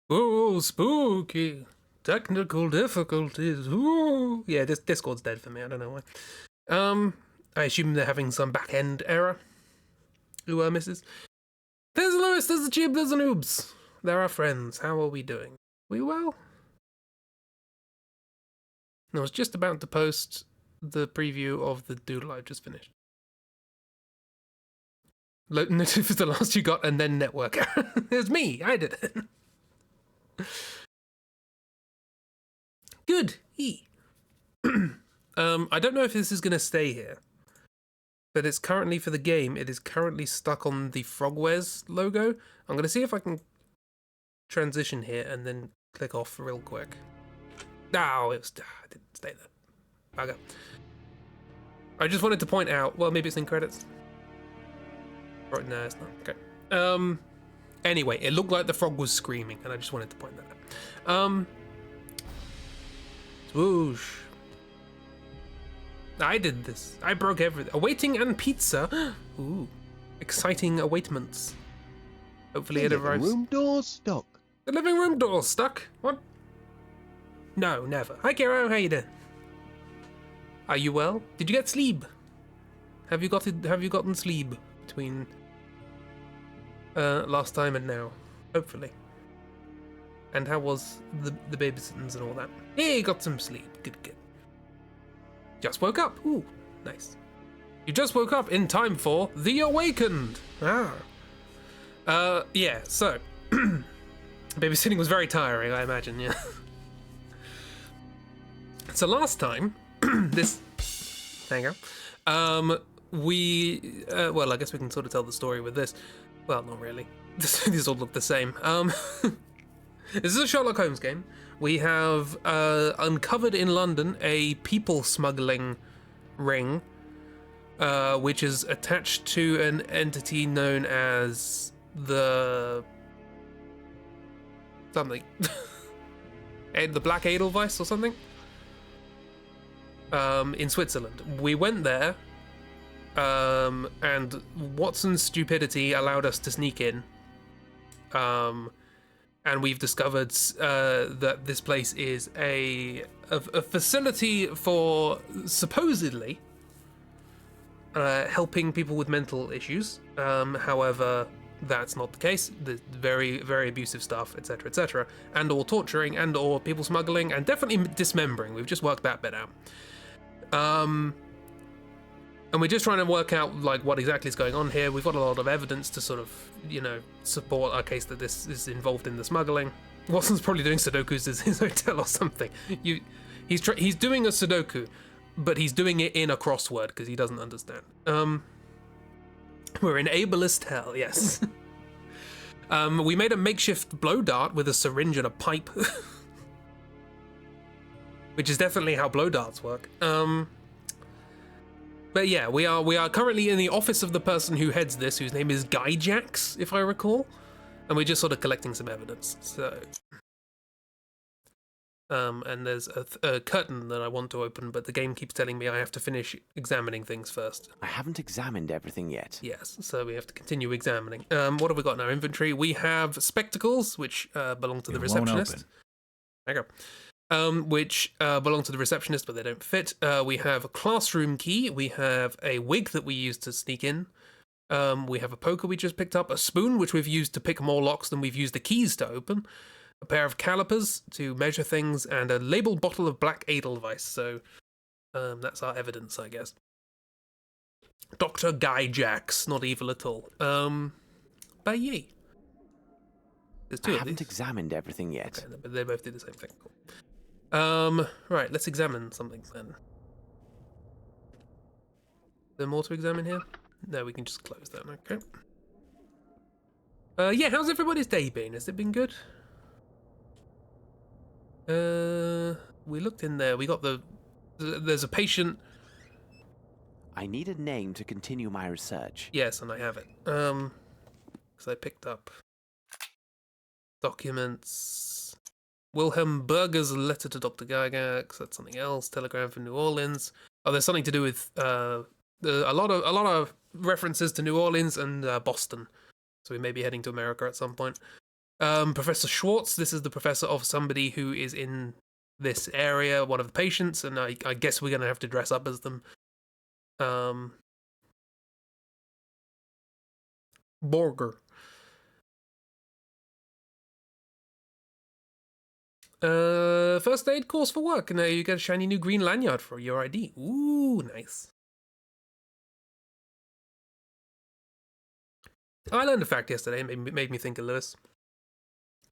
Oh, spooky. Technical difficulties. Ooh. Yeah, Discord's dead for me. I don't know why. I assume they're having some back-end error. Who misses? There's Lewis, there's the Cheap, there's the Noobs. They're our friends. How are we doing? We well? I was just about to post the preview of the doodle I've just finished. Notif is the last you got, and then network error. It's me. I did it. Good. I don't know if this is going to stay here, but it's currently for the game. It is currently stuck on the Frogwares logo. I'm going to see if I can transition here and then click off real quick. No, it didn't stay there. Okay. I just wanted to point out. Well, maybe it's in credits. Right, no, it's not. Okay. Anyway, it looked like the frog was screaming, and I just wanted to point that out. Swoosh. I did this. I broke everything. Awaiting and pizza. Ooh. Exciting awaitments. Hopefully it arrives. The living room door's stuck. The living room door's stuck? What? No, never. Hi, Kiro. How you doing? Are you well? Did you get sleep? Have you gotten sleep between last time and now? Hopefully. And how was the babysittings and all that? Yeah, got some sleep. Good. Just woke up. Ooh, nice. You just woke up in time for The Awakened. Yeah, so babysitting was very tiring, I imagine, yeah. So last time, hang on. Well, I guess we can sort of tell the story with this. Well, not really. These all look the same. This is a Sherlock Holmes game. We have uncovered in London a people smuggling ring, which is attached to an entity known as the something, the Black Edelweiss or something. In Switzerland, we went there, and Watson's stupidity allowed us to sneak in. And we've discovered that this place is a facility for supposedly helping people with mental issues. However, that's not the case. There's very, very abusive stuff, etc., etc., and or torturing, and or people smuggling, and definitely dismembering. We've just worked that bit out. And we're just trying to work out like what exactly is going on here. We've got a lot of evidence to sort of, support our case that this is involved in the smuggling. Watson's probably doing Sudokus in his hotel or something. He's doing a Sudoku, but he's doing it in a crossword because he doesn't understand. We're in ableist hell, yes. We made a makeshift blow dart with a syringe and a pipe, which is definitely how blow darts work. But yeah, we are currently in the office of the person who heads this, whose name is Guy Jacks, if I recall, and we're just sort of collecting some evidence. So, and there's a curtain that I want to open, but the game keeps telling me I have to finish examining things first. I haven't examined everything yet. Yes, so we have to continue examining. What have we got in our inventory? We have spectacles, which belong to the receptionist. There you go. Which belong to the receptionist, but they don't fit. We have a classroom key. We have a wig that we use to sneak in. We have a poker we just picked up, a spoon which we've used to pick more locks than we've used the keys to open, a pair of calipers to measure things, and a labeled bottle of Black Edelweiss. So that's our evidence, I guess. Dr. Guy Jacks, not evil at all. But yay. There's two I of haven't these. examined everything yet. Okay, but they both do the same thing. Cool. Right, let's examine something then. Is there more to examine here? No, we can just close that, okay. Yeah, how's everybody's day been? Has it been good? We looked in there, we got there's a patient. I need a name to continue my research. Yes, and I have it. Because I picked up documents. Wilhelm Berger's letter to Dr. Gygax, that's something else. Telegram from New Orleans. Oh, there's something to do with a lot of references to New Orleans and Boston. So we may be heading to America at some point. Professor Schwartz, this is the professor of somebody who is in this area, one of the patients, and I guess we're going to have to dress up as them. Borger. First aid course for work, and you get a shiny new green lanyard for your ID. Ooh, nice. I learned a fact yesterday, made me think of Lewis,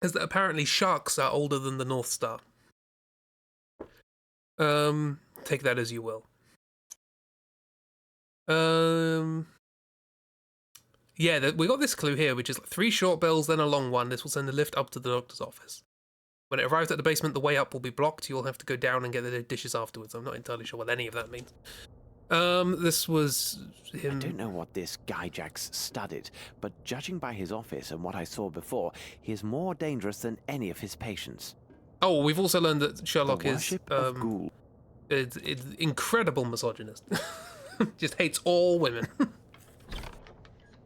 is that apparently sharks are older than the North Star. Take that as you will. Yeah, we got this clue here, which is 3 short bells, then a long one. This will send a lift up to the doctor's office. When it arrives at the basement, the way up will be blocked. You'll have to go down and get the dishes afterwards. I'm not entirely sure what any of that means. This was him. I don't know what this Gyjax studied, but judging by his office and what I saw before, he is more dangerous than any of his patients. Oh, we've also learned that Sherlock is Ghoul. It's incredible misogynist. Just hates all women.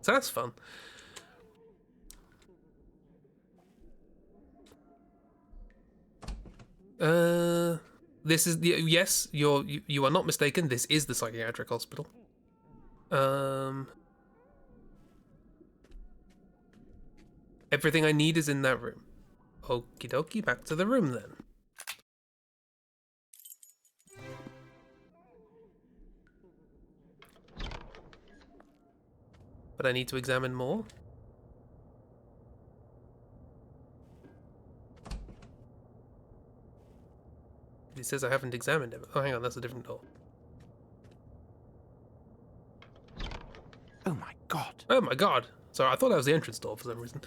So that's fun. This is the yes. You are not mistaken. This is the psychiatric hospital. Everything I need is in that room. Okie dokie, back to the room then. But I need to examine more. He says I haven't examined it. Oh, hang on, that's a different door. Oh my god. Oh my god. Sorry, I thought that was the entrance door for some reason.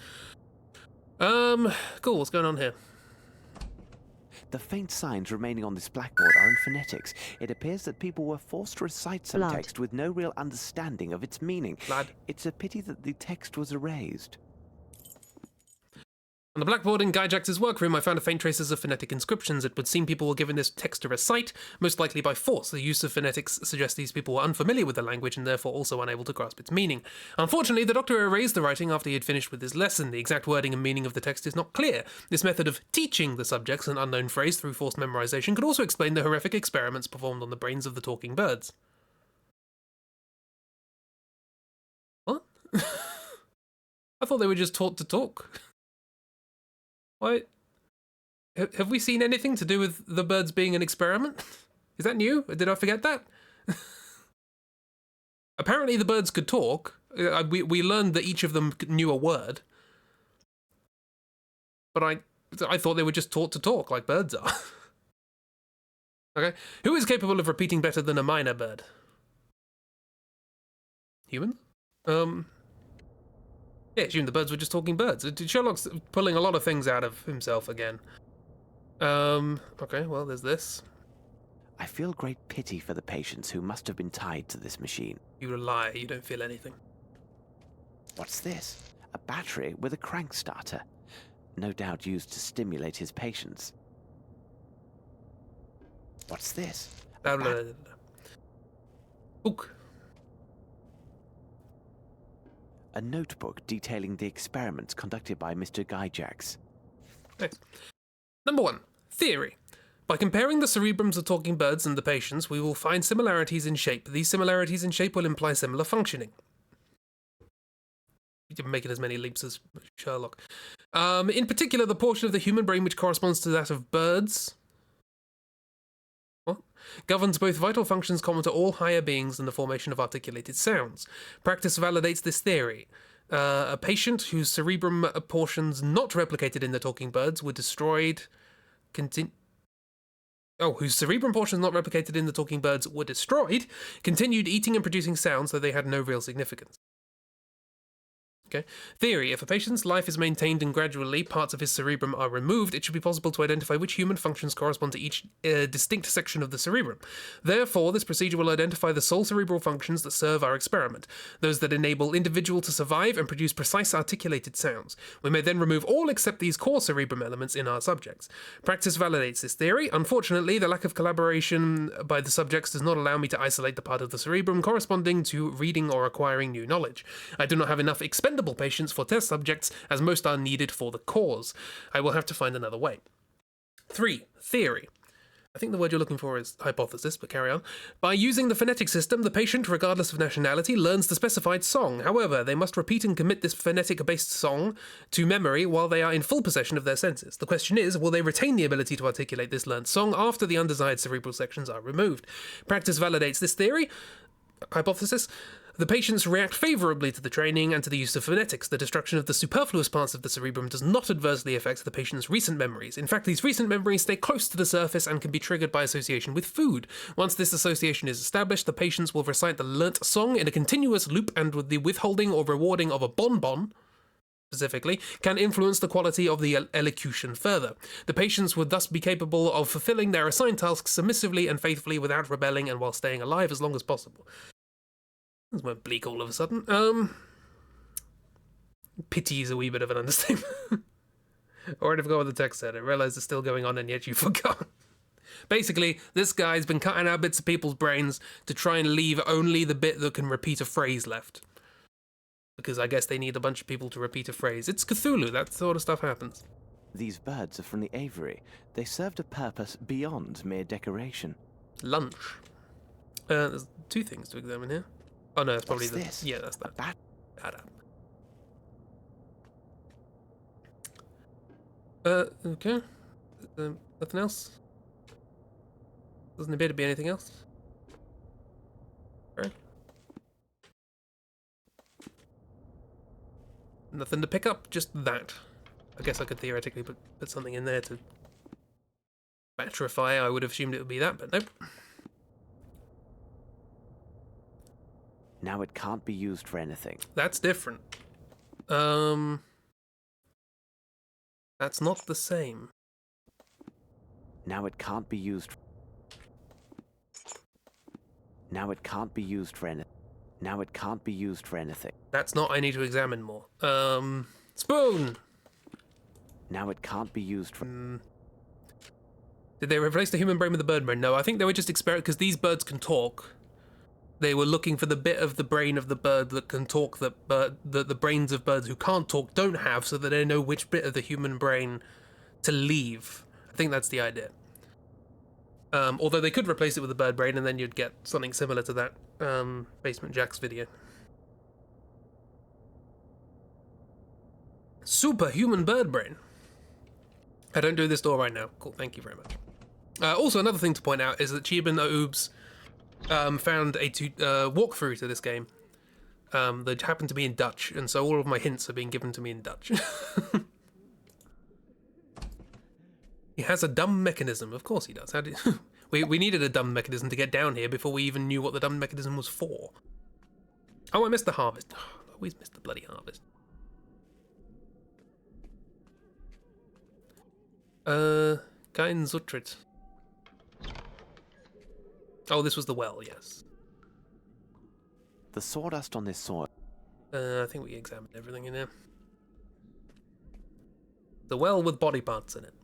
Cool, what's going on here? The faint signs remaining on this blackboard are in phonetics. It appears that people were forced to recite some text with no real understanding of its meaning. It's a pity that the text was erased. On the blackboard in Gyjax's workroom, I found a faint traces of phonetic inscriptions. It would seem people were given this text to recite, most likely by force. The use of phonetics suggests these people were unfamiliar with the language and therefore also unable to grasp its meaning. Unfortunately, the doctor erased the writing after he had finished with his lesson. The exact wording and meaning of the text is not clear. This method of teaching the subjects an unknown phrase through forced memorization could also explain the horrific experiments performed on the brains of the talking birds. What? I thought they were just taught to talk. Why? Have we seen anything to do with the birds being an experiment? Is that new? Did I forget that? Apparently the birds could talk. We learned that each of them knew a word. But I thought they were just taught to talk like birds are. Okay. Who is capable of repeating better than a minor bird? Humans? Yeah, assume the birds were just talking birds. Sherlock's pulling a lot of things out of himself again. Okay, well, there's this. I feel great pity for the patients who must have been tied to this machine. You lie, you don't feel anything. What's this? A battery with a crank starter. No doubt used to stimulate his patients. What's this? Ook. A notebook detailing the experiments conducted by Mr. Gyjax. Nice. Number 1. Theory. By comparing the cerebrums of talking birds and the patients, we will find similarities in shape. These similarities in shape will imply similar functioning. You're making as many leaps as Sherlock. In particular, the portion of the human brain which corresponds to that of birds governs both vital functions common to all higher beings and the formation of articulated sounds. Practice validates this theory. A patient whose cerebrum portions not replicated in the talking birds were destroyed. Whose cerebrum portions not replicated in the talking birds were destroyed, continued eating and producing sounds, though they had no real significance. Okay. Theory. If a patient's life is maintained and gradually parts of his cerebrum are removed, it should be possible to identify which human functions correspond to each distinct section of the cerebrum. Therefore, this procedure will identify the sole cerebral functions that serve our experiment, those that enable individual to survive and produce precise articulated sounds. We may then remove all except these core cerebrum elements in our subjects. Practice validates this theory. Unfortunately, the lack of collaboration by the subjects does not allow me to isolate the part of the cerebrum corresponding to reading or acquiring new knowledge. I do not have enough expendable edible patients for test subjects, as most are needed for the cause. I will have to find another way. 3. Theory. I think the word you're looking for is hypothesis, but carry on. By using the phonetic system, the patient, regardless of nationality, learns the specified song. However, they must repeat and commit this phonetic-based song to memory while they are in full possession of their senses. The question is, will they retain the ability to articulate this learned song after the undesired cerebral sections are removed? Practice validates this theory. Hypothesis. The patients react favourably to the training and to the use of phonetics. The destruction of the superfluous parts of the cerebrum does not adversely affect the patient's recent memories. In fact, these recent memories stay close to the surface and can be triggered by association with food. Once this association is established, the patients will recite the learnt song in a continuous loop, and with the withholding or rewarding of a bonbon, specifically, can influence the quality of the elocution further. The patients would thus be capable of fulfilling their assigned tasks submissively and faithfully without rebelling and while staying alive as long as possible. This went bleak all of a sudden. Pity is a wee bit of an understatement. Or to go what the text said. I realised it's still going on and yet you forgot. Basically, this guy's been cutting out bits of people's brains to try and leave only the bit that can repeat a phrase left. Because I guess they need a bunch of people to repeat a phrase. It's Cthulhu, that sort of stuff happens. These birds are from the aviary. They served a purpose beyond mere decoration. Lunch. There's 2 things to examine here. Oh no, that's probably this? Yeah, that's that. Bat? Okay. Nothing else? Doesn't appear to be anything else. Right. Nothing to pick up, just that. I guess I could theoretically put something in there to batrify. I would have assumed it would be that, but nope. Now it can't be used for anything. That's different. That's not the same. Now it can't be used. Now it can't be used for anything. Now it can't be used for anything. That's not. I need to examine more. Spoon. Now it can't be used for. Did they replace the human brain with the bird brain? No, I think they were just because these birds can talk. They were looking for the bit of the brain of the bird that can talk that the brains of birds who can't talk don't have, so that they know which bit of the human brain to leave. I think that's the idea. Although they could replace it with a bird brain and then you'd get something similar to that Basement Jack's video. Superhuman bird brain. I don't do this door right now. Cool, thank you very much. Also, another thing to point out is that Chiban Oobs found a walkthrough to this game that happened to be in Dutch, and so all of my hints are being given to me in Dutch. He has a dumb mechanism. Of course he does. How did we needed a dumb mechanism to get down here before we even knew what the dumb mechanism was for. Oh, I missed the harvest. Oh, I always miss the bloody harvest. Kein Zutritt. Oh, this was the well, yes. The sawdust on this soil. I think we examined everything in here. The well with body parts in it.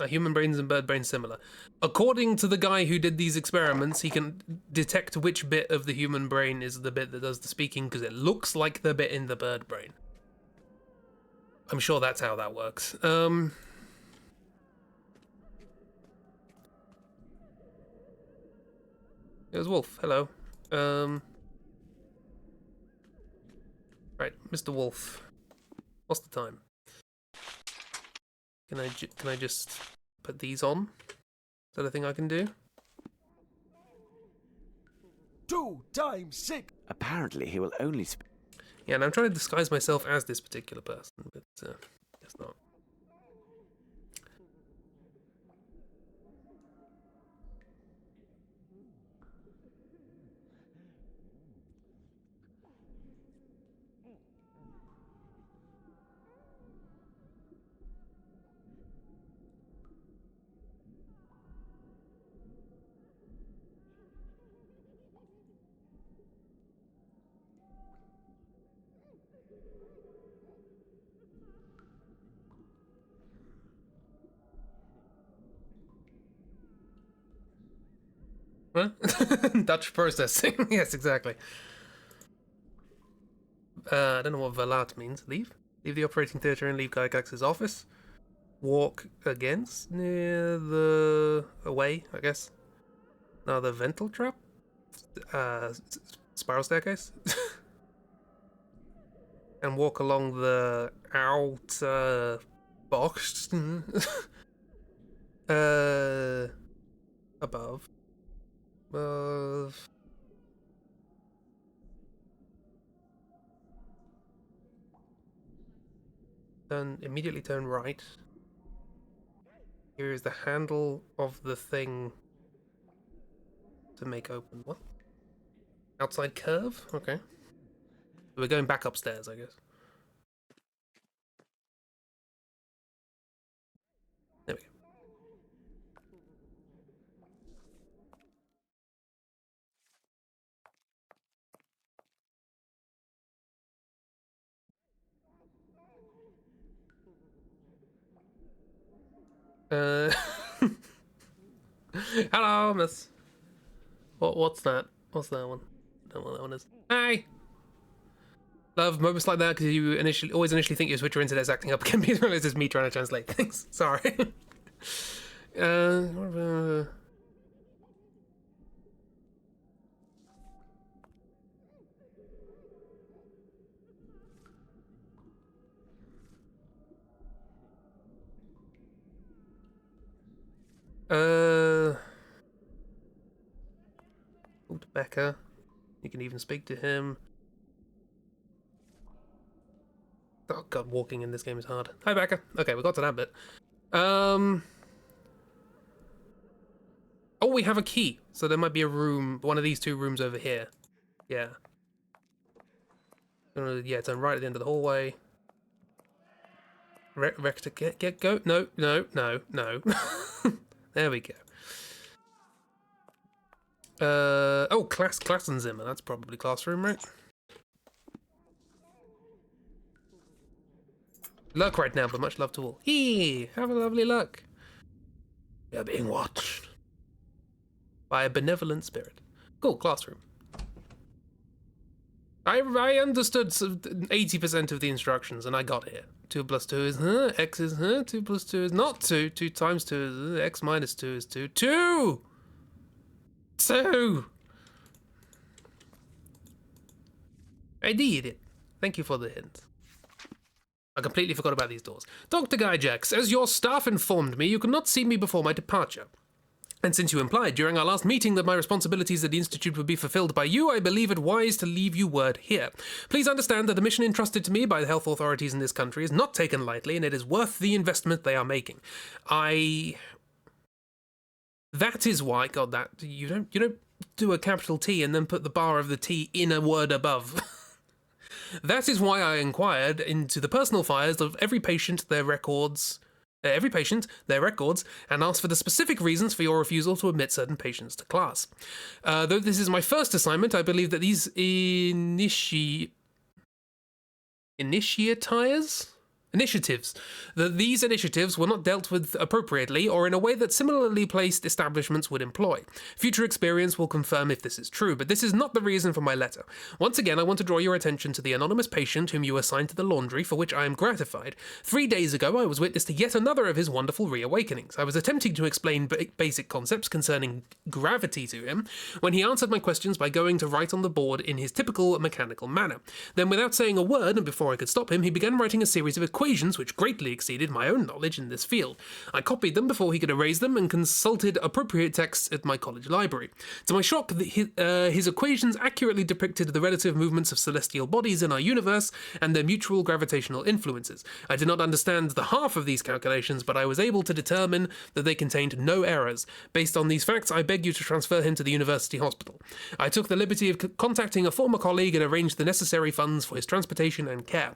Human brains and bird brains similar. According to the guy who did these experiments, he can detect which bit of the human brain is the bit that does the speaking, because it looks like the bit in the bird brain. I'm sure that's how that works. There's Wolf. Hello. Right, Mr. Wolf. What's the time? Can I just put these on? Is that a thing I can do? 2 times 6. Apparently, he will only speak. Yeah, and I'm trying to disguise myself as this particular person, but guess not. Huh? Dutch processing. Yes, exactly. I don't know what verlaat means. Leave? Leave the operating theatre and leave Gygax's office. Walk against near the... away, I guess. Now the vental trap? Spiral staircase? And walk along the outer box. Above. Immediately turn right. Here is the handle of the thing to make open. What? Outside curve? Okay. We're going back upstairs, I guess. There we go. Hello, miss. What's that? What's that one? I don't know what that one is. Hi! Love moments like that because you always initially think your Switch or internet's acting up. Can be realized it's me trying to translate things. Sorry. Becca. You can even speak to him. Oh god, walking in this game is hard. Hi, Becca. Okay, we got to that bit. Oh, we have a key. So there might be a room, one of these two rooms over here. Yeah. Yeah, turn right at the end of the hallway. Rector, go. No. There we go. Oh, Klassenzimmer. That's probably classroom, right? Luck right now, but much love to all. Hey, have a lovely luck. You're being watched by a benevolent spirit. Cool, classroom. I understood 80% of the instructions, and I got here. 2 plus 2 is x is 2 plus 2 is not 2. 2 times 2 is x minus 2 is 2. 2! 2! I did it. Thank you for the hint. I completely forgot about these doors. Dr. Gygax, as your staff informed me, you could not see me before my departure. And since you implied during our last meeting that my responsibilities at the Institute would be fulfilled by you, I believe it wise to leave you word here. Please understand that the mission entrusted to me by the health authorities in this country is not taken lightly, and it is worth the investment they are making. That is why, God, that you don't do a capital T and then put the bar of the T in a word above. That is why I inquired into the personal files of every patient, their records, and asked for the specific reasons for your refusal to admit certain patients to class. Though this is my first assignment, I believe that these these initiatives were not dealt with appropriately or in a way that similarly placed establishments would employ. Future experience will confirm if this is true, but this is not the reason for my letter. Once again, I want to draw your attention to the anonymous patient whom you assigned to the laundry, for which I am gratified. 3 days ago, I was witness to yet another of his wonderful reawakenings. I was attempting to explain basic concepts concerning gravity to him, when he answered my questions by going to write on the board in his typical mechanical manner. Then, without saying a word, and before I could stop him, he began writing a series of equations which greatly exceeded my own knowledge in this field. I copied them before he could erase them and consulted appropriate texts at my college library. To my shock, his equations accurately depicted the relative movements of celestial bodies in our universe and their mutual gravitational influences. I did not understand the half of these calculations, but I was able to determine that they contained no errors. Based on these facts, I beg you to transfer him to the university hospital. I took the liberty of contacting a former colleague and arranged the necessary funds for his transportation and care.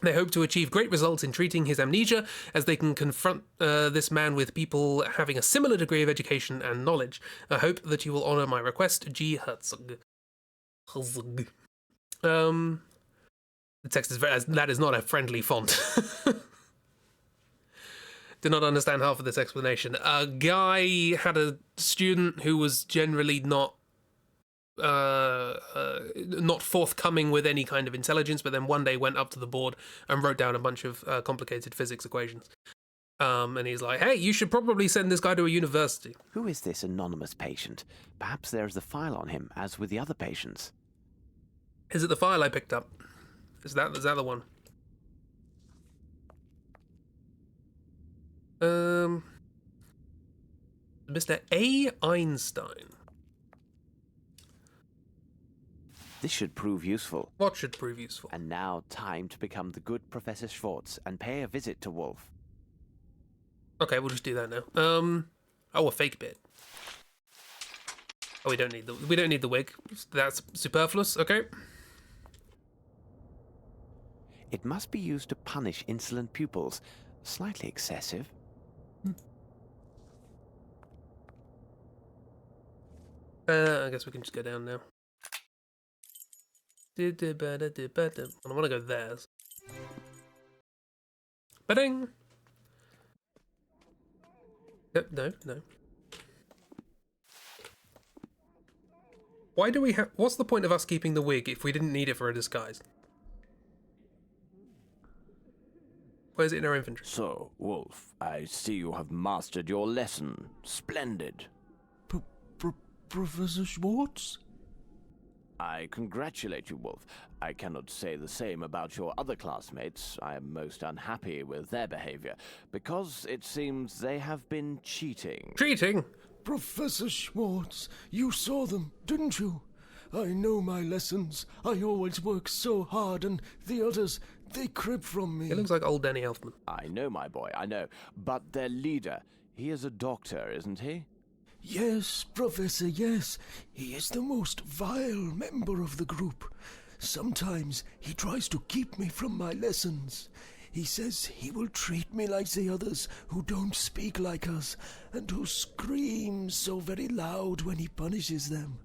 They hope to achieve great results in treating his amnesia, as they can confront this man with people having a similar degree of education and knowledge. I hope that you will honour my request, G. Herzog. The text is that is not a friendly font. Did not understand half of this explanation. A guy had a student who was generally not not forthcoming with any kind of intelligence, but then one day went up to the board and wrote down a bunch of complicated physics equations. And he's like, hey, you should probably send this guy to a university. Who is this anonymous patient? Perhaps there is a file on him, as with the other patients. Is it the file I picked up? Is that the one? Mr. A. Einstein. This should prove useful. What should prove useful? And now, time to become the good Professor Schwartz and pay a visit to Wolf. Okay, we'll just do that now. Oh, a fake bit. Oh, we don't need the wig. That's superfluous. Okay. It must be used to punish insolent pupils. Slightly excessive. I guess we can just go down now. I want to go there. Ba-ding! No. Why do we have... What's the point of us keeping the wig if we didn't need it for a disguise? Where's it in our inventory? So, Wolf, I see you have mastered your lesson. Splendid. Professor Schwartz? I congratulate you, Wolf. I cannot say the same about your other classmates. I am most unhappy with their behavior, because it seems they have been cheating. Cheating? Professor Schwartz, you saw them, didn't you? I know my lessons. I always work so hard, and the others, they crib from me. It looks like old Danny Elfman. I know, my boy, I know. But their leader, he is a doctor, isn't he? Yes, Professor, yes. He is the most vile member of the group. Sometimes he tries to keep me from my lessons. He says he will treat me like the others who don't speak like us and who scream so very loud when he punishes them.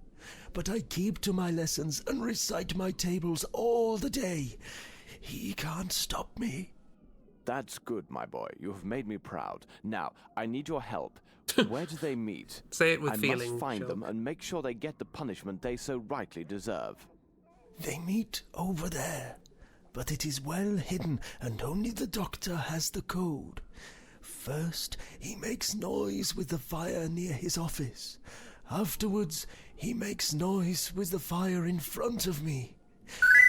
But I keep to my lessons and recite my tables all the day. He can't stop me. That's good, my boy. You have made me proud. Now, I need your help. Where do they meet? Say it with I feeling. must find Sherlock. them and make sure they get the punishment they so rightly deserve. They meet over there, but it is well hidden and only the doctor has the code. First, he makes noise with the fire near his office. Afterwards, he makes noise with the fire in front of me.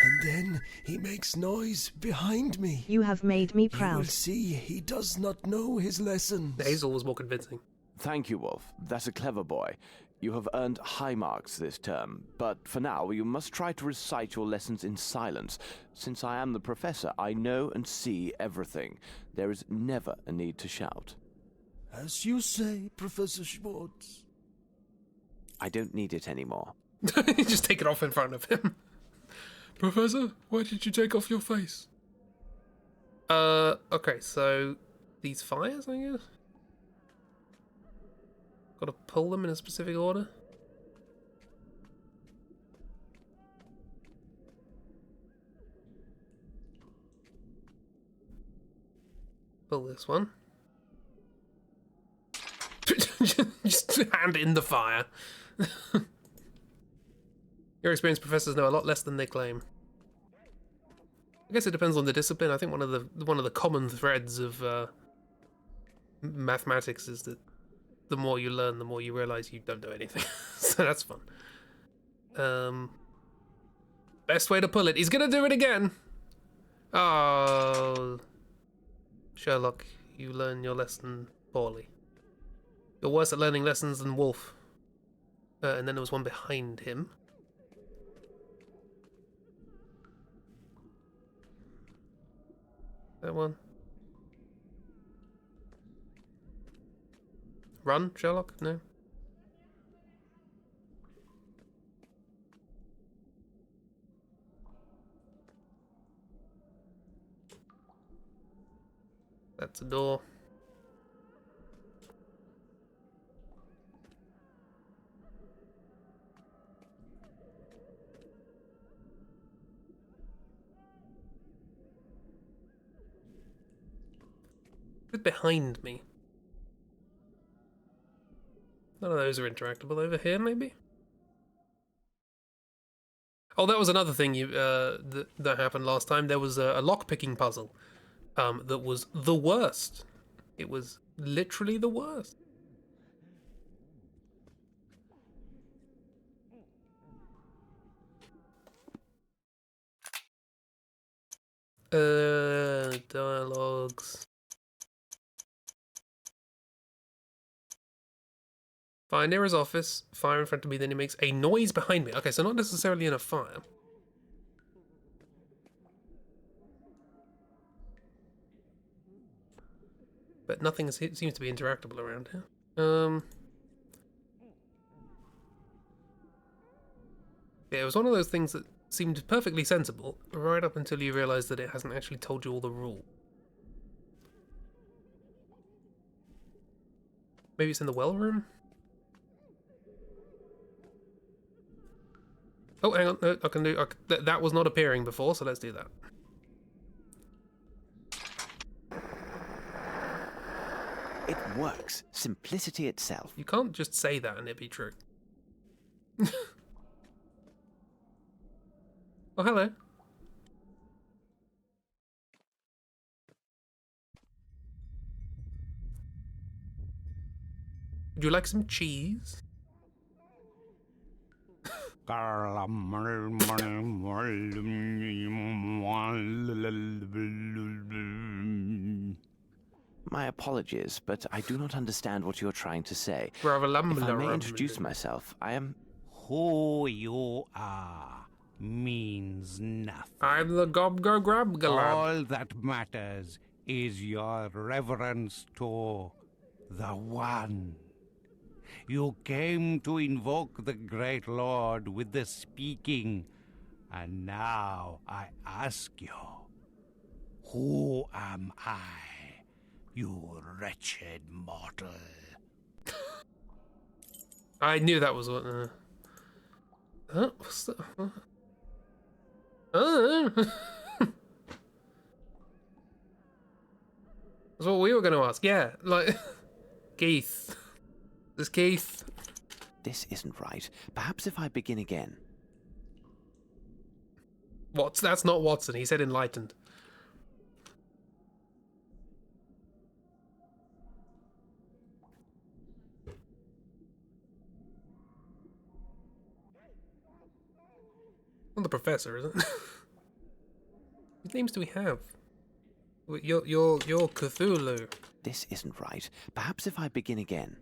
And then he makes noise behind me. You have made me proud. You will see he does not know his lessons. Hazel was more convincing. Thank you, Wolf. That's a clever boy. You have earned high marks this term, but for now you must try to recite your lessons in silence. Since I am the professor, I know and see everything. There is never a need to shout. As you say, Professor Schwartz. I don't need it anymore. Just take it off in front of him. Professor, why did you take off your face? Okay, so these fires, I guess? Gotta pull them in a specific order. Pull this one. Just hand in the fire. Your experienced professors know a lot less than they claim. I guess it depends on the discipline. I think one of the common threads of mathematics is that the more you learn, the more you realize you don't know anything. So that's fun. Best way to pull it. He's gonna do it again. Oh, Sherlock, you learn your lesson poorly. You're worse at learning lessons than Wolf. And then there was one behind him. That one. Run, Sherlock? No. That's a door. It's behind me. None of those are interactable over here, maybe? Oh, that was another thing that happened last time. There was a lock-picking puzzle that was the worst. It was literally the worst. Dialogues. Fire near his office. Fire in front of me, then he makes a noise behind me. Okay, so not necessarily in a fire. But nothing seems to be interactable around here. Yeah, it was one of those things that seemed perfectly sensible, right up until you realise that it hasn't actually told you all the rules. Maybe it's in the well room? Oh, hang on. No, I can do... that was not appearing before, so let's do that. It works. Simplicity itself. You can't just say that and it be true. Oh, hello. Would you like some cheese? My apologies, but I do not understand what you're trying to say. If I may introduce myself, I am... Who you are means nothing. I'm the Gob-Go-Grab-Galab. All that matters is your reverence to the One. You came to invoke the great Lord with the speaking, and now I ask you, who am I, you wretched mortal? I knew that was what... What's that? That's what we were going to ask. Yeah, like... Keith. This Keith. This isn't right. Perhaps if I begin again. That's not Watson. He said enlightened. Well, the professor, isn't it? What names do we have? You're Cthulhu. This isn't right. Perhaps if I begin again.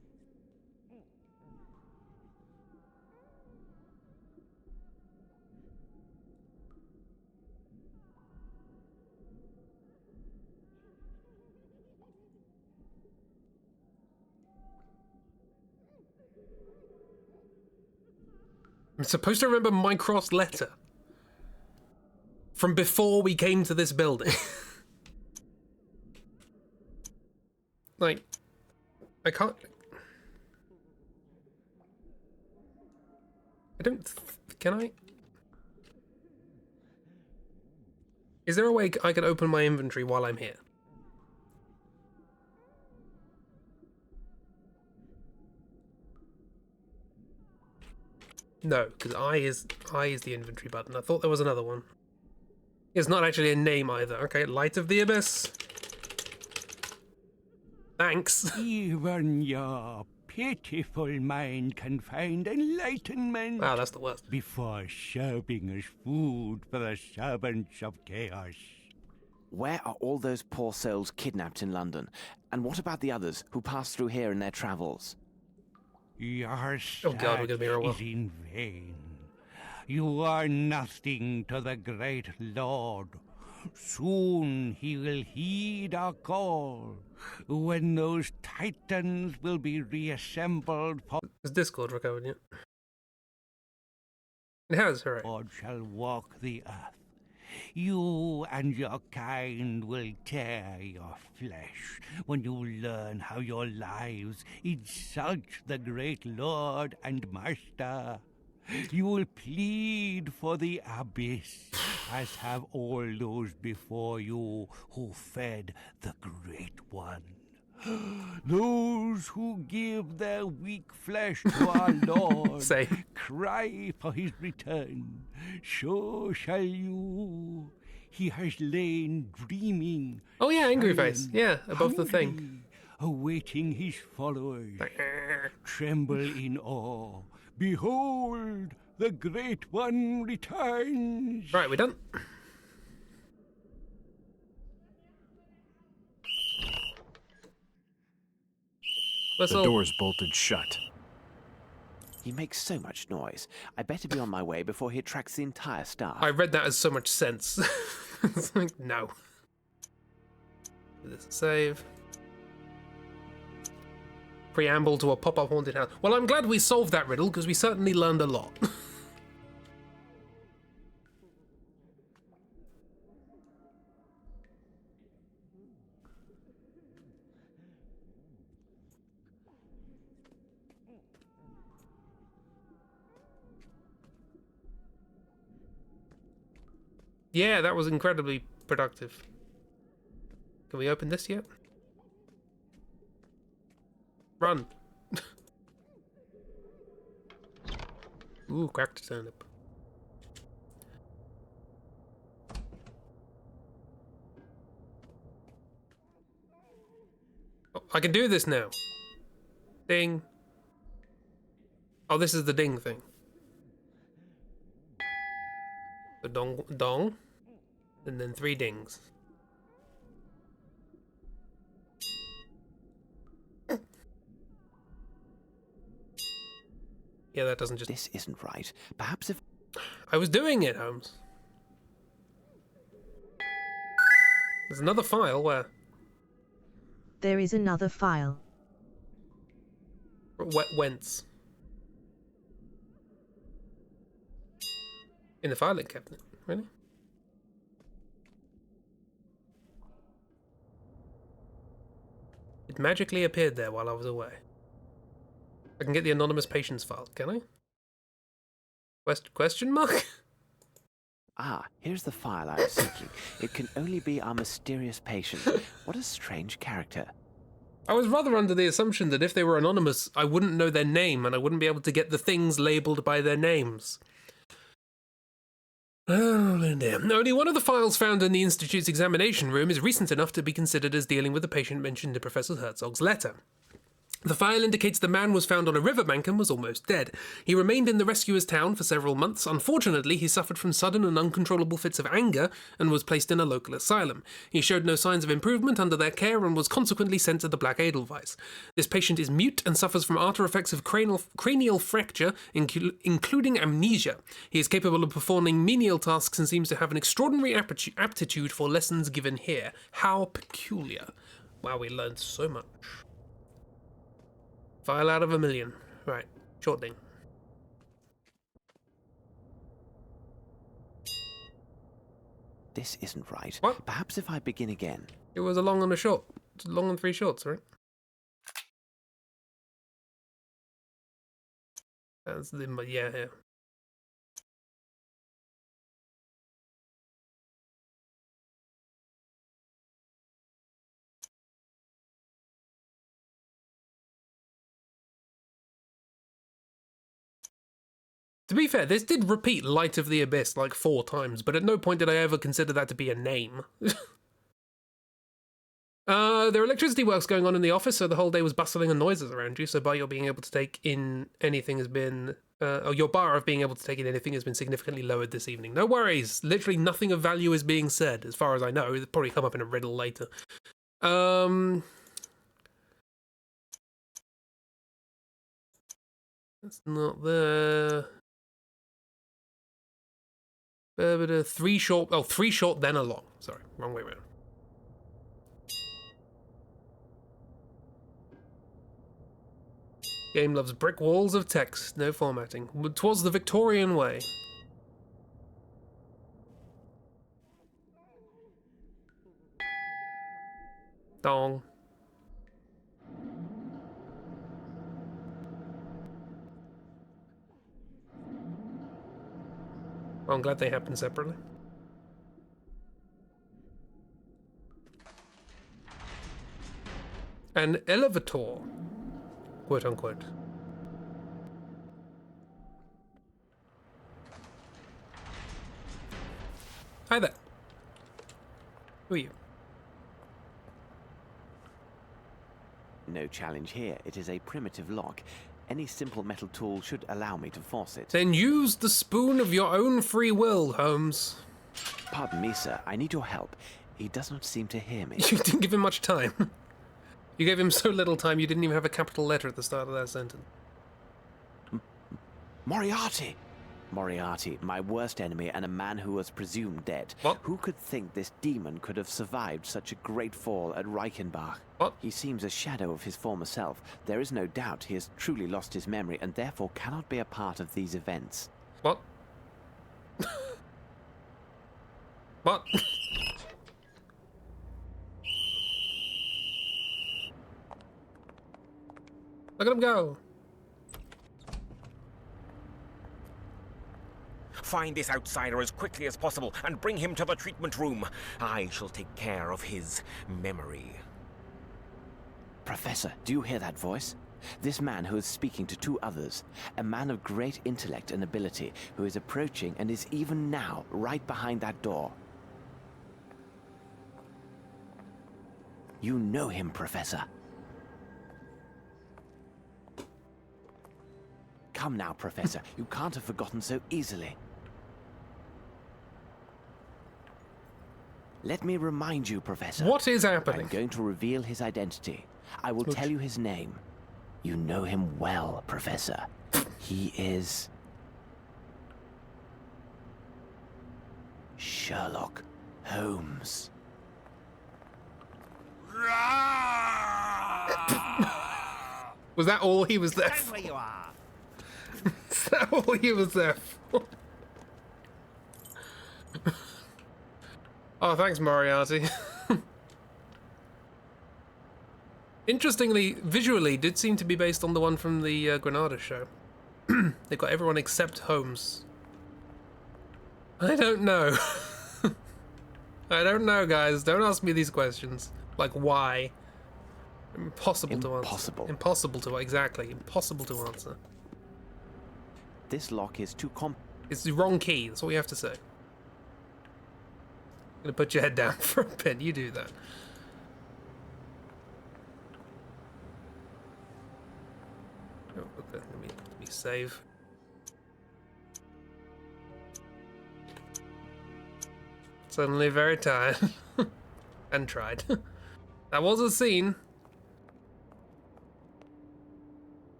I'm supposed to remember Mycroft's letter from before we came to this building. Like, I can't... Can I? Is there a way I can open my inventory while I'm here? No, because I is the inventory button. I thought there was another one. It's not actually a name either. Okay, Light of the Abyss. Thanks. Even your pitiful mind can find enlightenment. Wow, that's the worst. Before serving as food for the servants of chaos. Where are all those poor souls kidnapped in London? And what about the others who passed through here in their travels? Your Oh God, we're gonna be here a while. is in vain. You are nothing to the great Lord. Soon he will heed our call, when those titans will be reassembled for... Has Discord recovered yet? It has, hooray. God shall walk the earth. You and your kind will tear your flesh when you learn how your lives insult the great Lord and Master. You will plead for the abyss, as have all those before you who fed the Great One. Those those who give their weak flesh to our Lord Say. cry for his return, so shall you. He has lain dreaming. Oh yeah, angry face. silent, Yeah, above the thing. hungry, awaiting his followers. Tremble in awe. Behold, the Great One returns. Right, we done? The door's bolted shut. He makes so much noise. I better be on my way before he attracts the entire staff. I read that as so much sense. It's like, no. This save. Preamble to a pop-up haunted house. Well, I'm glad we solved that riddle, because we certainly learned a lot. Yeah, that was incredibly productive. Can we open this yet? Run. Ooh, cracked turnip. Oh, I can do this now. Ding. Oh, this is the ding thing. The dong, dong, and then 3 dings. Yeah, that doesn't just... This isn't right. Perhaps if... I was doing it, Holmes. There's another file where... There is another file. Whence? In the filing cabinet, really? It magically appeared there while I was away. I can get the anonymous patients file, can I? Question mark? Ah, here's the file I was seeking. It can only be our mysterious patient. What a strange character. I was rather under the assumption that if they were anonymous, I wouldn't know their name and I wouldn't be able to get the things labelled by their names. Oh, Linda. Only one of the files found in the Institute's examination room is recent enough to be considered as dealing with the patient mentioned in Professor Herzog's letter. The file indicates the man was found on a riverbank and was almost dead. He remained in the rescuer's town for several months. Unfortunately, he suffered from sudden and uncontrollable fits of anger and was placed in a local asylum. He showed no signs of improvement under their care and was consequently sent to the Black Edelweiss. This patient is mute and suffers from after effects of cranial fracture, including amnesia. He is capable of performing menial tasks and seems to have an extraordinary aptitude for lessons given here. How peculiar. Wow, we learned so much. File out of 1,000,000. Right, short thing. This isn't right. What? Perhaps if I begin again. It was a long and a short. It's long and 3 shorts, right? That's the, yeah. To be fair, this did repeat Light of the Abyss like 4 times, but at no point did I ever consider that to be a name. There are electricity works going on in the office, so the whole day was bustling and noises around you, so bar your being able to take in anything has been... or your bar of being able to take in anything has been significantly lowered this evening. No worries, literally nothing of value is being said, as far as I know. It'll probably come up in a riddle later. That's not there... 3 short... Oh, 3 short, then a long. Sorry, wrong way around. Game loves brick walls of text, no formatting. 'Twas the Victorian way. Dong. Well, I'm glad they happen separately. An elevator. quote unquote. Hi there. Who are you? No challenge here. It is a primitive lock. Any simple metal tool should allow me to force it. Then use the spoon of your own free will, Holmes. Pardon me, sir. I need your help. He does not seem to hear me. You didn't give him much time. You gave him so little time you didn't even have a capital letter at the start of that sentence. Moriarty! Moriarty, my worst enemy and a man who was presumed dead. What? Who could think this demon could have survived such a great fall at Reichenbach? What? He seems a shadow of his former self. There is no doubt he has truly lost his memory and therefore cannot be a part of these events. What? What? Look at him go. Find this outsider as quickly as possible and bring him to the treatment room. I shall take care of his memory. Professor, do you hear that voice? This man who is speaking to two others, a man of great intellect and ability, who is approaching and is even now right behind that door. You know him, Professor. Come now, Professor. You can't have forgotten so easily. Let me remind you, Professor. What is happening? I'm going to reveal his identity. I will tell you his name. You know him well, Professor. He is... Sherlock Holmes. Was that all he was there Stand for? where you are. Is that all he was there for? Oh, thanks, Moriarty. Interestingly, visually, did seem to be based on the one from the Granada show. They got everyone except Holmes. I don't know. I don't know, guys. Don't ask me these questions. Like, why? Impossible to answer. Impossible to, exactly. Impossible to answer. This lock is too It's the wrong key. That's all you have to say. I'm gonna put your head down for a bit. You do that. Oh, okay. Let me save. Suddenly very tired. And tried. That was a scene.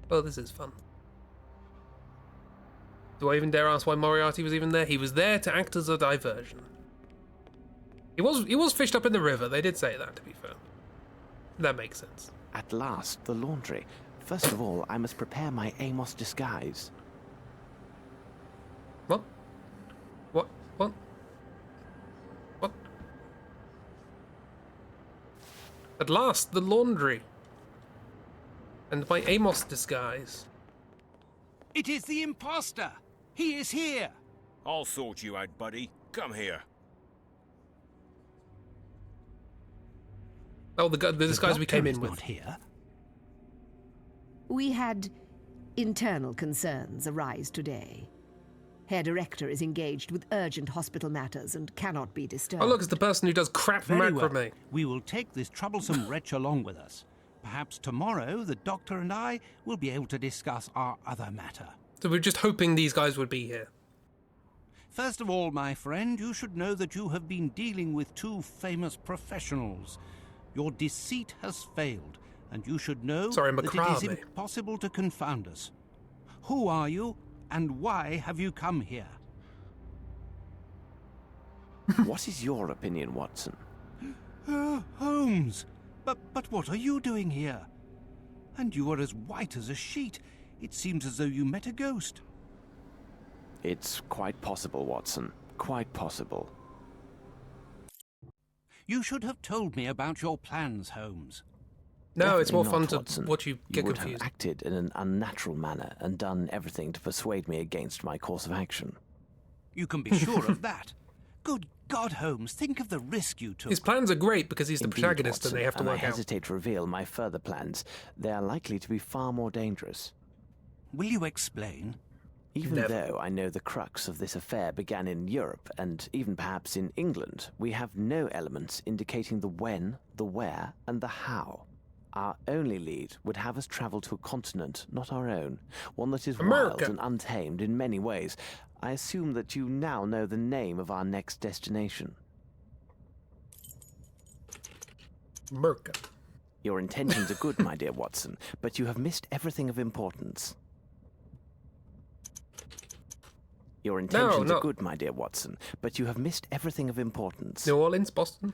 Oh, this is fun. Do I even dare ask why Moriarty was even there? He was there to act as a diversion. He was fished up in the river. They did say that, to be fair. That makes sense. At last, the laundry. First of all, I must prepare my Amos disguise. What? What? What? What? At last, the laundry. And my Amos disguise. It is the imposter! He is here! I'll sort you out, buddy. Come here. Oh, the disguise we came in with. Not here. We had internal concerns arise today. Herr Director is engaged with urgent hospital matters and cannot be disturbed. Oh, look, it's the person who does crap Very macrame. well. We will take this troublesome wretch along with us. Perhaps tomorrow the doctor and I will be able to discuss our other matter. So we're just hoping these guys would be here. First of all, my friend, you should know that you have been dealing with two famous professionals. Your deceit has failed, and you should know that it is impossible to confound us. Who are you, and why have you come here? What is your opinion, Watson? Holmes! But what are you doing here? And you are as white as a sheet. It seems as though you met a ghost. It's quite possible, Watson. Quite possible. You should have told me about your plans, Holmes. No, it's more fun Watson. to watch you get you would confused. have acted in an unnatural manner and done everything to persuade me against my course of action. You can be sure of that. Good God, Holmes, think of the risk you took. His plans are great because he's the Indeed, protagonist Watson, and they have to work I out. hesitate to reveal my further plans. They are likely to be far more dangerous. Will you explain? Even though I know the crux of this affair began in Europe and even perhaps in England, we have no elements indicating the when, the where, and the how. Our only lead would have us travel to a continent not our own, one that is America. wild and untamed in many ways. I assume that you now know the name of our next destination. America. Your intentions are good, my dear Watson, but you have missed everything of importance. Your intentions are good, my dear Watson, but you have missed everything of importance. New Orleans, Boston.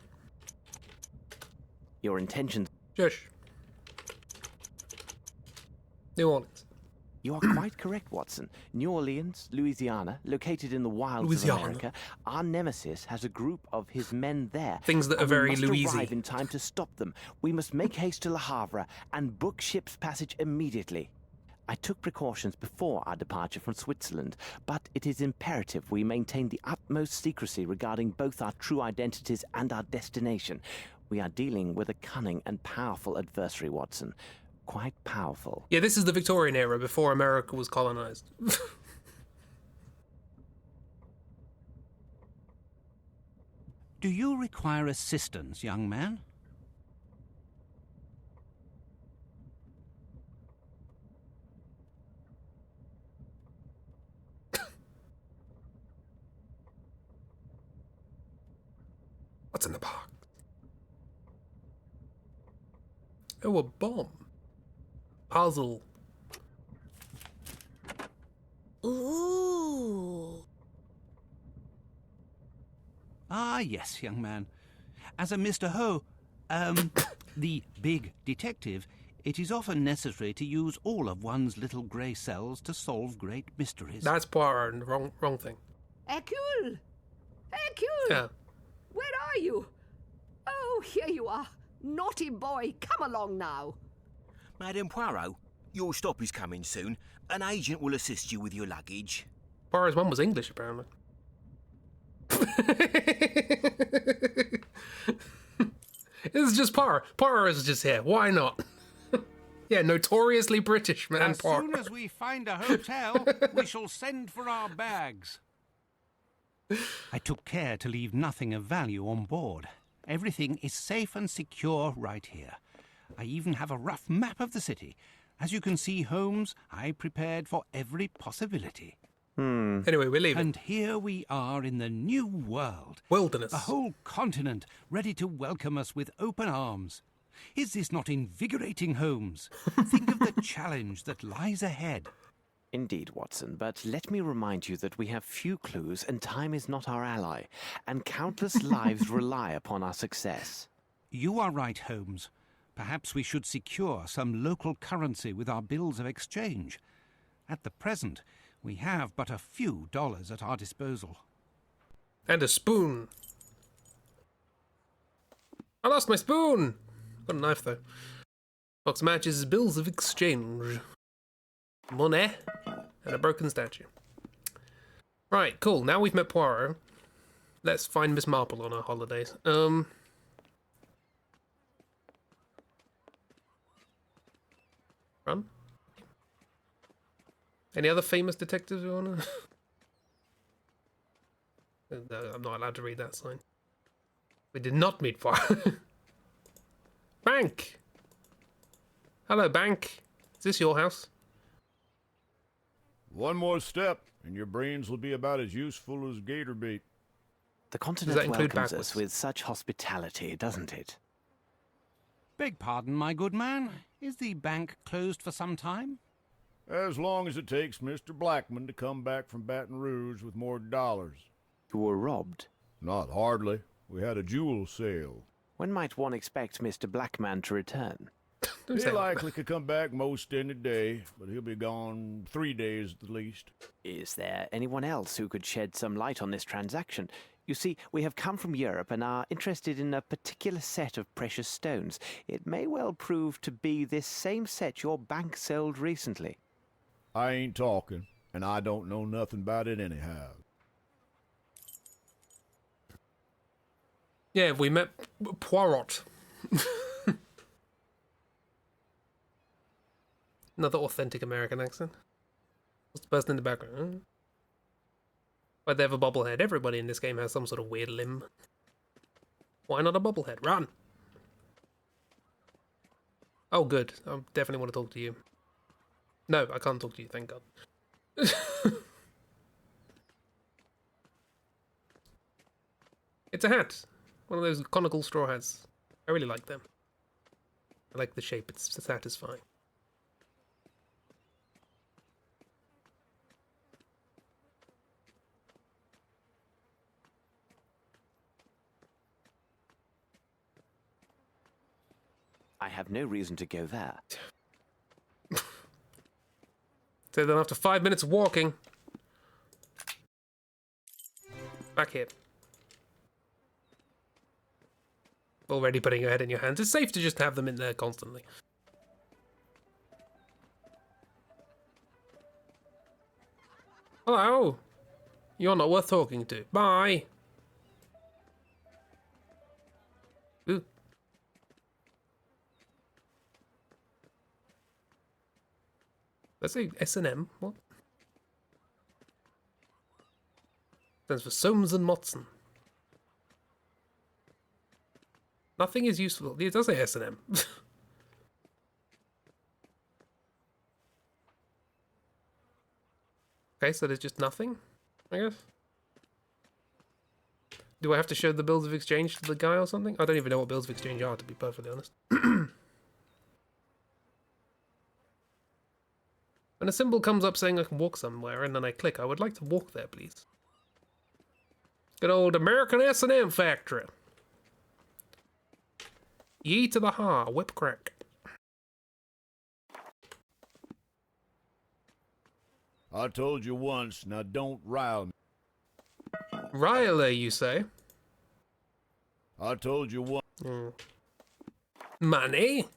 Your intentions... Shush. New Orleans. You are quite correct, Watson. New Orleans, Louisiana, located in the wilds of America. Our nemesis has a group of his men there. Things that are very Louisiana. We must Louisy. arrive in time to stop them. We must make haste to Le Havre and book ship's passage immediately. I took precautions before our departure from Switzerland, but it is imperative we maintain the utmost secrecy regarding both our true identities and our destination. We are dealing with a cunning and powerful adversary, Watson. Quite powerful. Yeah, this is the Victorian era before America was colonized. Do you require assistance, young man? What's in the box? Oh, a bomb. Puzzle. Ooh. Ah, yes, young man. As a Mr. the big detective, it is often necessary to use all of one's little grey cells to solve great mysteries. That's Poirot, wrong thing. Erkool! Erkool! Yeah. Where are you? Oh, here you are. Naughty boy, come along now. Madame Poirot, your stop is coming soon. An agent will assist you with your luggage. Poirot's mum was English, apparently. This is just Poirot. Poirot is just here. Why not? Yeah, notoriously British, man. As Poirot. soon as we find a hotel, we shall send for our bags. I took care to leave nothing of value on board. Everything is safe and secure right here. I even have a rough map of the city. As you can see, Holmes, I prepared for every possibility. Anyway, we're leaving. And here we are in the new world. Wilderness. A whole continent ready to welcome us with open arms. Is this not invigorating, Holmes? Think of the challenge that lies ahead. Indeed, Watson, but let me remind you that we have few clues and time is not our ally, and countless lives rely upon our success. You are right, Holmes. Perhaps we should secure some local currency with our bills of exchange. At the present, we have but a few dollars at our disposal. And a spoon. I lost my spoon. Got a knife, though. Box matches bills of exchange. Money. And a broken statue. Right, cool. Now we've met Poirot. Let's find Miss Marple on our holidays. Run. Any other famous detectives we want to... No, I'm not allowed to read that sign. We did not meet Poirot. Bank! Hello, Bank. Is this your house? One more step, and your brains will be about as useful as gator bait. The continent welcomes us with such hospitality, doesn't it? Beg pardon, my good man. Is the bank closed for some time? As long as it takes Mr. Blackman to come back from Baton Rouge with more dollars. You were robbed? Not hardly. We had a jewel sale. When might one expect Mr. Blackman to return? He likely could come back most any day, but he'll be gone 3 days at the least. Is there anyone else who could shed some light on this transaction? You see, we have come from Europe and are interested in a particular set of precious stones. It may well prove to be this same set your bank sold recently. I ain't talking, and I don't know nothing about it anyhow. Yeah, we met Poirot. Another authentic American accent. What's the person in the background? Why'd they have a bobblehead? Everybody in this game has some sort of weird limb. Why not a bobblehead? Run! Oh, good. I definitely want to talk to you. No, I can't talk to you, thank God. It's a hat. One of those conical straw hats. I really like them. I like the shape, it's satisfying. I have no reason to go there. So then after 5 minutes of walking... Back here. Already putting your head in your hands. It's safe to just have them in there constantly. Hello. You're not worth talking to. Bye. Ooh. Let's say S&M. What? Stands for Soames and Motson. Nothing is useful. It does say S&M. Okay, so there's just nothing, I guess. Do I have to show the bills of exchange to the guy or something? I don't even know what bills of exchange are, to be perfectly honest. When a symbol comes up saying I can walk somewhere and then I click, I would like to walk there, please. Good old American S&M factory. Ye to the ha, whip crack. I told you once, now don't rile me. Riley, you say? I told you once. Money?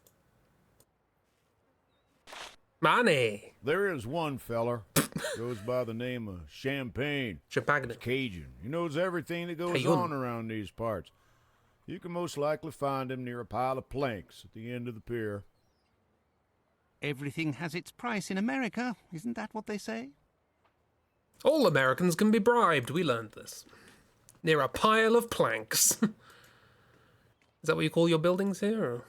Money. There is one feller, goes by the name of Champagne. Champagne. Cajun. He knows everything that goes on around these parts. You can most likely find him near a pile of planks at the end of the pier. Everything has its price in America. Isn't that what they say? All Americans can be bribed. We learned this. Near a pile of planks. Is that what you call your buildings here? Or?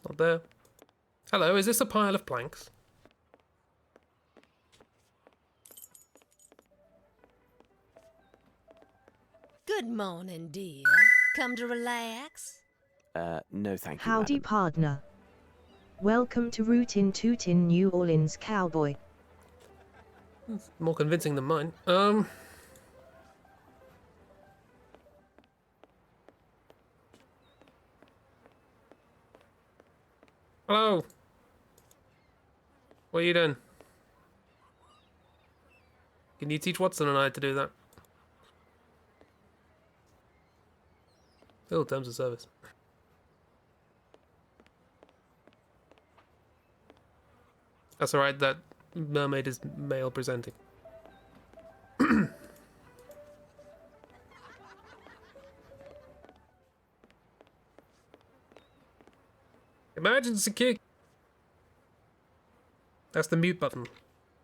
Not there. Hello, is this a pile of planks? Good morning, dear. Come to relax? No thank you, Howdy, madam. partner. Welcome to Rootin' Tootin' New Orleans, cowboy. That's more convincing than mine. Hello. What are you doing? Can you teach Watson and I to do that? Oh, terms of service. That's alright, that mermaid is male presenting. Emergency kick! That's the mute button.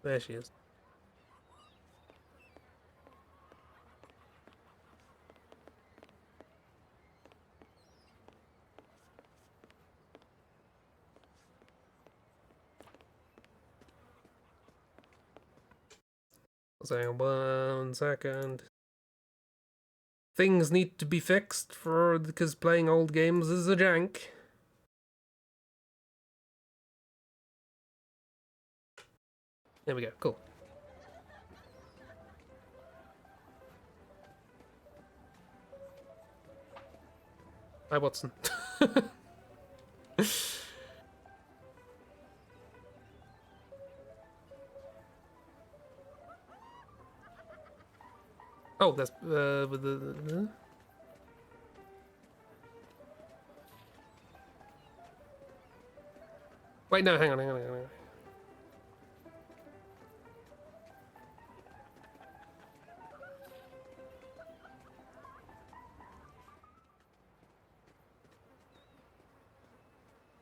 There she is. So, 1 second. Things need to be fixed because playing old games is a jank. There we go, cool. Hi, Watson. Oh, that's with the. Wait, no, hang on.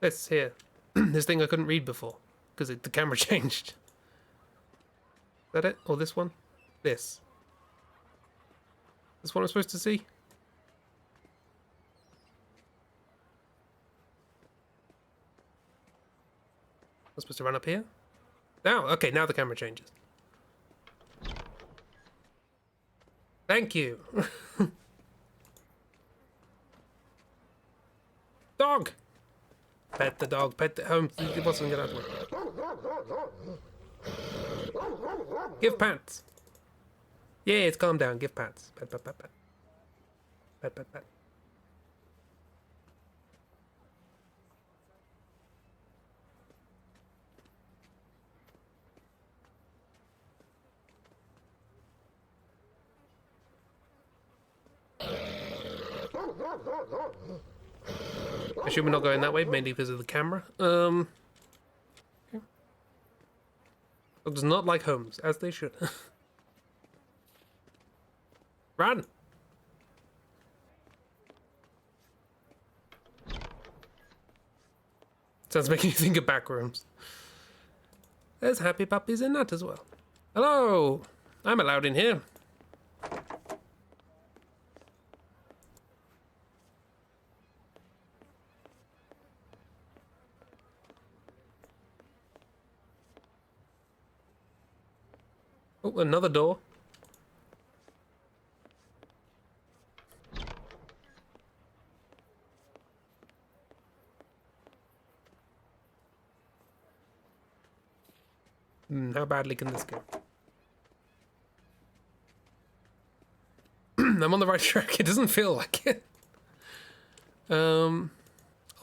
This here. This thing I couldn't read before because the camera changed. Is that it? Or this one? This. This one I'm supposed to see? I'm supposed to run up here? Now, okay, now the camera changes. Thank you. Dog! Pet the dog, pet the home. What's going to Give pats. Yeah, it's calm down. Give pats. Pat, pat, pat, pat. Pat, pat, pat. I assume we're not going that way, mainly because of the camera. Okay. Dog does not like Holmes, as they should. Run! Sounds making you think of back rooms. There's happy puppies in that as well. Hello! I'm allowed in here. Oh, another door. How badly can this go? I'm on the right track. It doesn't feel like it. I'll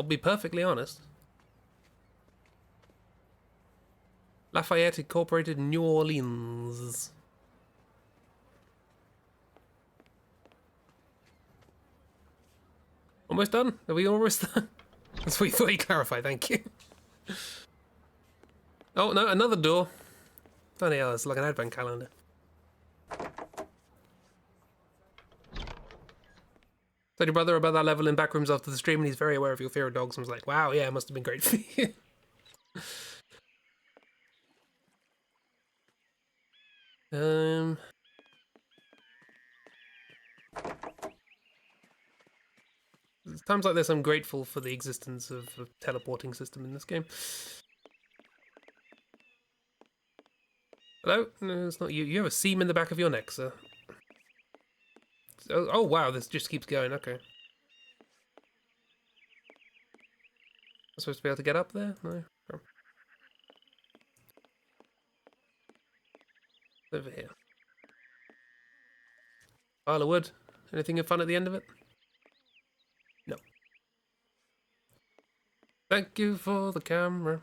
be perfectly honest. Lafayette Incorporated, New Orleans. Almost done? Are we almost done? That's what you thought you clarified, thank you. Oh, no, another door. Oh, yeah, it's like an advent calendar. Told your brother about that level in Backrooms after the stream, and he's very aware of your fear of dogs, and was like, wow, yeah, it must have been great for you. Times like this, I'm grateful for the existence of a teleporting system in this game. Hello? No, it's not you. You have a seam in the back of your neck, sir. Oh wow, this just keeps going. Okay. I'm supposed to be able to get up there? No. Oh. Over here. Pile of wood. Anything fun at the end of it? No. Thank you for the camera.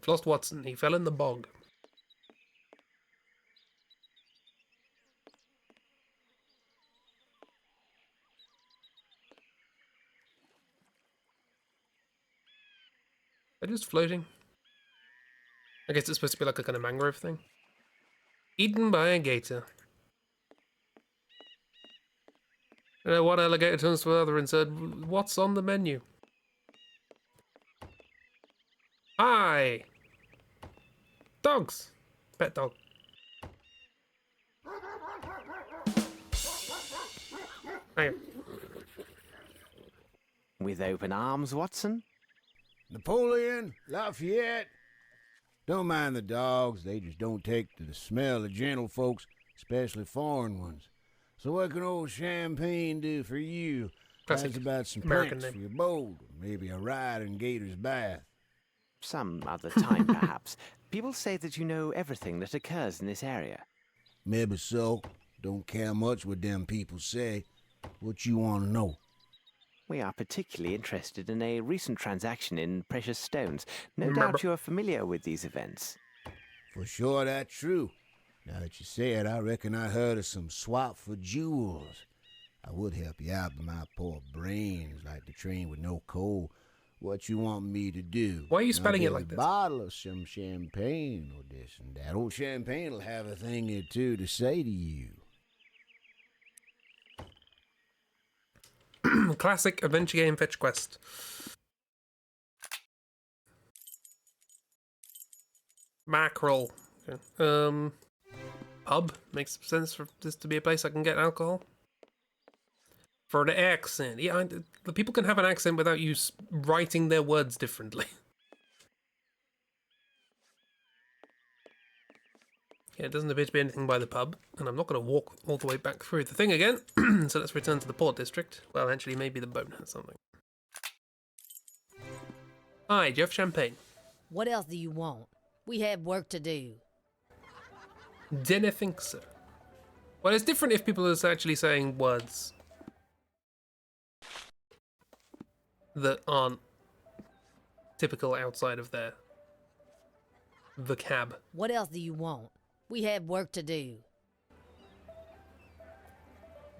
I've lost Watson. He fell in the bog. They're just floating. I guess it's supposed to be like a kind of mangrove thing. Eaten by a gator. One alligator turns to another and said, "What's on the menu?" Hi! Dogs! Pet dog. Hang on. With open arms, Watson? Napoleon, Lafayette. Don't mind the dogs, they just don't take to the smell of gentle folks, especially foreign ones. So what can old Champagne do for you? How's about some American pranks for your boat, or maybe a ride in Gator's Bath? Some other time, perhaps. People say that you know everything that occurs in this area. Maybe so. Don't care much what them people say. What you want to know? We are particularly interested in a recent transaction in precious stones. No doubt you are familiar with these events. For sure that's true. Now that you say it, I reckon I heard of some swap for jewels. I would help you out, but my poor brain's like the train with no coal. What you want me to do? Why are you spelling it like this? A bottle of some champagne or this and that. Old champagne will have a thing or two to say to you. Classic adventure game fetch quest. Mackerel. Okay. Pub makes sense for this to be a place I can get alcohol. For the accent, yeah, the people can have an accent without you writing their words differently. Yeah, it doesn't appear to be anything by the pub, and I'm not going to walk all the way back through the thing again, so let's return to the port district. Well, actually, maybe the boat has something. Hi, do you have champagne? What else do you want? We have work to do. Didn't think so. Well, it's different if people are actually saying words that aren't typical outside of their vocab. What else do you want? We have work to do.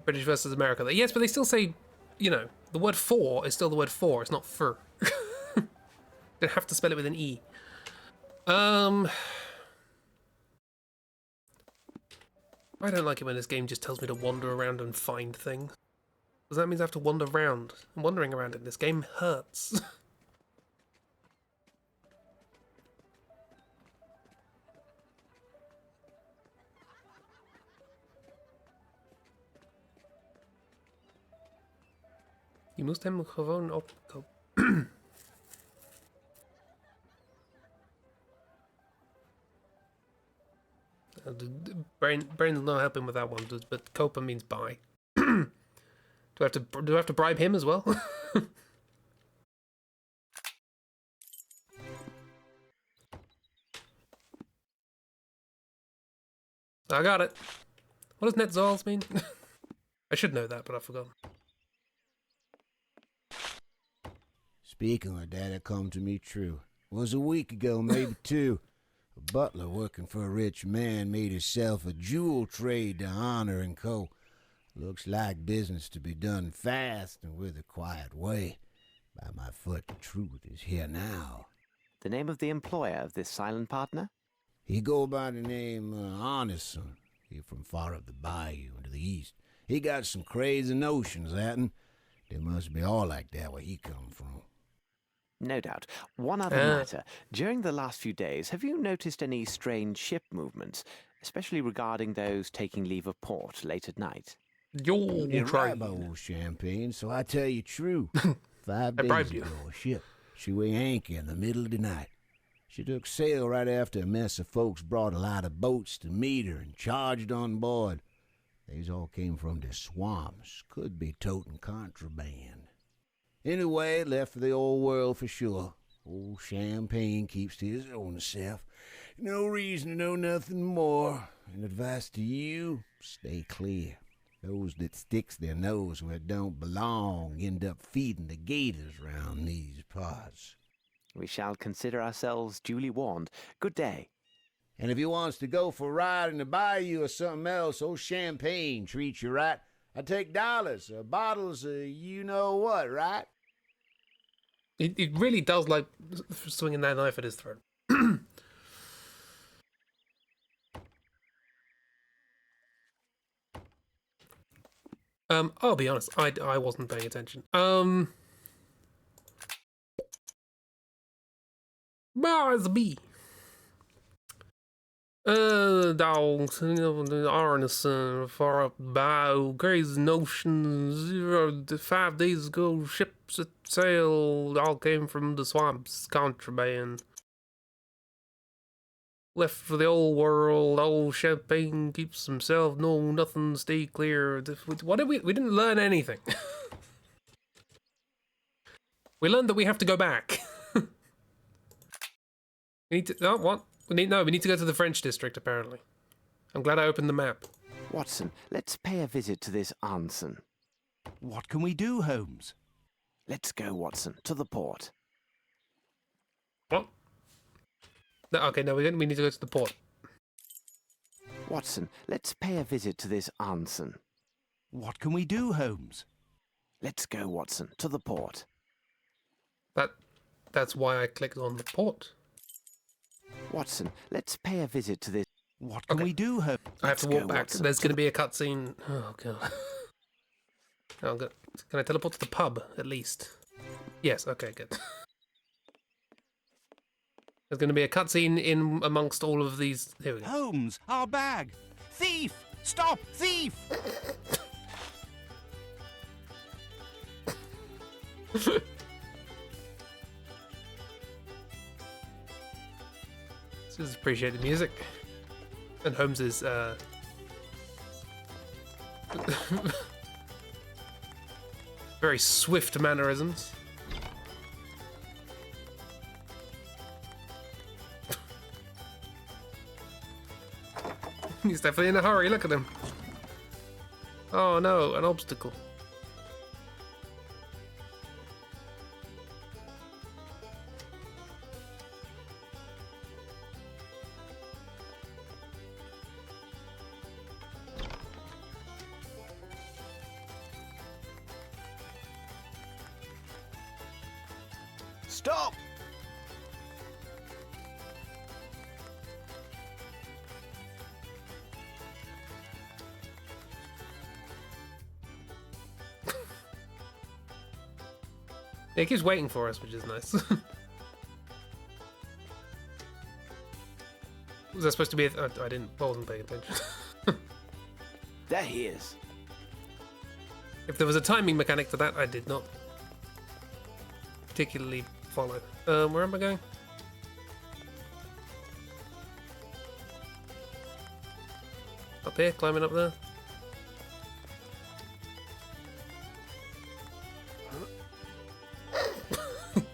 British versus America. Yes, but they still say, you know, the word for is still the word for. It's not fur. They have to spell it with an E. I don't like it when this game just tells me to wander around and find things. Because that means I have to wander around. And wandering around in this game hurts. Je moest hem gewoon opkopen. Brain's not helping with that one, but Copa means buy. Do I have to bribe him as well? I got it. What does net zols mean? I should know that, but I've forgotten. Speaking of that, it come to me true. It was a week ago, maybe two. A butler working for a rich man made himself a jewel trade to honor and co. Looks like business to be done fast and with a quiet way. By my foot, the truth is here now. The name of the employer of this silent partner? He go by the name Honestson. He from far up the bayou into the east. He got some crazy notions, that'n. They must be all like that where he come from. No doubt. One other matter. During the last few days, have you noticed any strange ship movements, especially regarding those taking leave of port late at night? You're right about old champagne, so I tell you true. 5 days ago, a ship, she weighed anchor in the middle of the night. She took sail right after a mess of folks brought a lot of boats to meet her and charged on board. These all came from the swamps. Could be toting contraband. Anyway, left for the old world for sure. Old Champagne keeps to his own self. No reason to know nothing more. And advice to you, stay clear. Those that sticks their nose where it don't belong end up feeding the gators round these parts. We shall consider ourselves duly warned. Good day. And if you wants to go for a ride in the bayou or something else, old Champagne treats you right. I take dollars, bottles, you know what, right? It really does like swinging that knife at his throat. I'll be honest, I wasn't paying attention. Bars B. Dogs, Arneson, far up bow, crazy notions. 5 days ago, ships at sail, all came from the swamps, contraband. Left for the old world, old Champagne keeps himself, no, nothing, stay clear. What did we didn't learn anything. We learned that we have to go back. We need to, oh, what? We need to go to the French district, apparently. I'm glad I opened the map. Watson, let's pay a visit to this Arneson. What can we do, Holmes? Let's go, Watson, to the port. What? No, okay, no, we need to go to the port. Watson, let's pay a visit to this Anson. What can we do, Holmes? Let's go, Watson, to the port. That's why I clicked on the port. Watson, let's pay a visit to this... What can we do, Holmes? I have to walk back. Watson, there's going to be a cutscene. Oh, God. Oh, God. Can I teleport to the pub, at least? Yes, okay, good. There's going to be a cutscene in amongst all of these... Here we go. Holmes, our bag! Thief! Stop! Thief! Just appreciate the music. And Holmes's very swift mannerisms. He's definitely in a hurry, look at him. Oh no, an obstacle. Stop! Yeah, he keeps waiting for us, which is nice. Was that supposed to be I wasn't paying attention. There he is. If there was a timing mechanic to that, I did not particularly follow. Where am I going? Up here, climbing up there.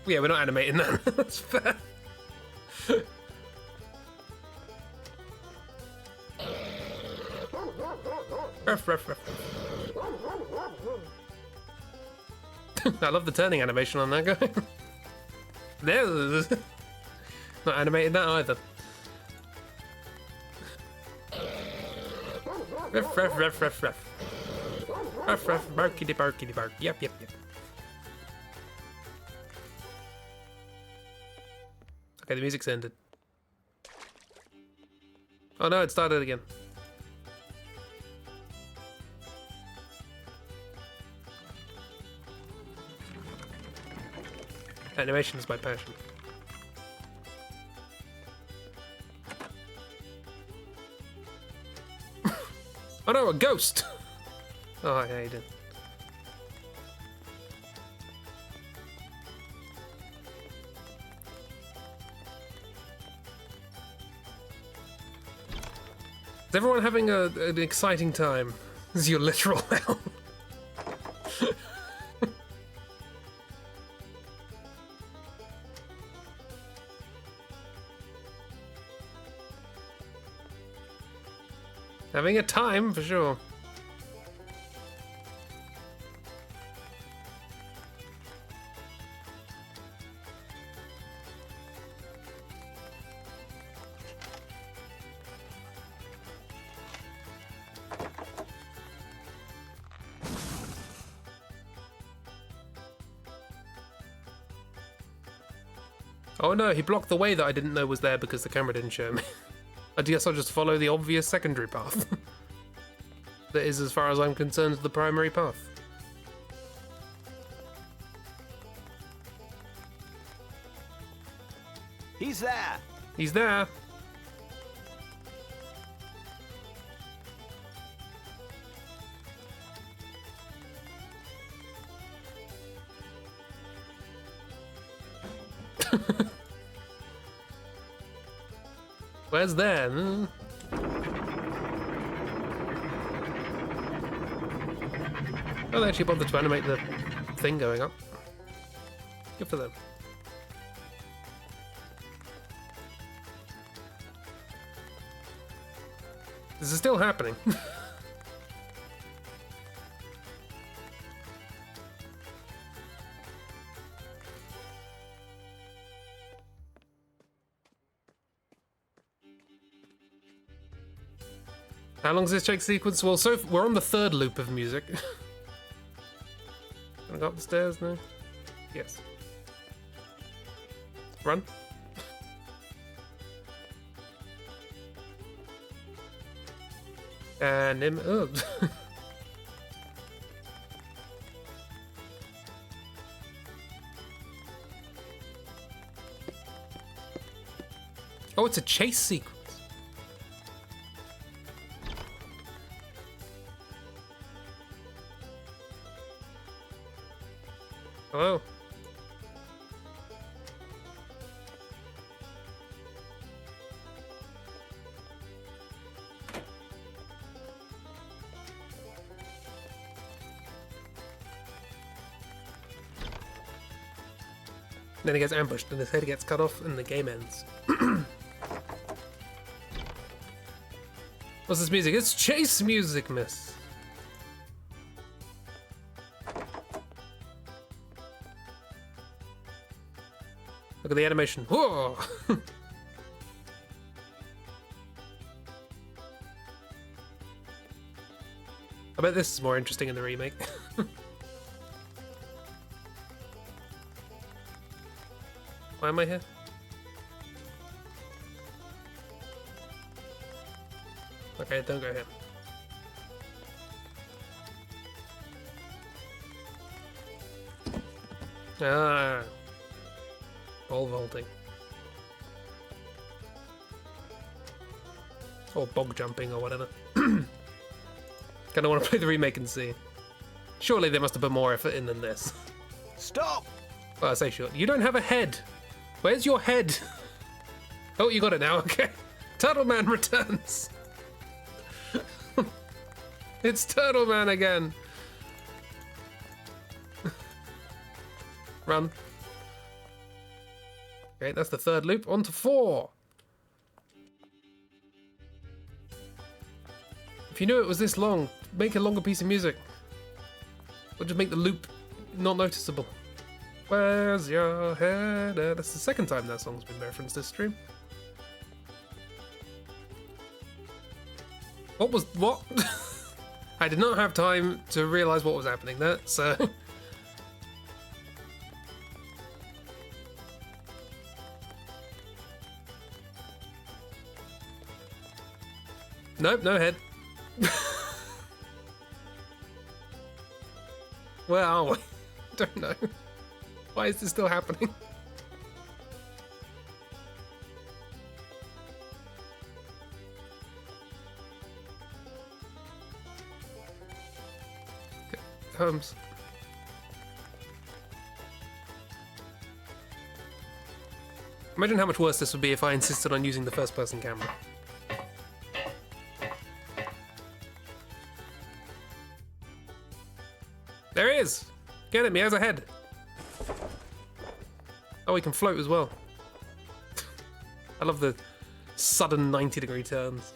Yeah, we're not animating that. That's fair. Ruff, ruff, ruff. I love the turning animation on that guy. There's not animated that either. Ruff, ruff, ruff, ruff, ruff. Ruff, ruff, barkity, barkity, bark. Yep, yep, yep. Okay, the music's ended. Oh no, it started again. Animation is my passion. Oh no, a ghost! Oh, yeah, you did. Is everyone having an exciting time? This is your literal hell. Having a time, for sure. Oh no, he blocked the way that I didn't know was there because the camera didn't show me. I guess I'll just follow the obvious secondary path. That is, as far as I'm concerned, the primary path. He's there! He's there! Where's there? Oh, they actually bothered to animate the thing going up. Good for them. This is still happening. How long is this chase sequence? Well, so we're on the third loop of music. Can I go up the stairs now? Yes. Run. And him. Oh. Oh, it's a chase sequence. Hello. Then he gets ambushed and his head gets cut off and the game ends. What's this music? It's chase music, miss. Look at the animation. Whoa! I bet this is more interesting in the remake. Why am I here? Okay, don't go here. Ah. Pole vaulting. Or bog jumping or whatever. Kinda want to play the remake and see. Surely they must have put more effort in than this. Stop! Well, I say sure. You don't have a head. Where's your head? Oh, you got it now, okay. Turtle Man returns. It's Turtle Man again. Run. Okay, that's the third loop. On to 4. If you knew it was this long, make a longer piece of music. Or just make the loop not noticeable. Where's your head? That's the second time that song's been referenced this stream. What? I did not have time to realise what was happening there, so... Nope, no head. Where are we? Don't know. Why is this still happening? Okay, Holmes. Imagine how much worse this would be if I insisted on using the first-person camera. There he is! Get him, he has a head. Oh, he can float as well. I love the sudden 90-degree turns.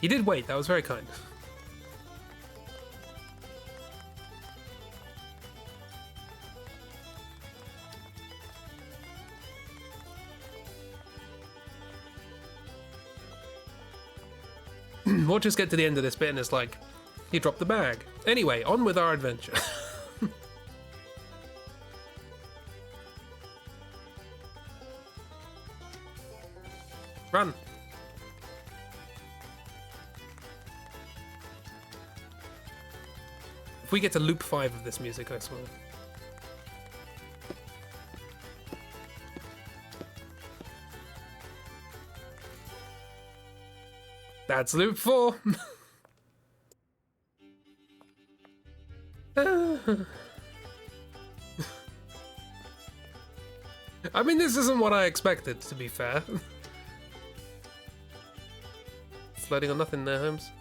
He did wait, that was very kind. We'll just get to the end of this bit and it's like, he dropped the bag. Anyway, on with our adventure. Run. If we get to loop 5 of this music, I swear. That's loop 4. I mean, this isn't what I expected, to be fair. Floating on nothing there, Holmes.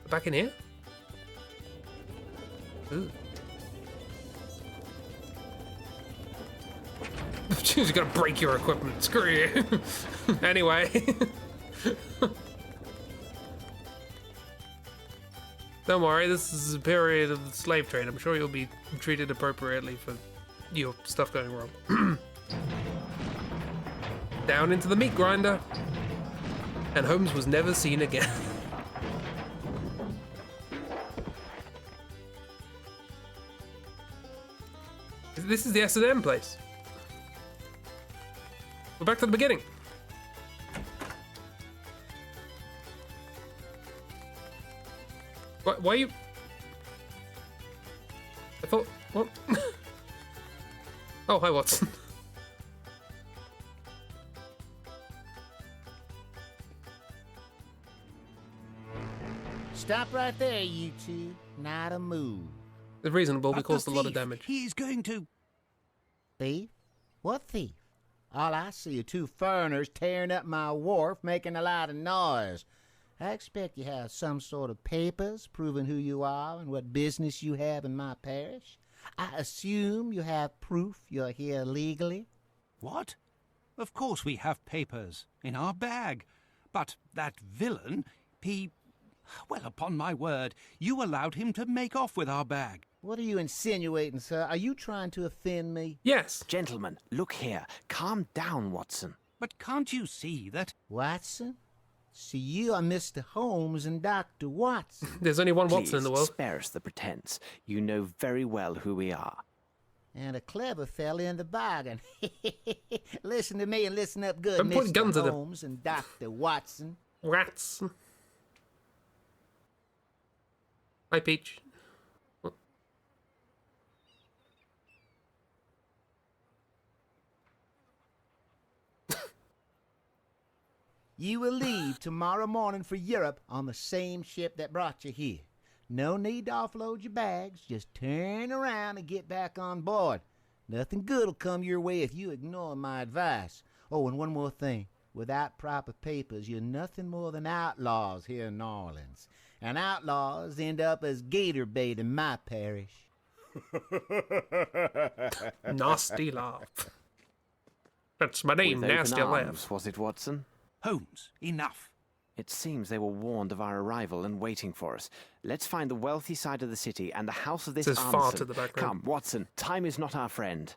Back in here? Ooh. You're gonna break your equipment. Screw you. Anyway. Don't worry, this is a period of the slave trade. I'm sure you'll be treated appropriately for your stuff going wrong. Down into the meat grinder. And Holmes was never seen again. This is the S&M place. We're back to the beginning. Why are you... I thought... What? Oh, hi, Watson. Stop right there, you two. Not a move. It's reasonable. We But caused the a lot of thief, damage. He's going to... Thief? What thief? All I see are two foreigners tearing up my wharf, making a lot of noise. I expect you have some sort of papers proving who you are and what business you have in my parish. I assume you have proof you're here legally. What? Of course we have papers in our bag. But that villain, he... Well, upon my word, you allowed him to make off with our bag. What are you insinuating, sir? Are you trying to offend me? Yes. Gentlemen, look here. Calm down, Watson. But can't you see that... Watson? See, you are Mr. Holmes and Dr. Watson. There's only one Please, Watson in the world. spare us the pretense. You know very well who we are. And a clever fella in the bargain. Listen to me and listen up good, Don't point guns Mr. at him. Holmes and Dr. Watson. Watson. Hi, Peach. What? You will leave tomorrow morning for Europe on the same ship that brought you here. No need to offload your bags. Just turn around and get back on board. Nothing good will come your way if you ignore my advice. Oh, and one more thing. Without proper papers, you're nothing more than outlaws here in New Orleans. And outlaws end up as gator bait in my parish. Nasty laugh. That's my name, With open Nasty arms, Laugh. was it, Watson? Holmes, enough. It seems they were warned of our arrival and waiting for us. Let's find the wealthy side of the city and the house of this Says fart Arneson. at the background. Come, Watson, time is not our friend.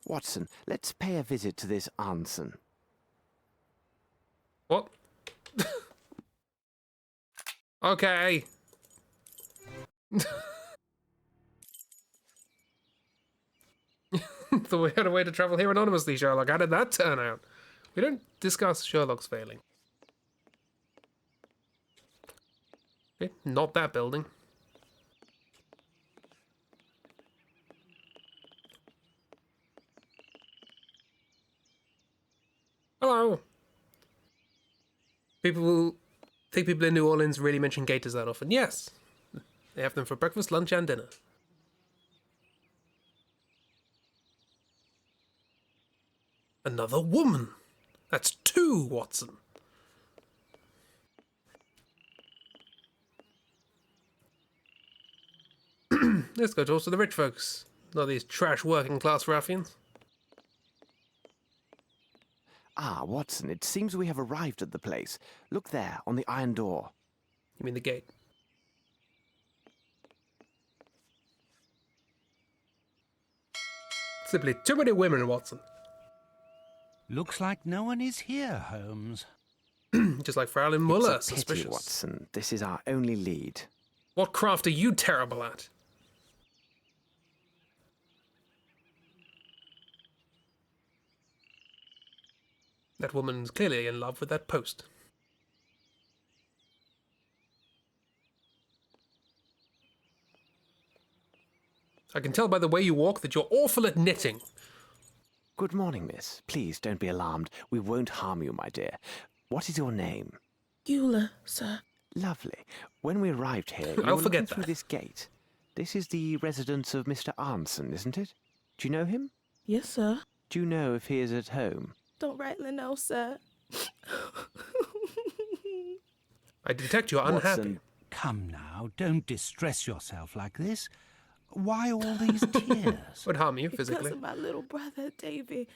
Watson, let's pay a visit to this Arneson. What? Okay. Thought we had a way to travel here anonymously, Sherlock. How did that turn out? We don't discuss Sherlock's failing. Okay, not that building. Hello. People in New Orleans really mention gators that often. Yes. They have them for breakfast, lunch, and dinner. Another woman. That's two, Watson. Let's go talk to the rich folks. Not these trash working class ruffians. Ah, Watson, it seems we have arrived at the place. Look there, on the iron door. You mean the gate? Simply too many women, Watson. Looks like no one is here, Holmes. Just like Fraulein Muller, It's a pity, suspicious. Watson. This is our only lead. What craft are you terrible at? That woman's clearly in love with that post. I can tell by the way you walk that you're awful at knitting. Good morning, miss. Please don't be alarmed. We won't harm you, my dear. What is your name? Eula, sir. Lovely. When we arrived here, you I'll were forget looking through that. this gate. This is the residence of Mr. Arneson, isn't it? Do you know him? Yes, sir. Do you know if he is at home? Don't rightly know, sir. I detect you're unhappy. Watson, Come now, don't distress yourself like this. Why all these tears? Would harm you physically. Because of my little brother, Davy.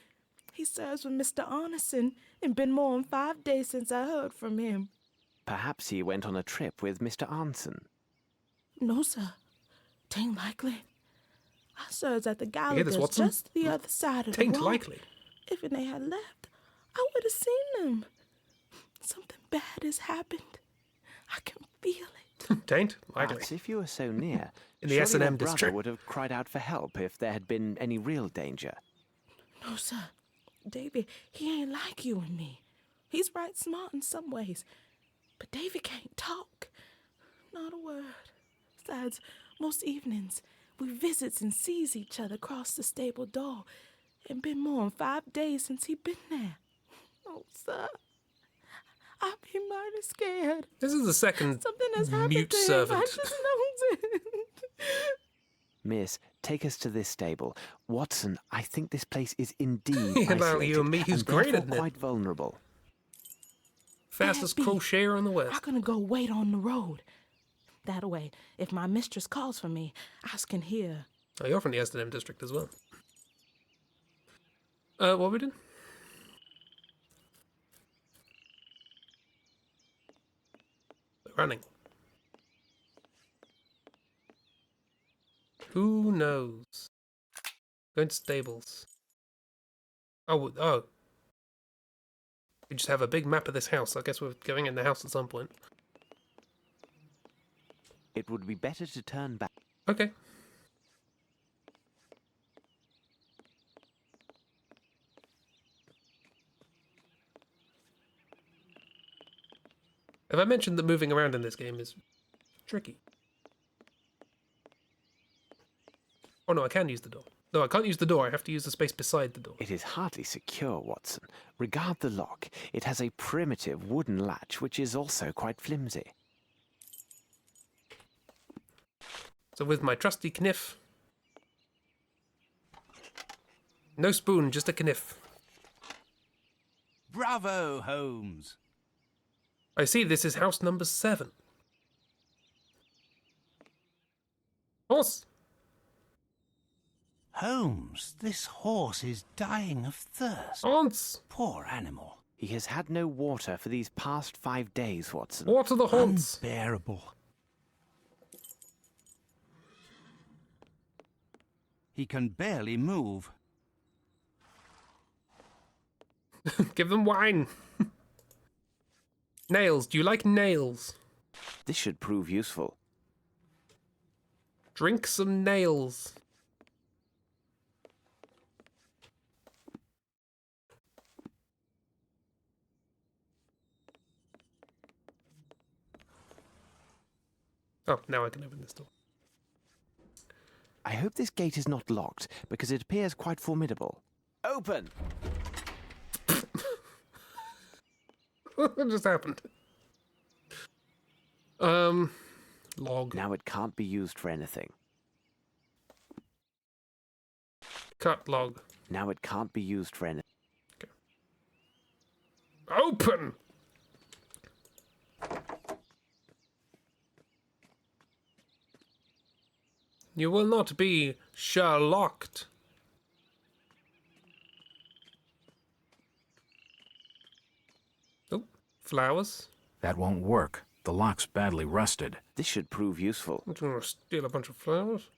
He serves with Mr. Arneson, and been more than 5 days since I heard from him. Perhaps he went on a trip with Mr. Arnson. No, sir. Tain't likely. I serves at the hear Gallagher's this, just the other side of the Tain't road. likely. If they had left, I would have seen them. Something bad has happened. I can feel it. Tain't likely. But if you were so near, In the surely S&M your brother district. would have cried out for help if there had been any real danger. No, sir. Davy, he ain't like you and me. He's right smart in some ways. But Davy can't talk. Not a word. Besides, most evenings, we visits and sees each other across the stable door. It been more than 5 days since he been there. Oh, sir. I be mighty scared. This is the second Something has happened mute to him. servant. I just knows it. Miss, take us to this stable. Watson, I think this place is indeed About isolated you and me, who's and great therefore at it. quite vulnerable. Fastest Abby, crocheter in the West. I'm gonna go wait on the road. That way, if my mistress calls for me, I can hear. Oh, you're from the S&M district as well. What are we doing? Running. Who knows? Going to stables. Oh. We just have a big map of this house. I guess we're going in the house at some point. It would be better to turn back. Okay. Have I mentioned that moving around in this game is tricky? Oh no, I can use the door. No, I can't use the door. I have to use the space beside the door. It is hardly secure, Watson. Regard the lock. It has a primitive wooden latch, which is also quite flimsy. So with my trusty kniff. No spoon, just a kniff. Bravo, Holmes. I see this is house number 7. Horse! Holmes, this horse is dying of thirst. Haunts! Poor animal. He has had no water for these past 5 days, Watson. Water the haunts! Unbearable. He can barely move. Give them wine! Nails, do you like nails? This should prove useful. Drink some nails. Oh, now I can open this door. I hope this gate is not locked, because it appears quite formidable. Open! What just happened? Log. Now it can't be used for anything. Cut log. Now it can't be used for anything. Okay. Open! You will not be Sherlocked. Oh, flowers. That won't work. The lock's badly rusted. This should prove useful. I'm going to steal a bunch of flowers.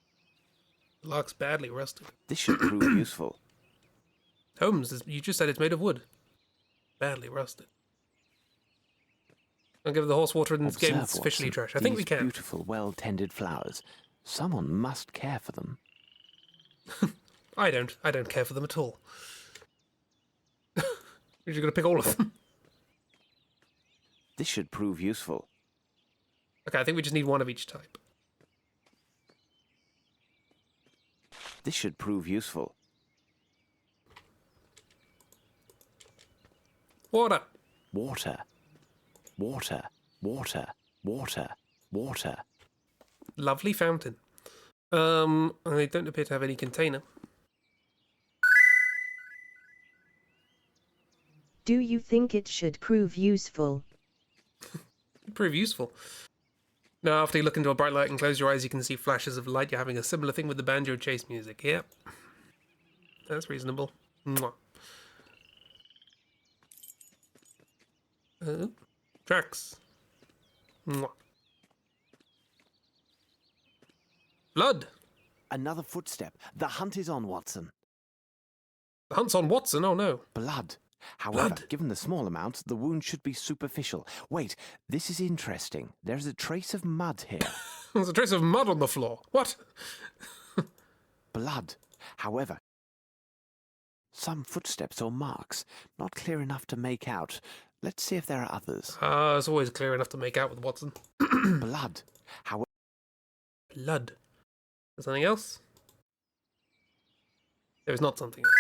The lock's badly rusted. This should prove useful. Holmes, you just said it's made of wood. Badly rusted. I'll give the horse water in this game. It's officially Watson, trash. I think we these can. Beautiful, well-tended flowers. Someone must care for them. I don't. I don't care for them at all. You're just going to pick all of them. This should prove useful. Okay, I think we just need one of each type. This should prove useful. Water. Water. Water. Water. Water. Water. Lovely fountain. I don't appear to have any container. Do you think it should prove useful? Prove useful. Now, after you look into a bright light and close your eyes, you can see flashes of light. You're having a similar thing with the banjo chase music. Yep. That's reasonable. Mwah. Tracks. Mwah. Blood. Another footstep. The hunt is on, Watson. The hunt's on Watson? Oh, no. Blood. However, Blood. given the small amount, the wound should be superficial. Wait, this is interesting. There's a trace of mud here. There's a trace of mud on the floor. What? Blood. However, some footsteps or marks. Not clear enough to make out. Let's see if there are others. It's always clear enough to make out with Watson. Blood. However... Blood. Is there something else? There is not something else.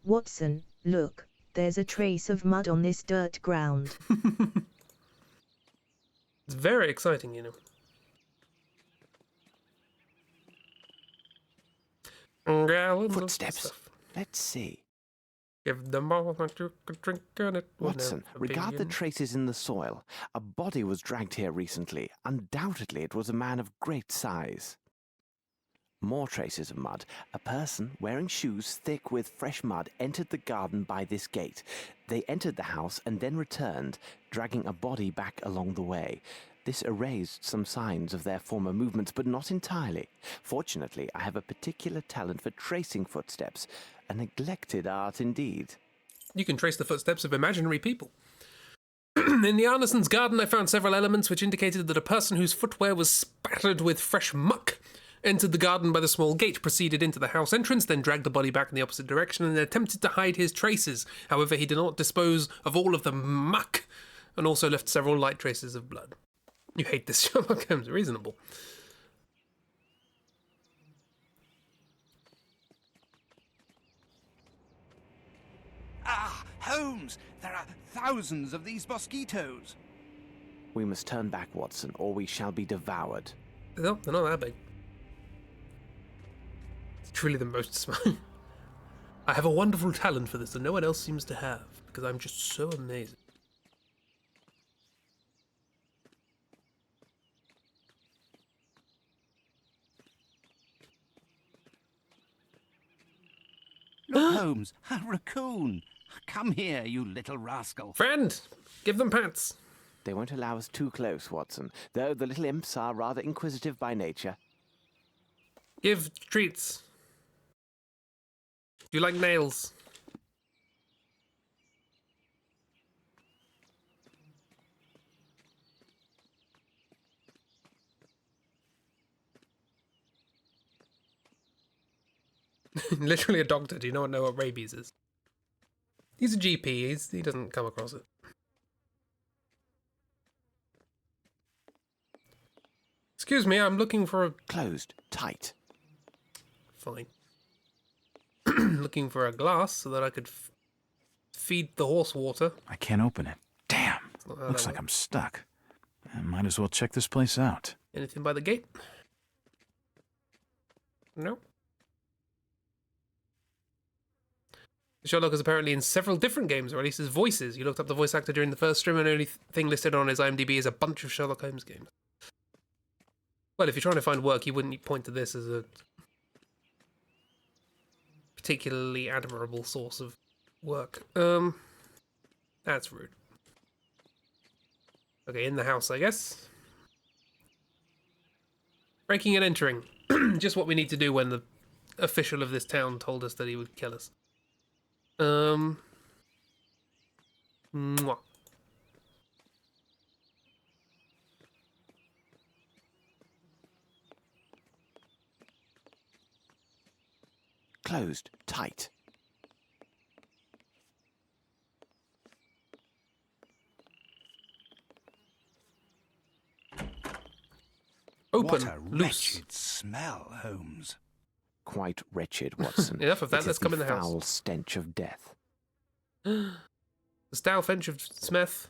Watson, look, there's a trace of mud on this dirt ground. It's very exciting, you know. Footsteps. Let's see. Give them all a drink on it. Watson, regard the traces in the soil. A body was dragged here recently. Undoubtedly, it was a man of great size. More traces of mud. A person wearing shoes thick with fresh mud entered the garden by this gate. They entered the house and then returned, dragging a body back along the way. This erased some signs of their former movements, but not entirely. Fortunately, I have a particular talent for tracing footsteps. A neglected art indeed. You can trace the footsteps of imaginary people. In the Arneson's garden, I found several elements which indicated that a person whose footwear was spattered with fresh muck entered the garden by the small gate, proceeded into the house entrance, then dragged the body back in the opposite direction and attempted to hide his traces. However, he did not dispose of all of the muck and also left several light traces of blood. You hate this, Sherlock Holmes. Reasonable. Ah, Holmes! There are thousands of these mosquitoes. We must turn back, Watson, or we shall be devoured. No, they're not that big. It's truly the most smart. I have a wonderful talent for this that no one else seems to have, because I'm just so amazing. Look, Holmes, a raccoon. Come here, you little rascal. Friend, give them pats. They won't allow us too close, Watson, though the little imps are rather inquisitive by nature. Give treats. Do you like nails? Literally a doctor. Do you not know what rabies is? He's a GP. He doesn't come across it. Excuse me, I'm looking for a... Closed. Tight. Fine. Looking for a glass so that I could feed the horse water. I can't open it. Damn. Looks like I'm stuck. I might as well check this place out. Anything by the gate? No. Sherlock is apparently in several different games, or at least his voices. You looked up the voice actor during the first stream, and the only thing listed on his IMDb is a bunch of Sherlock Holmes games. Well, if you're trying to find work, you wouldn't point to this as a particularly admirable source of work. That's rude. Okay, in the house, I guess. Breaking and entering. Just what we need to do when the official of this town told us that he would kill us. Mwah. Closed. Tight. Open. What a Loose. wretched smell, Holmes. Quite wretched, Watson. Enough of that. It Let's is come in the the house. foul stench of death. The stale French of Smith.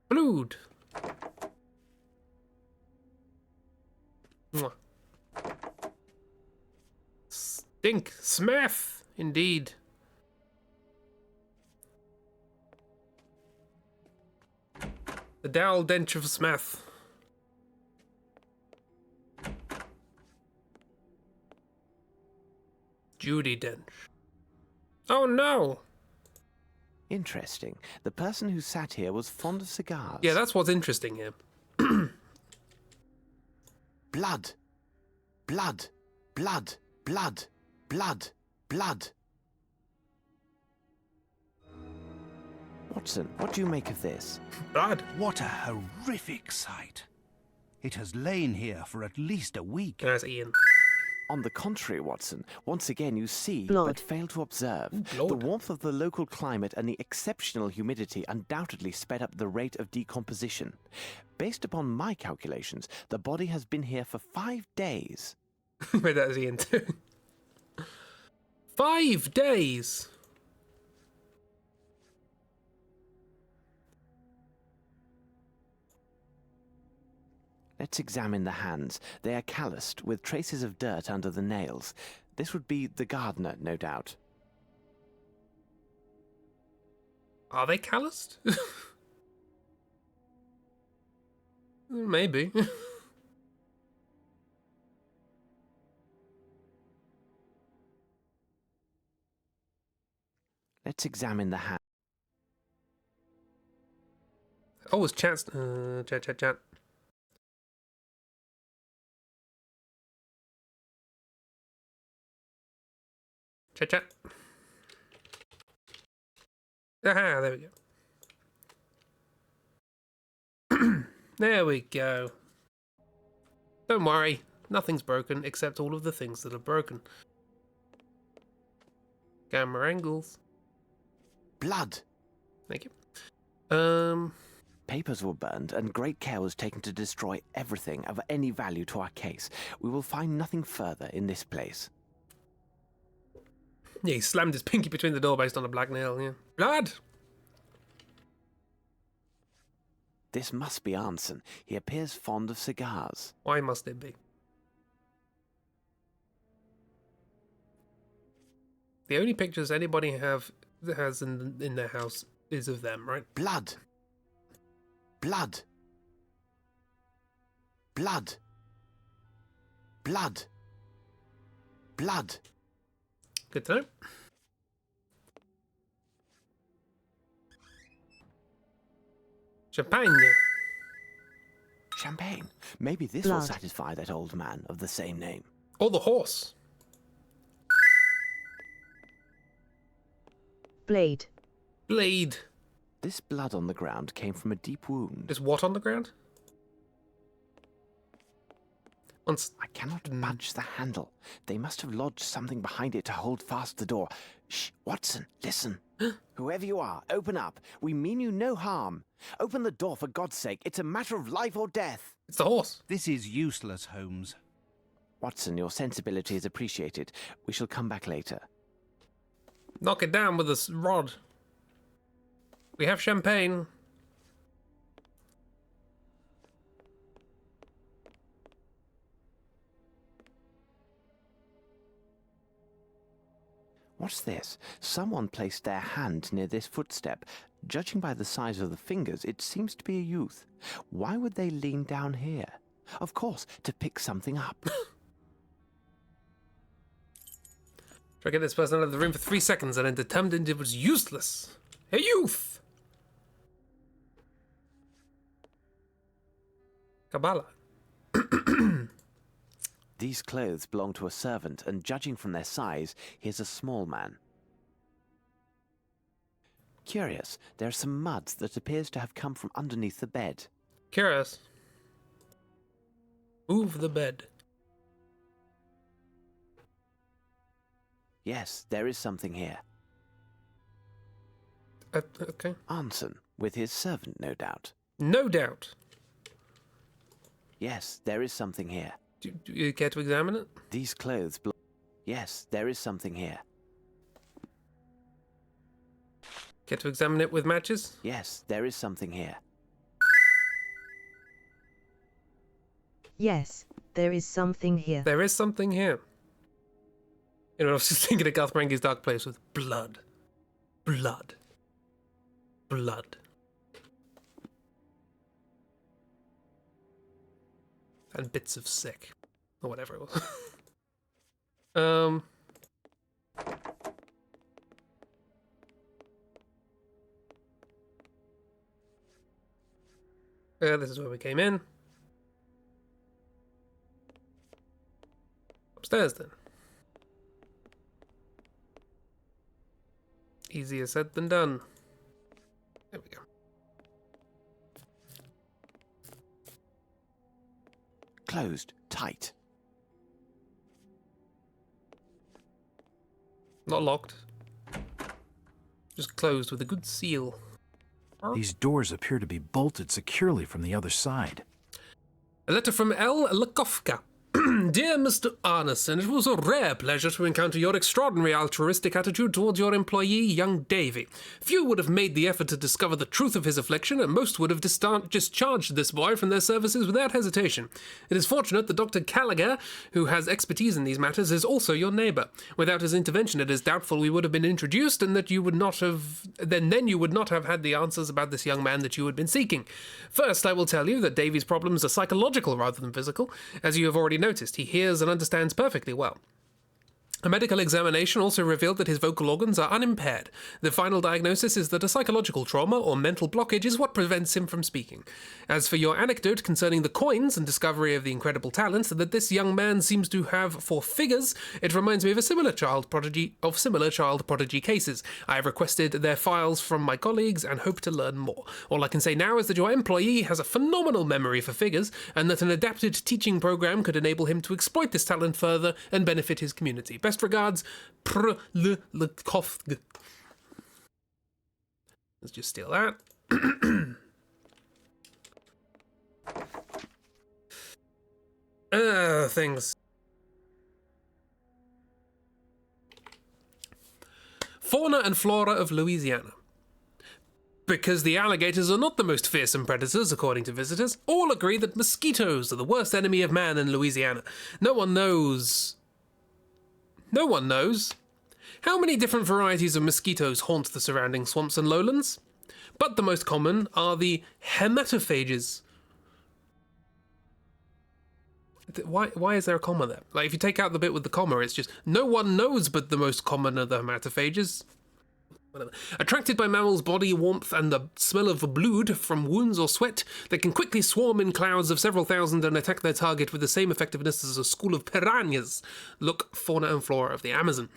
Blood. Mwah. Stink. Smith. Indeed. The Dowell Dench of Smith. Judy Dench. Oh no! Interesting. The person who sat here was fond of cigars. Yeah, that's what's interesting here. Blood. Blood. Blood. Blood. Blood. Blood. Watson, what do you make of this? Blood. What a horrific sight. It has lain here for at least a week. There's Ian. On the contrary, Watson, once again you see, Blood. but fail to observe. Blood. The warmth of the local climate and the exceptional humidity undoubtedly sped up the rate of decomposition. Based upon my calculations, the body has been here for 5 days. Wait, that was Ian too. 5 days! Let's examine the hands. They are calloused, with traces of dirt under the nails. This would be the gardener, no doubt. Are they calloused? Maybe. Let's examine the hand. Oh, it's chat. Chat. Chat. Aha, there we go. There we go. Don't worry, nothing's broken except all of the things that are broken. Camera angles. Blood. Thank you. Papers were burned, and great care was taken to destroy everything of any value to our case. We will find nothing further in this place. Yeah, he slammed his pinky between the door based on a black nail, yeah. Blood! This must be Arnson. He appears fond of cigars. Why must it be? The only pictures anybody has in their house is of them, right? Blood. Blood. Blood. Blood. Blood. Good to know. Champagne. Champagne. Maybe this will satisfy that old man of the same name. Or the horse. Blade. Blade. This blood on the ground came from a deep wound. Is what on the ground? I cannot budge the handle. They must have lodged something behind it to hold fast the door. Shh, Watson, listen. Whoever you are, open up. We mean you no harm. Open the door, for God's sake. It's a matter of life or death. It's the horse. This is useless, Holmes. Watson, your sensibility is appreciated. We shall come back later. Knock it down with a rod. We have champagne. What's this? Someone placed their hand near this footstep. Judging by the size of the fingers, it seems to be a youth. Why would they lean down here? Of course, to pick something up. Try to get this person out of the room for 3 seconds and then determined it was useless. Hey, youth! Kabbalah. These clothes belong to a servant, and judging from their size, he is a small man. Curious, there are some mud that appears to have come from underneath the bed. Curious. Move the bed. Yes, there is something here. Okay. Arnson, with his servant, no doubt. No doubt. Yes, there is something here. Do you care to examine it? These clothes belong... Yes, there is something here. Care to examine it with matches? Yes, there is something here. Yes, there is something here. There is something here. You know, I was just thinking of Garth Marenghi's Dark Place with blood. Blood. Blood. And bits of sick. Or whatever it was. This is where we came in. Upstairs, then. Easier said than done. There we go. Closed. Tight. Not locked. Just closed with a good seal. These doors appear to be bolted securely from the other side. A letter from L. Lakovka. Dear Mr. Arneson, it was a rare pleasure to encounter your extraordinary altruistic attitude towards your employee, young Davy. Few would have made the effort to discover the truth of his affliction, and most would have discharged this boy from their services without hesitation. It is fortunate that Dr. Gallagher, who has expertise in these matters, is also your neighbour. Without his intervention, it is doubtful we would have been introduced, and that you would not have then you would not have had the answers about this young man that you had been seeking. First, I will tell you that Davy's problems are psychological rather than physical, as you have already noticed. He hears and understands perfectly well. A medical examination also revealed that his vocal organs are unimpaired. The final diagnosis is that a psychological trauma or mental blockage is what prevents him from speaking. As for your anecdote concerning the coins and discovery of the incredible talent that this young man seems to have for figures, it reminds me of similar child prodigy cases. I have requested their files from my colleagues and hope to learn more. All I can say now is that your employee has a phenomenal memory for figures, and that an adapted teaching program could enable him to exploit this talent further and benefit his community. Best regards, Let's just steal that. Things. Fauna and flora of Louisiana. Because the alligators are not the most fearsome predators, according to visitors, all agree that mosquitoes are the worst enemy of man in Louisiana. No one knows how many different varieties of mosquitoes haunt the surrounding swamps and lowlands, but the most common are the hematophages. Why is there a comma there? Like, if you take out the bit with the comma, it's just, no one knows but the most common are the hematophages. Whatever. Attracted by mammals' body warmth and the smell of blood from wounds or sweat, they can quickly swarm in clouds of several thousand and attack their target with the same effectiveness as a school of piranhas. Look, fauna and flora of the Amazon.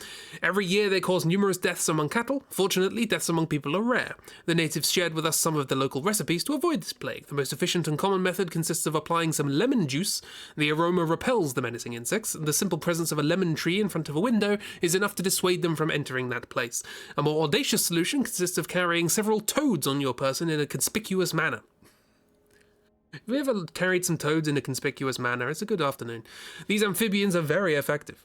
Every year they cause numerous deaths among cattle. Fortunately, deaths among people are rare. The natives shared with us some of the local recipes to avoid this plague. The most efficient and common method consists of applying some lemon juice. The aroma repels the menacing insects, and the simple presence of a lemon tree in front of a window is enough to dissuade them from entering that place. A more audacious solution consists of carrying several toads on your person in a conspicuous manner. Have you ever carried some toads in a conspicuous manner? It's a good afternoon. These amphibians are very effective.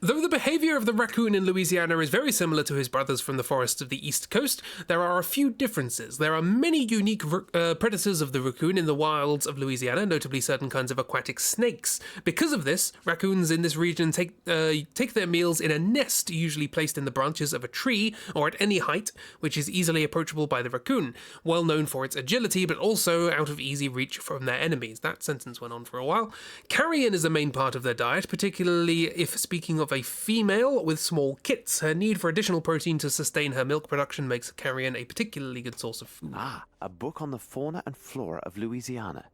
Though the behaviour of the raccoon in Louisiana is very similar to his brothers from the forests of the East Coast, there are a few differences. There are many unique predators of the raccoon in the wilds of Louisiana, notably certain kinds of aquatic snakes. Because of this, raccoons in this region take their meals in a nest, usually placed in the branches of a tree or at any height, which is easily approachable by the raccoon, well known for its agility, but also out of easy reach from their enemies. That sentence went on for a while. Carrion is a main part of their diet, particularly if speaking of a female with small kits. Her need for additional protein to sustain her milk production makes carrion a particularly good source of food. Ah, a book on the fauna and flora of Louisiana.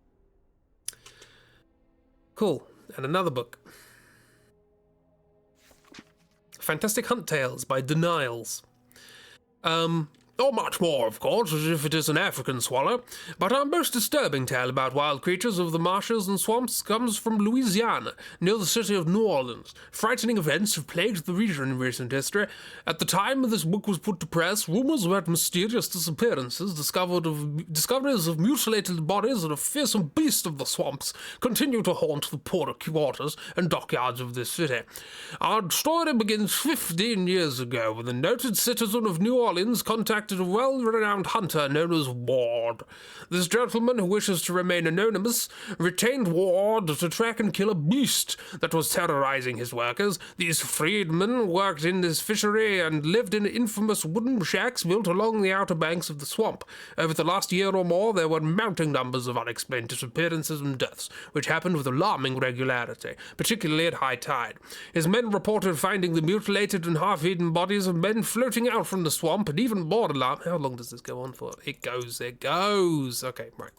Cool. And another book. Fantastic Hunt Tales by Denials. Not much more, of course, as if it is an African swallow, but our most disturbing tale about wild creatures of the marshes and swamps comes from Louisiana, near the city of New Orleans. Frightening events have plagued the region in recent history. At the time this book was put to press, rumors about mysterious disappearances, discoveries of mutilated bodies, and a fearsome beast of the swamps continue to haunt the poorer quarters and dockyards of this city. Our story begins 15 years ago, when a noted citizen of New Orleans contacted a well-renowned hunter known as Ward. This gentleman, who wishes to remain anonymous, retained Ward to track and kill a beast that was terrorizing his workers. These freedmen worked in this fishery and lived in infamous wooden shacks built along the outer banks of the swamp. Over the last year or more, there were mounting numbers of unexplained disappearances and deaths, which happened with alarming regularity, particularly at high tide. His men reported finding the mutilated and half-eaten bodies of men floating out from the swamp, and even more alarm. How long does this go on for? It goes. Okay, right.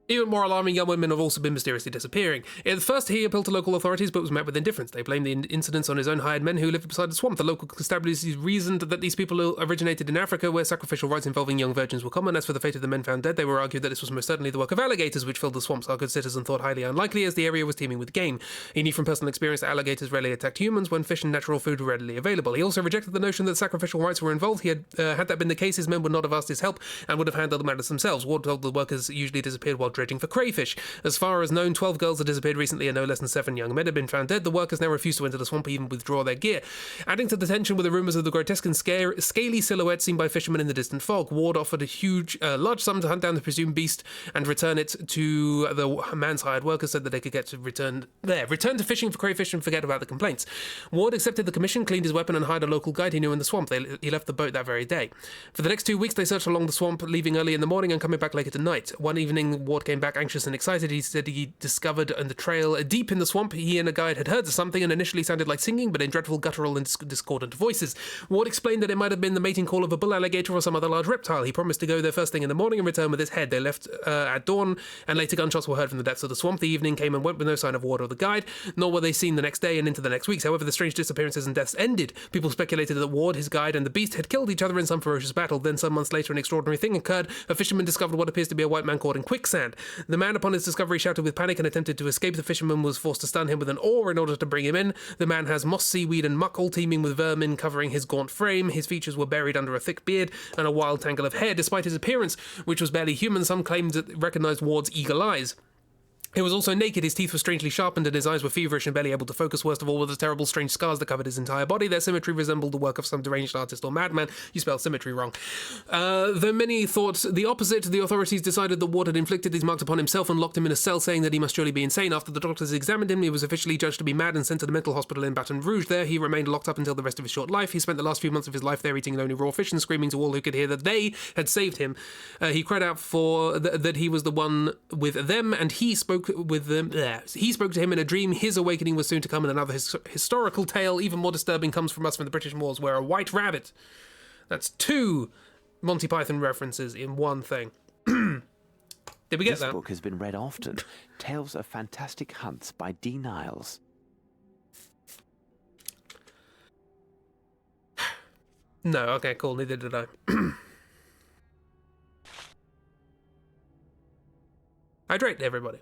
Even more alarming, young women have also been mysteriously disappearing. At first, he appealed to local authorities, but was met with indifference. They blamed the incidents on his own hired men who lived beside the swamp. The local constabularies reasoned that these people originated in Africa, where sacrificial rites involving young virgins were common. As for the fate of the men found dead, they were argued that this was most certainly the work of alligators, which filled the swamps. Our good citizen thought highly unlikely, as the area was teeming with game. He knew from personal experience that alligators rarely attacked humans when fish and natural food were readily available. He also rejected the notion that sacrificial rites were involved. Had that been the case, his men would not have asked his help and would have handled the matters themselves. Ward told the workers usually disappeared while dredging for crayfish. As far as known, 12 girls had disappeared recently and no less than 7 young men had been found dead. The workers now refused to enter the swamp, even withdraw their gear. Adding to the tension were the rumours of the grotesque and scaly silhouette seen by fishermen in the distant fog. Ward offered a large sum to hunt down the presumed beast and return it to the man's hired workers so that they could return to fishing for crayfish and forget about the complaints. Ward accepted the commission, cleaned his weapon and hired a local guide he knew in the swamp. He left the boat that very day. For the next 2 weeks, they searched along the swamp, leaving early in the morning and coming back late at night. One evening, Ward came back anxious and excited. He said he discovered on the trail deep in the swamp he and a guide had heard something and initially sounded like singing, but in dreadful guttural and discordant voices. Ward explained that it might have been the mating call of a bull alligator or some other large reptile. He promised to go there first thing in the morning and return with his head. They left at dawn, and later gunshots were heard from the depths of the swamp. The evening came and went with no sign of Ward or the guide, nor were they seen the next day and into the next weeks. However, the strange disappearances and deaths ended. People speculated that Ward, his guide, and the beast had killed each other in some ferocious battle. Then, some months later, an extraordinary thing occurred. A fisherman discovered what appears to be a white man caught in quicksand. The man, upon his discovery, shouted with panic and attempted to escape. The fisherman was forced to stun him with an oar in order to bring him in. The man has moss, seaweed, and muck, all teeming with vermin covering his gaunt frame. His features were buried under a thick beard and a wild tangle of hair. Despite his appearance, which was barely human, some claimed to recognize Ward's eagle eyes. He was also naked, his teeth were strangely sharpened, and his eyes were feverish and barely able to focus. Worst of all were the terrible, strange scars that covered his entire body. Their symmetry resembled the work of some deranged artist or madman. You spelled symmetry wrong. Though many thought the opposite, the authorities decided that Ward had inflicted these marks upon himself and locked him in a cell, saying that he must surely be insane. After the doctors examined him, he was officially judged to be mad and sent to the mental hospital in Baton Rouge. There, he remained locked up until the rest of his short life. He spent the last few months of his life there eating only raw fish and screaming to all who could hear that they had saved him. He cried out for that he was the one with them, and he spoke with them. He spoke to him in a dream. His awakening was soon to come, and another historical tale, even more disturbing, comes from us from the British Moors, where a white rabbit... That's 2 Monty Python references in one thing. Did we get that? This book has been read often. Tales of Fantastic Hunts by D. Niles. No, okay, cool, neither did I. Hydrate, everybody.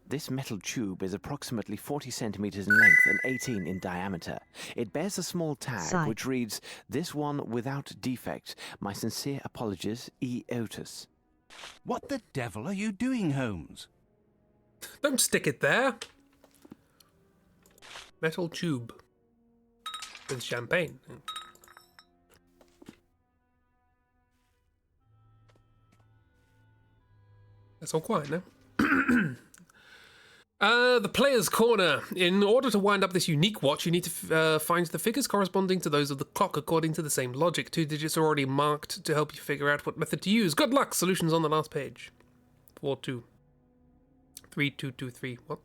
This metal tube is approximately 40 centimeters in length and 18 in diameter. It bears a small tag which reads, "This one without defect. My sincere apologies, E. Otis." What the devil are you doing, Holmes? Don't stick it there. Metal tube. With champagne. That's all quiet now. The player's corner. In order to wind up this unique watch, you need to find the figures corresponding to those of the clock according to the same logic. 2 digits are already marked to help you figure out what method to use. Good luck! Solutions on the last page. 4, 2. 3, 2, 2, 3. What?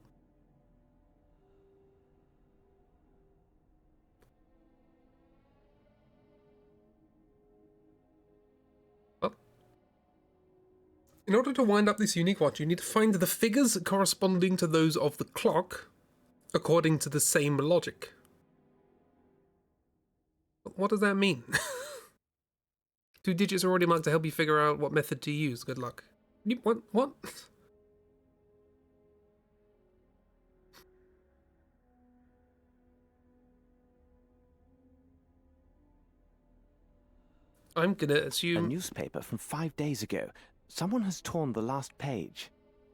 In order to wind up this unique watch, you need to find the figures corresponding to those of the clock, according to the same logic. What does that mean? 2 digits are already marked to help you figure out what method to use. Good luck. What? I'm gonna assume... A newspaper from 5 days ago. Someone has torn the last page.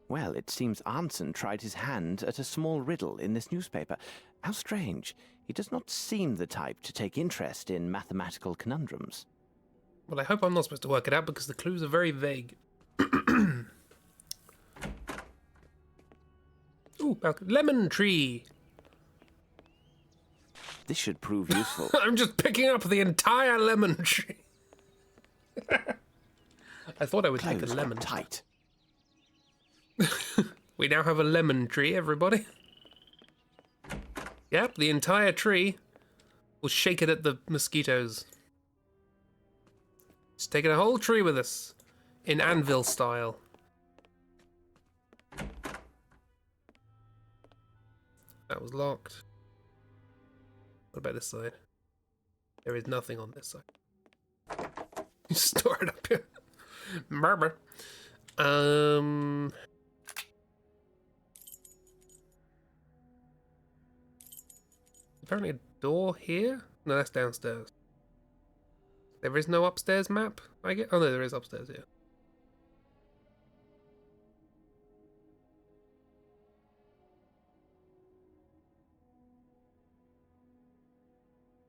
Well, it seems Arnson tried his hand at a small riddle in this newspaper. How strange. He does not seem the type to take interest in mathematical conundrums. Well, I hope I'm not supposed to work it out because the clues are very vague. Ooh, lemon tree. This should prove useful. I'm just picking up the entire lemon tree. I thought I would take a lemon. Tight. We now have a lemon tree, everybody. Yep, the entire tree. We'll shake it at the mosquitoes. Just taking a whole tree with us. In anvil style. That was locked. What about this side? There is nothing on this side. Store it up here. Murmur. Apparently a door here? No, that's downstairs. There is no upstairs map, I get. Oh no, there is upstairs here.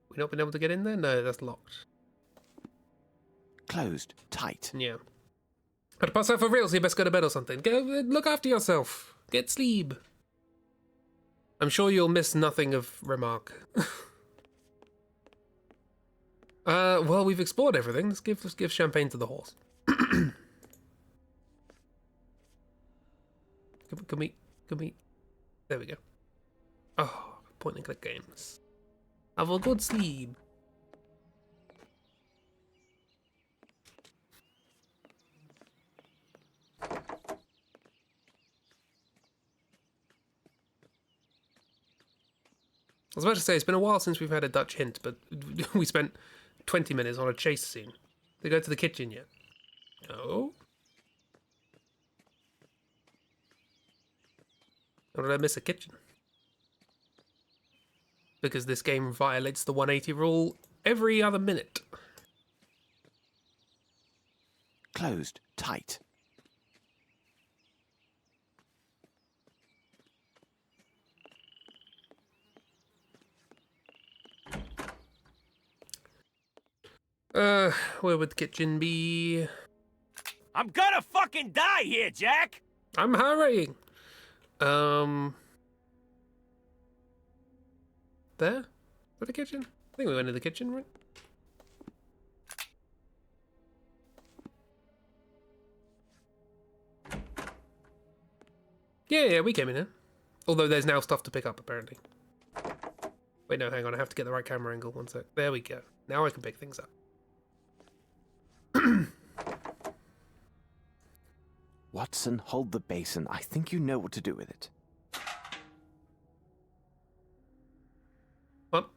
We not been able to get in there? No, that's locked. Closed. Tight. Yeah. Had to pass out for real, so you best go to bed or something. Go look after yourself. Get sleep. I'm sure you'll miss nothing of remark. Well, we've explored everything. Let's give champagne to the horse. Can we? There we go. Oh, point and click games. Have a good sleep. I was about to say, it's been a while since we've had a Dutch hint, but we spent 20 minutes on a chase scene. Did they go to the kitchen yet? No. Or did I miss a kitchen? Because this game violates the 180 rule every other minute. Closed. Tight. Where would the kitchen be? I'm gonna fucking die here, Jack! I'm hurrying. There? For the kitchen? I think we went to the kitchen, right? Yeah, we came in here. Although there's now stuff to pick up, apparently. Wait, no, hang on. I have to get the right camera angle. One sec. There we go. Now I can pick things up. Watson, hold the basin. I think you know what to do with it. What?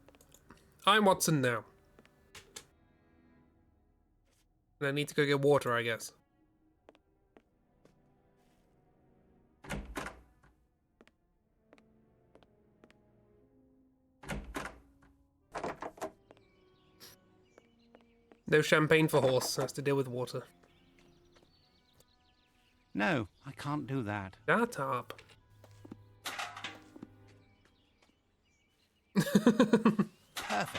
I'm Watson now. And I need to go get water, I guess. No champagne for horse. Has to deal with water. No, I can't do that. Shut up. Perfect.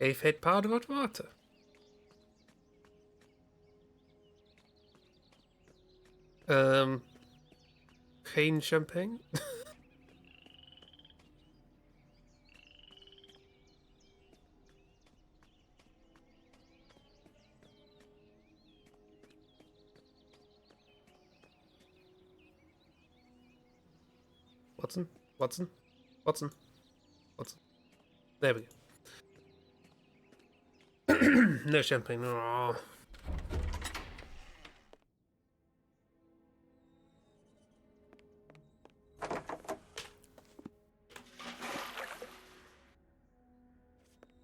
I've had powdered water. Geen champagne? Watson. There we go. No champagne. Aww.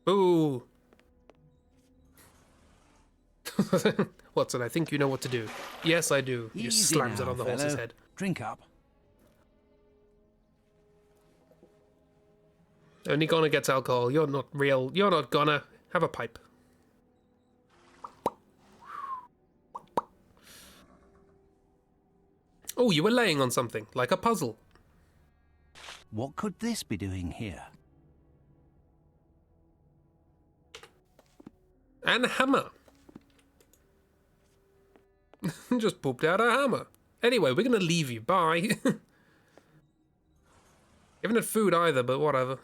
Boo! Watson, I think you know what to do. Yes, I do. He just slams it on the horse's head. Drink up. Only Goner gets alcohol. You're not real. You're not Goner. Have a pipe. Oh, you were laying on something, like a puzzle. What could this be doing here? And a hammer. Just pooped out a hammer. Anyway, we're gonna leave you. Bye. You haven't had food either, but whatever.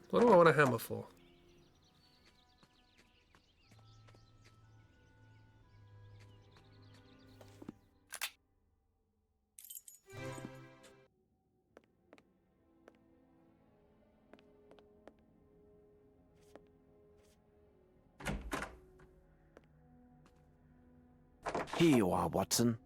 What do I want a hammer for? Here you are, Watson.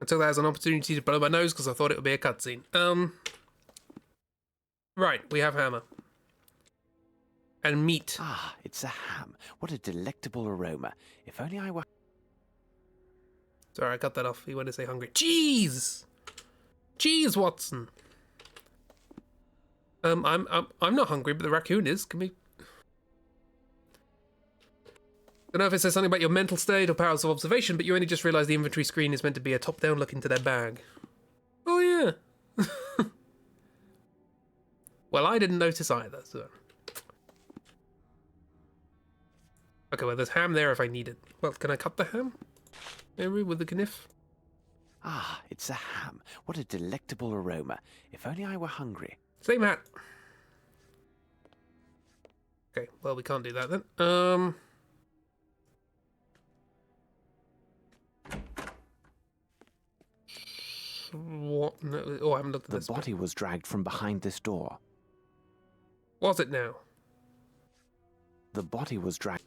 I took that as an opportunity to blow my nose because I thought it would be a cutscene. Right, we have hammer. And meat. Ah, it's a ham. What a delectable aroma. If only I were... Sorry, I cut that off. He wanted to say hungry. Cheese! Cheese, Watson! I'm not hungry, but the raccoon is. Can we... I don't know if it says something about your mental state or powers of observation, but you only just realised the inventory screen is meant to be a top-down look into their bag. Oh, yeah. Well, I didn't notice either, so... Okay, well, there's ham there if I need it. Well, can I cut the ham? Maybe with the kniff? Ah, it's a ham. What a delectable aroma. If only I were hungry. Same hat. Okay, well, we can't do that then. What? No, oh, I haven't looked at this. The body was dragged from behind this door. Was it now? The body was dragged...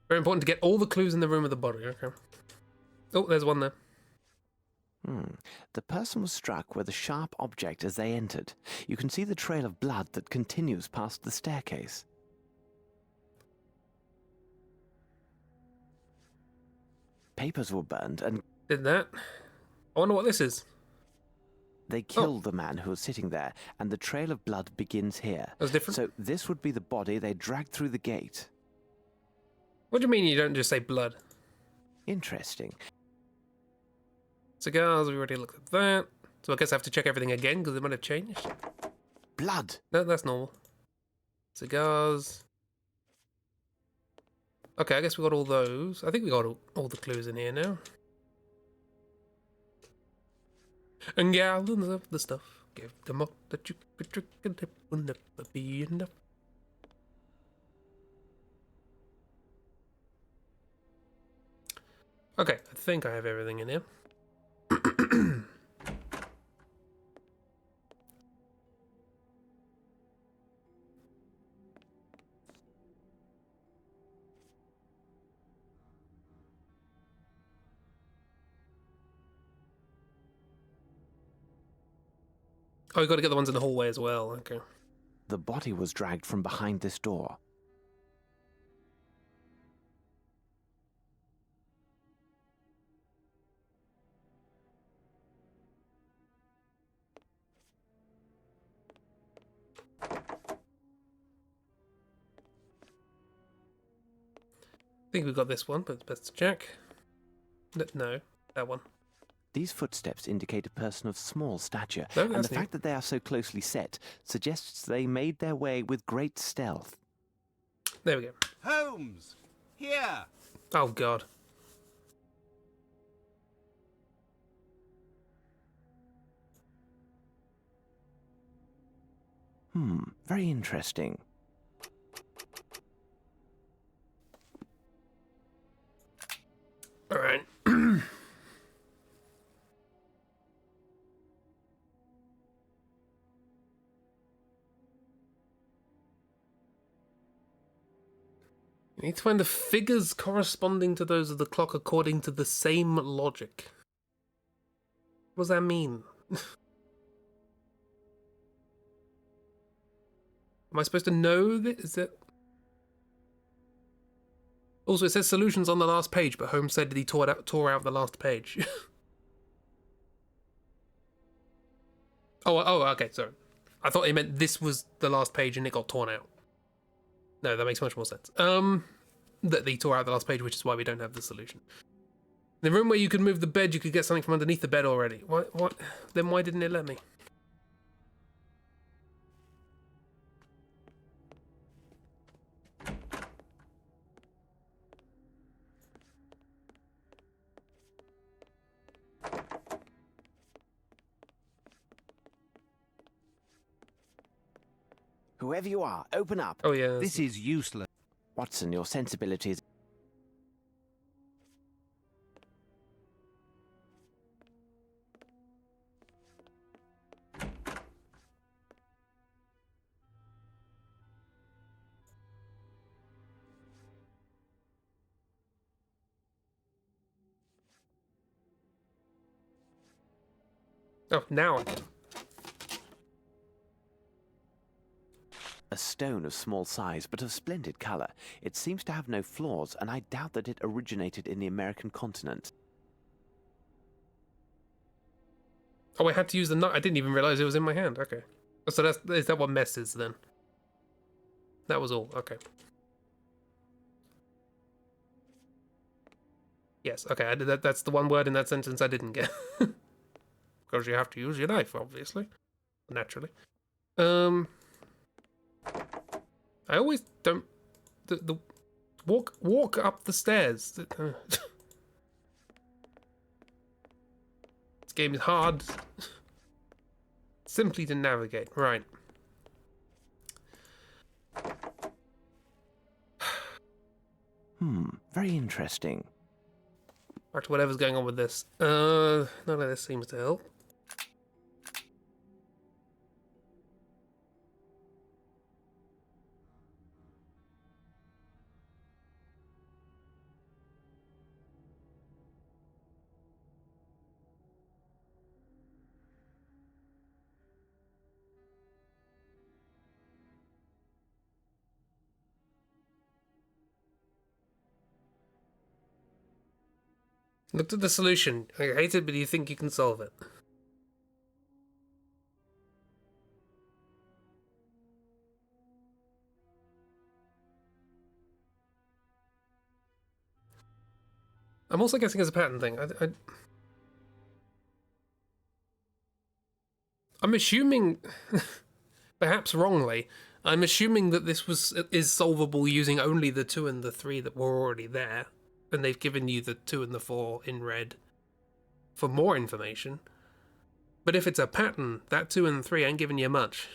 Very important to get all the clues in the room of the body, okay. Oh, there's one there. The person was struck with a sharp object as they entered. You can see the trail of blood that continues past the staircase. Papers were burned and... Did that? I wonder what this is. They killed the man who was sitting there, and the trail of blood begins here. That's different. So this would be the body they dragged through the gate. What do you mean you don't just say blood? Interesting. Cigars, we already looked at that. So I guess I have to check everything again because it might have changed. Blood! No, that's normal. Cigars. Okay, I guess we got all those. I think we got all the clues in here now. And gallons of the stuff. Give them all that you could drink and it will never be enough. Okay, I think I have everything in here. Oh, you got to get the ones in the hallway as well. Okay. The body was dragged from behind this door. I think we've got this one, but it's best to check. No, that one. These footsteps indicate a person of small stature, No, and the that's fact that they are so closely set suggests they made their way with great stealth. There we go. Holmes! Here! Oh, God. Very interesting. All right. You need to find the figures corresponding to those of the clock according to the same logic. What does that mean? Am I supposed to know this? Is it? Also, it says solutions on the last page, but Holmes said that he tore out the last page. oh, okay, sorry. I thought he meant this was the last page and it got torn out. No, that makes much more sense. That he tore out the last page, which is why we don't have the solution. In the room where you could move the bed, you could get something from underneath the bed already. What? Then why didn't it let me? Whoever you are, open up. Oh, yeah. This is useless. Watson, your sensibilities... Oh, now I can. A stone of small size, but of splendid colour. It seems to have no flaws, and I doubt that it originated in the American continent. Oh, I had to use the knife. I didn't even realise it was in my hand. Okay. So is that what mess is then? That was all. Okay. Yes. Okay. That's the one word in that sentence I didn't get. Because you have to use your knife, obviously. Naturally. I always don't... The walk up the stairs. This game is hard. Simply to navigate. Right. Very interesting. Back to whatever's going on with this. None of this seems to help. Looked at the solution. I hate it, but you think you can solve it. I'm also guessing it's a pattern thing. I'm assuming, perhaps wrongly, I'm assuming that this is solvable using only the 2 and the 3 that were already there. And they've given you the 2 and the 4 in red for more information. But if it's a pattern, that 2 and 3 ain't giving you much.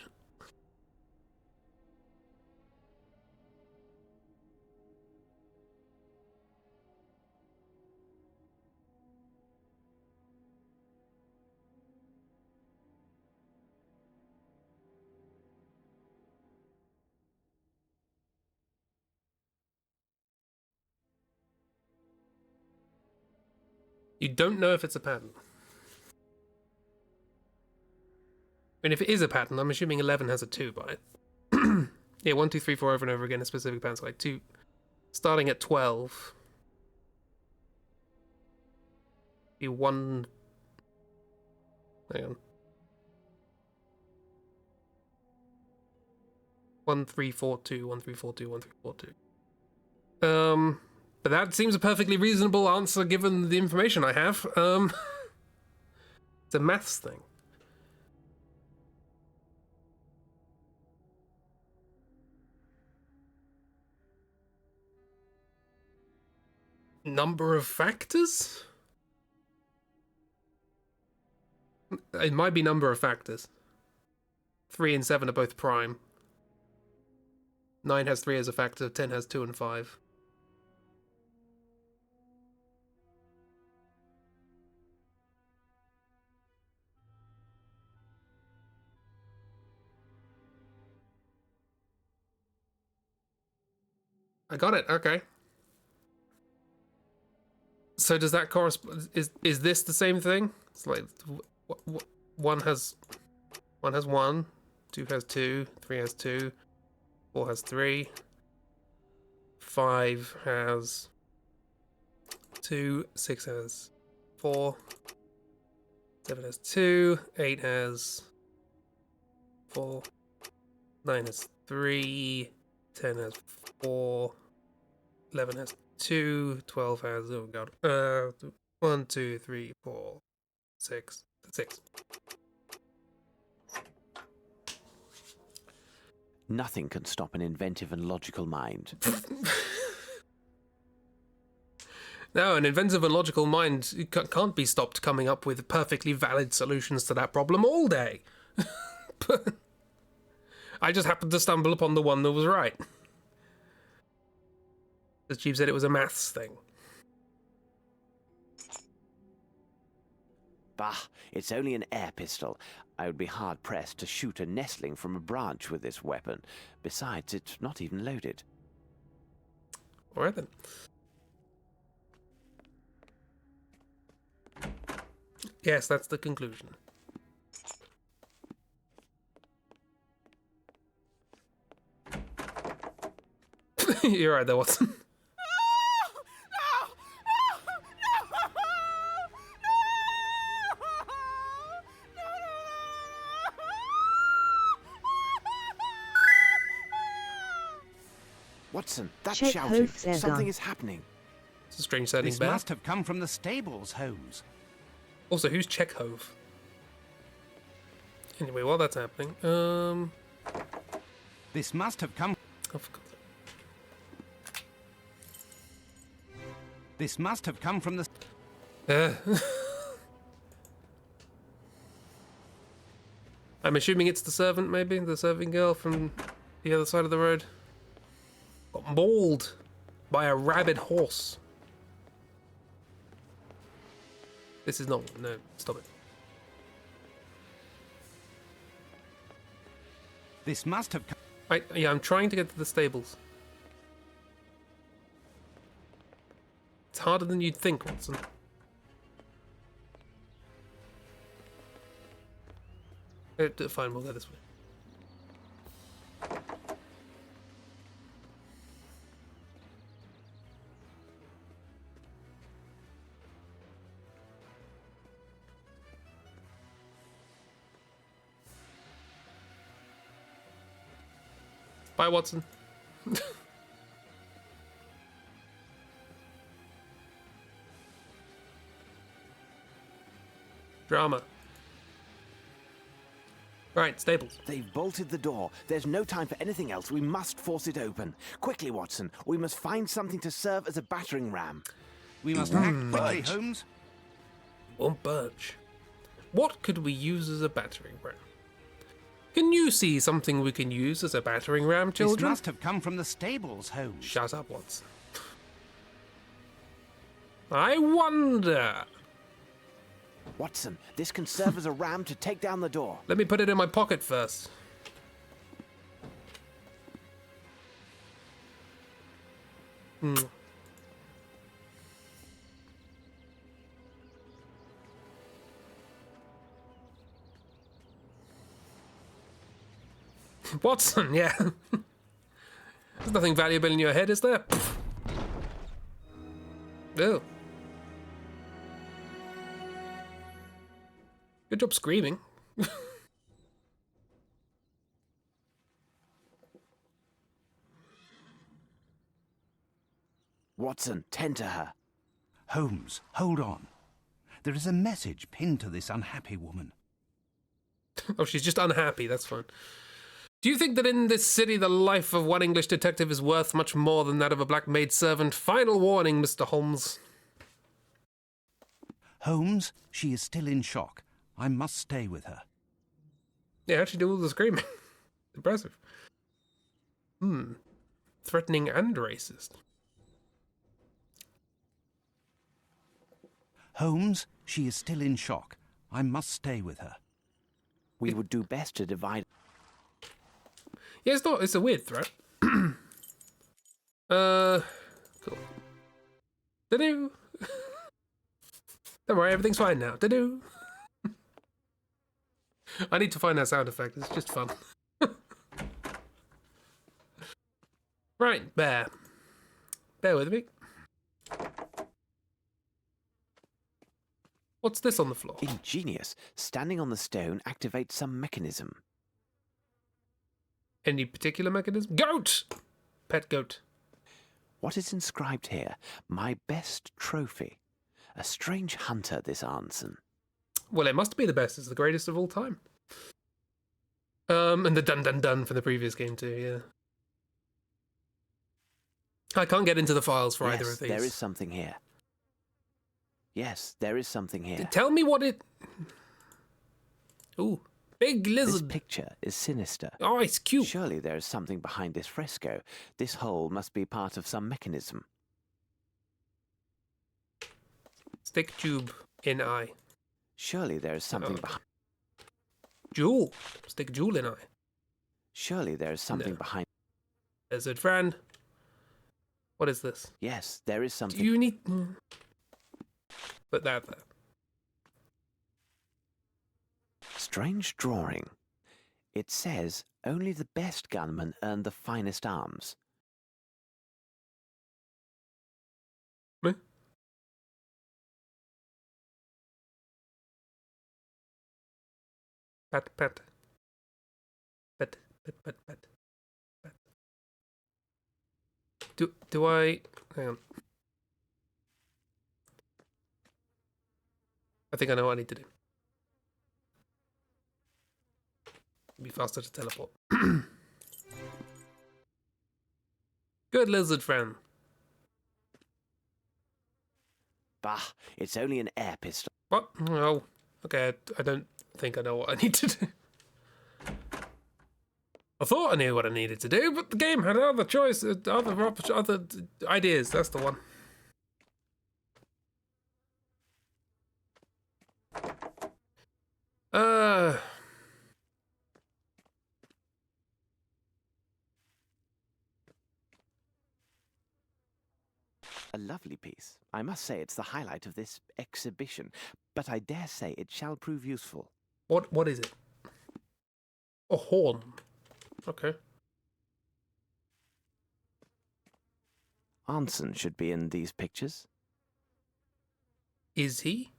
You don't know if it's a pattern. And if it is a pattern, I'm assuming 11 has a 2 by it. Yeah, 1, 2, 3, 4 over and over again, a specific pattern. So like 2, starting at 12. Be 1... Hang on. 1, 3, 4, 2, 1, 3, 4, 2, 1, 3, 4, 2. But that seems a perfectly reasonable answer given the information I have. It's a maths thing. Number of factors? It might be number of factors. 3 and 7 are both prime. 9 has 3 as a factor, 10 has 2 and 5. I got it. Okay. So does that correspond? Is this the same thing? It's like one has 1, 2 has 2, 3 has 2, 4 has 3, 5 has 2, 6 has 4, 7 has 2, 8 has 4, 9 has 3, 10 has 4, 11 has 2, 12 has, oh god, 1, 2, 3, 4, 6, 6. Nothing can stop an inventive and logical mind. No, an inventive and logical mind can't be stopped coming up with perfectly valid solutions to that problem all day. But I just happened to stumble upon the one that was right. The chief said it was a maths thing. Bah, it's only an air pistol. I would be hard-pressed to shoot a nestling from a branch with this weapon. Besides, it's not even loaded. All right, then. Yes, that's the conclusion. You're right there, Watson. Watson, that's Check shouting. Hove says Something is happening. It's a strange sounding This bear. must have come from the stables, Holmes. Also, who's Chekhov? Anyway, while that's happening, This must have come. Oh, for God's sake. This must have come from the. I'm assuming it's the servant, maybe? The serving girl from the other side of the road. Got mauled by a rabid horse. This is not... No, stop it. This must have come. Yeah, I'm trying to get to the stables. It's harder than you'd think, Watson. Fine, we'll go this way. Bye, Watson. Drama. Right, stables. They've bolted the door. There's no time for anything else. We must force it open. Quickly, Watson. We must find something to serve as a battering ram. We must act quickly, Holmes. Won't budge. What could we use as a battering ram? Can you see something we can use as a battering ram, children? This must have come from the stables, Holmes. Shut up, Watson. I wonder. Watson, this can serve as a ram to take down the door. Let me put it in my pocket first. Watson, yeah. There's nothing valuable in your head, is there? Oh. Good job screaming. Watson, tend to her. Holmes, hold on. There is a message pinned to this unhappy woman. Oh, she's just unhappy, that's fine. Do you think that in this city the life of one English detective is worth much more than that of a black maidservant? Final warning, Mr. Holmes. Holmes, she is still in shock. I must stay with her. Yeah, actually do all the screaming. Impressive. Threatening and racist. Holmes, she is still in shock. I must stay with her. We would do best to divide. Yeah, it's not. It's a weird threat. Cool. Da-do. Don't worry, everything's fine now. Da-do. I need to find that sound effect. It's just fun. Right, bear. Bear with me. What's this on the floor? Ingenious. Standing on the stone activates some mechanism. Any particular mechanism? Goat! Pet goat. What is inscribed here? My best trophy. A strange hunter, this Arnson. Well, it must be the best. It's the greatest of all time. And the dun-dun-dun from the previous game too, yeah. I can't get into the files for either of these. There is something here. Yes, there is something here. Tell me what it... Ooh, Big lizard. This picture is sinister. Oh, it's cute. Surely there is something behind this fresco. This hole must be part of some mechanism. Stick tube in eye. Surely there is something behind... Jewel. Stick jewel in eye. Surely there is something behind... Lizard friend. What is this? Yes, there is something... Do you need... Put that there. Strange drawing. It says, only the best gunmen earn the finest arms. Me? Pat, pat. Pat, pat, pat, pat. Pat. Do I... Hang on. I think I know what I need to do. Be faster to teleport. Good lizard friend. Bah, it's only an air pistol. What? Oh, okay. I don't think I know what I need to do. I thought I knew what I needed to do, but the game had other choices, other ideas. That's the one. A lovely piece. I must say it's the highlight of this exhibition, but I dare say it shall prove useful. What is it? A horn. Okay. Arnson should be in these pictures. Is he?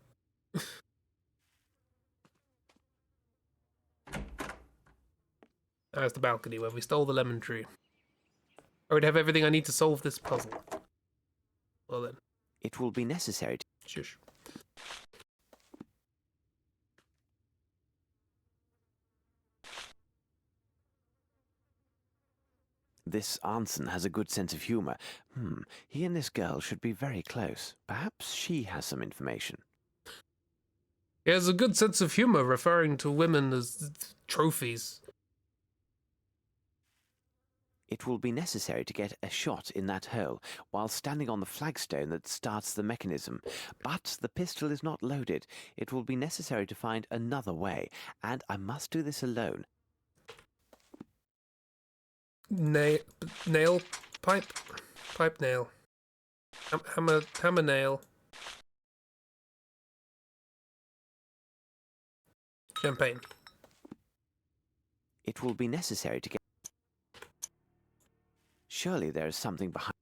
There's the balcony where we stole the lemon tree. I would have everything I need to solve this puzzle. Well then. It will be necessary to... Shush. This Arnson has a good sense of humour. He and this girl should be very close. Perhaps she has some information. He has a good sense of humour, referring to women as trophies. It will be necessary to get a shot in that hole while standing on the flagstone that starts the mechanism. But the pistol is not loaded. It will be necessary to find another way, and I must do this alone. Nail? Pipe? Pipe nail. Hammer nail. Champagne. It will be necessary to get... Surely there is something behind...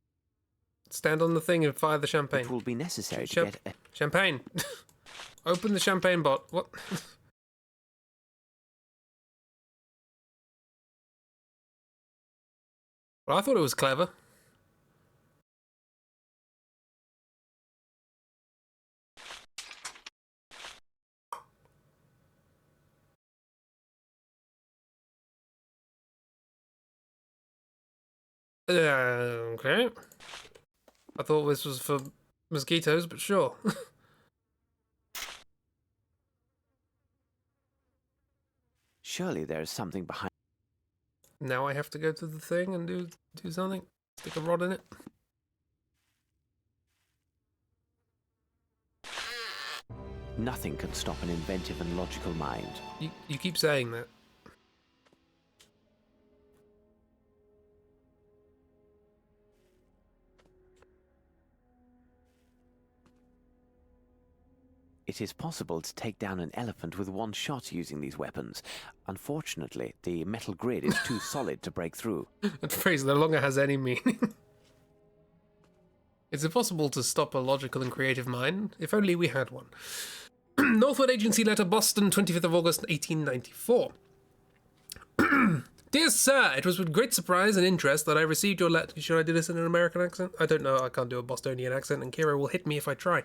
Stand on the thing and fire the champagne. It will be necessary to get a... Champagne. Open the champagne bot. What? Well, I thought it was clever. Okay. I thought this was for mosquitoes, but sure. Surely there is something behind... Now I have to go to the thing and do something? Stick a rod in it? Nothing can stop an inventive and logical mind. You keep saying that. It is possible to take down an elephant with one shot using these weapons. Unfortunately, the metal grid is too solid to break through. That phrase no longer has any meaning. Is it possible to stop a logical and creative mind? If only we had one. Northwood Agency Letter, Boston, 25th of August, 1894. Dear sir, it was with great surprise and interest that I received your letter. Should I do this in an American accent? I don't know. I can't do a Bostonian accent, and Kira will hit me if I try.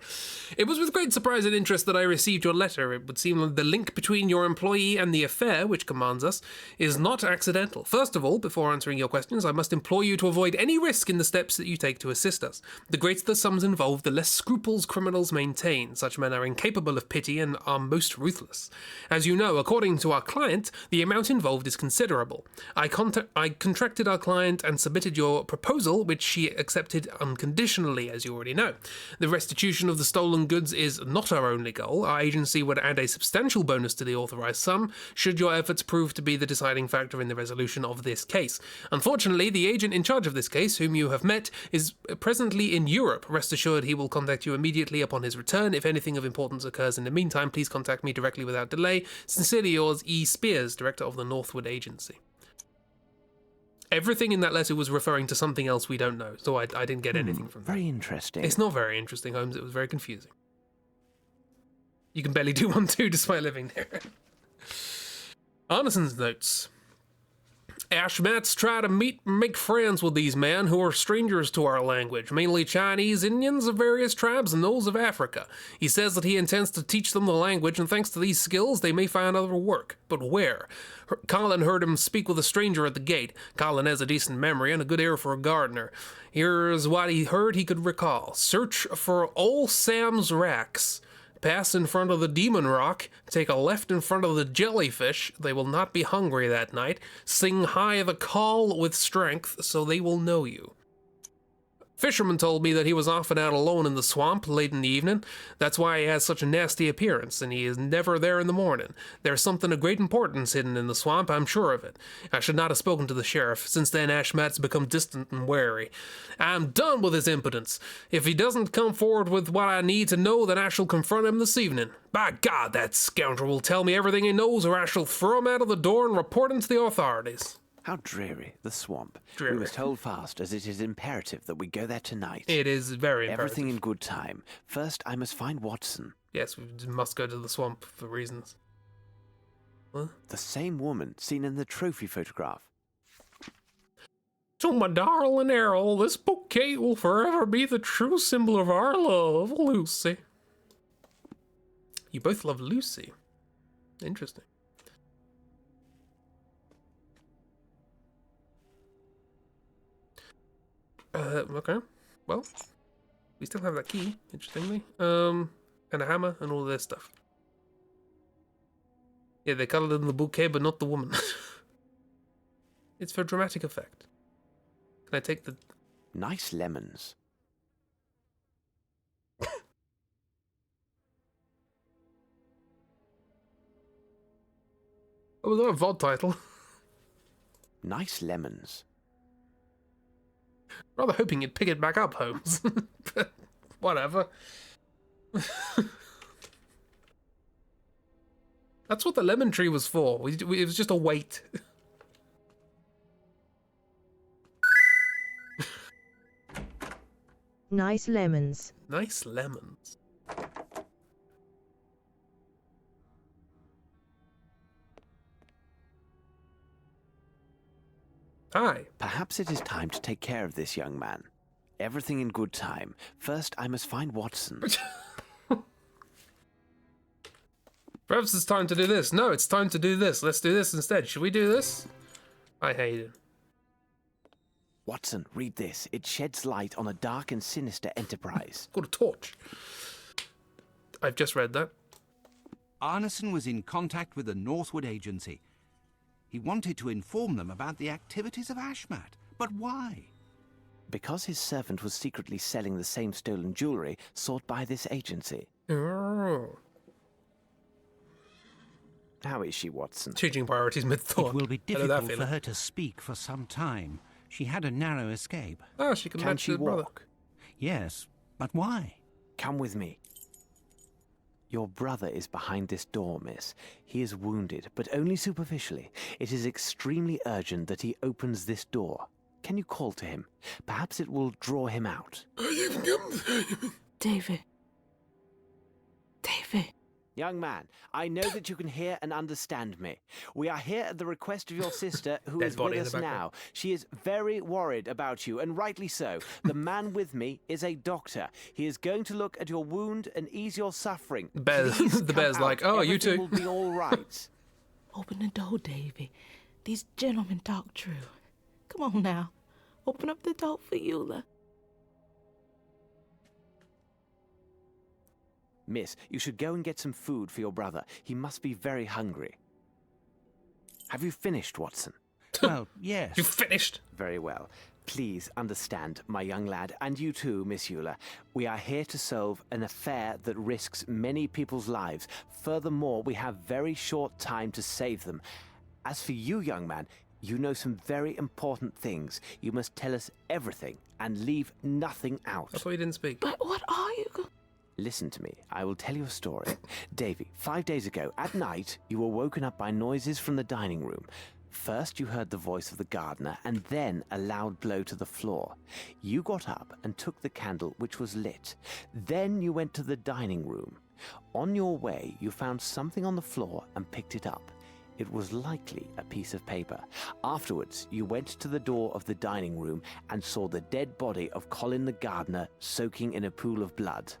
It was with great surprise and interest that I received your letter. It would seem that the link between your employee and the affair, which commands us, is not accidental. First of all, before answering your questions, I must implore you to avoid any risk in the steps that you take to assist us. The greater the sums involved, the less scruples criminals maintain. Such men are incapable of pity and are most ruthless. As you know, according to our client, the amount involved is considerable. I contracted our client and submitted your proposal, which she accepted unconditionally, as you already know. The restitution of the stolen goods is not our only goal. Our agency would add a substantial bonus to the authorized sum, should your efforts prove to be the deciding factor in the resolution of this case. Unfortunately, the agent in charge of this case, whom you have met, is presently in Europe. Rest assured he will contact you immediately upon his return. If anything of importance occurs in the meantime, please contact me directly without delay. Sincerely yours, E. Spears, Director of the Northwood Agency. Everything in that letter was referring to something else we don't know, so I didn't get anything from that. Very interesting. It's not very interesting, Holmes. It was very confusing. You can barely do 1-2 despite living there. Arneson's notes. Ashmats try to make friends with these men who are strangers to our language, mainly Chinese Indians of various tribes and those of Africa. He says that he intends to teach them the language, and thanks to these skills, they may find other work. But where? Colin heard him speak with a stranger at the gate. Colin has a decent memory and a good ear for a gardener. Here's what he heard he could recall. Search for Old Sam's Racks. Pass in front of the Demon Rock, take a left in front of the Jellyfish, they will not be hungry that night, sing high the call with strength, so they will know you. Fisherman told me that he was often out alone in the swamp late in the evening. That's why he has such a nasty appearance, and he is never there in the morning. There's something of great importance hidden in the swamp, I'm sure of it. I should not have spoken to the sheriff. Since then, Ashmat's become distant and wary. I'm done with his impudence. If he doesn't come forward with what I need to know, then I shall confront him this evening. By God, that scoundrel will tell me everything he knows, or I shall throw him out of the door and report him to the authorities. How dreary, the swamp. Dreary. We must hold fast, as it is imperative that we go there tonight. It is very imperative. Everything in good time. First, I must find Watson. Yes, we must go to the swamp for reasons. What? The same woman seen in the trophy photograph. To my darling Errol, this bouquet will forever be the true symbol of our love, Lucy. You both love Lucy. Interesting. Okay. Well, we still have that key, interestingly. And a hammer and all this stuff. Yeah, they colored in the bouquet, but not the woman. It's for dramatic effect. Can I take the... Nice lemons. Oh, was that a VOD title? Nice lemons. Rather hoping you'd pick it back up, Holmes. But whatever. That's what the lemon tree was for. It was just a wait. Nice lemons. Nice lemons. Hi. Perhaps it is time to take care of this young man. Everything in good time. First, I must find Watson. Perhaps it's time to do this. No, it's time to do this. Let's do this instead. Should we do this? I hate it. Watson, read this. It sheds light on a dark and sinister enterprise. Got a torch. I've just read that. Arneson was in contact with the Northwood Agency. He wanted to inform them about the activities of Ashmat. But why? Because his servant was secretly selling the same stolen jewelry sought by this agency. Oh. How is she, Watson? Changing priorities mid-thought. It will be difficult for her to speak for some time. She had a narrow escape. Oh, she can match her brother. Yes, but why? Come with me. Your brother is behind this door, miss. He is wounded, but only superficially. It is extremely urgent that he opens this door. Can you call to him? Perhaps it will draw him out. David. David. Young man, I know that you can hear and understand me. We are here at the request of your sister, who is with us now. She is very worried about you, and rightly so. The man with me is a doctor. He is going to look at your wound and ease your suffering. The bear's like, oh, you too. Everything will be all right. Open the door, Davy. These gentlemen talk true. Come on now. Open up the door for Eula. Miss, you should go and get some food for your brother. He must be very hungry. Have you finished, Watson? Well, yes. You finished? Very well. Please understand, my young lad, and you too, Miss Eula. We are here to solve an affair that risks many people's lives. Furthermore, we have very short time to save them. As for you, young man, you know some very important things. You must tell us everything and leave nothing out. That's why you didn't speak. But what are you going... Listen to me. I will tell you a story. Davy, 5 days ago, at night, you were woken up by noises from the dining room. First, you heard the voice of the gardener, and then a loud blow to the floor. You got up and took the candle, which was lit. Then you went to the dining room. On your way, you found something on the floor and picked it up. It was likely a piece of paper. Afterwards, you went to the door of the dining room and saw the dead body of Colin the gardener soaking in a pool of blood.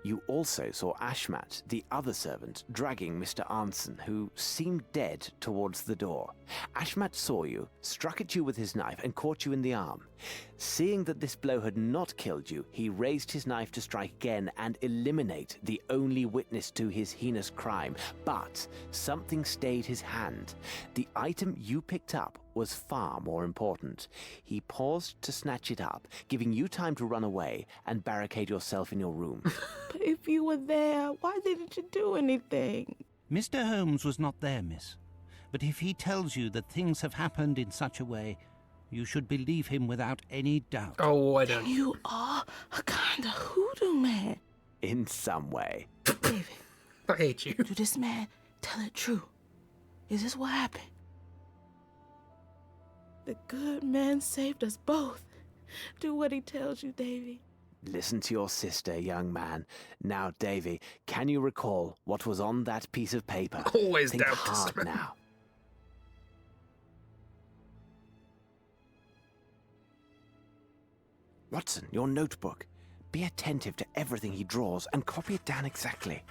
You also saw Ashmat, the other servant, dragging Mr. Arnson, who seemed dead, towards the door. Ashmat saw you, struck at you with his knife, and caught you in the arm. Seeing that this blow had not killed you, he raised his knife to strike again and eliminate the only witness to his heinous crime. But something stayed his hand. The item you picked up was far more important. He paused to snatch it up, giving you time to run away and barricade yourself in your room. But if you were there, why didn't you do anything? Mr. Holmes was not there, miss. But if he tells you that things have happened in such a way, you should believe him without any doubt. Oh, I don't. You are a kind of hoodoo man. In some way. David. I hate you. Do this man tell it true? Is this what happened? The good man saved us both. Do what he tells you, Davy. Listen to your sister, young man. Now, Davy, can you recall what was on that piece of paper? Always Think doubt hard this. now. Watson, your notebook. Be attentive to everything he draws and copy it down exactly.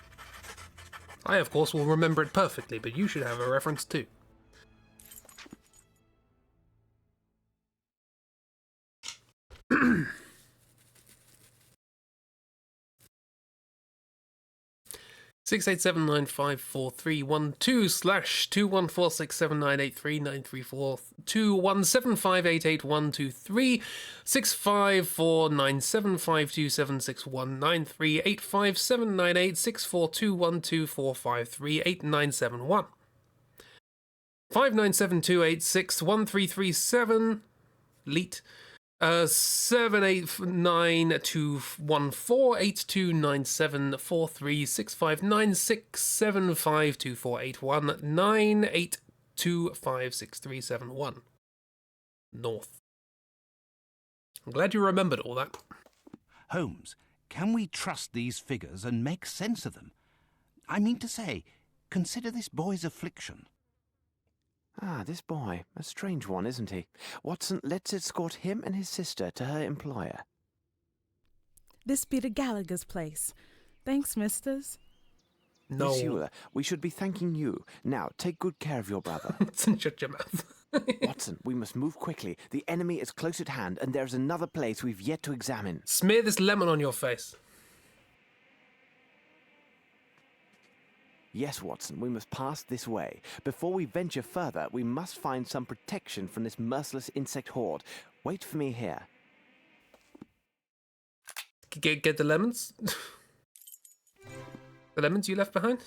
I, of course, will remember it perfectly, but you should have a reference too. 687954312/214679839342175888123 6549758124641938579864212453891 59728613337 Leet 7892148297436599675248198256371 North. I'm glad you remembered all that. Holmes, can we trust these figures and make sense of them? I mean to say, consider this boy's affliction. Ah, this boy. A strange one, isn't he? Watson, let's escort him and his sister to her employer. This be the Gallagher's place. Thanks, misters. No. Miss Eula, we should be thanking you. Now, take good care of your brother. Watson, shut your mouth. Watson, we must move quickly. The enemy is close at hand, and there's another place we've yet to examine. Smear this lemon on your face. Yes, Watson, we must pass this way. Before we venture further, we must find some protection from this merciless insect horde. Wait for me here. Get the lemons? The lemons you left behind?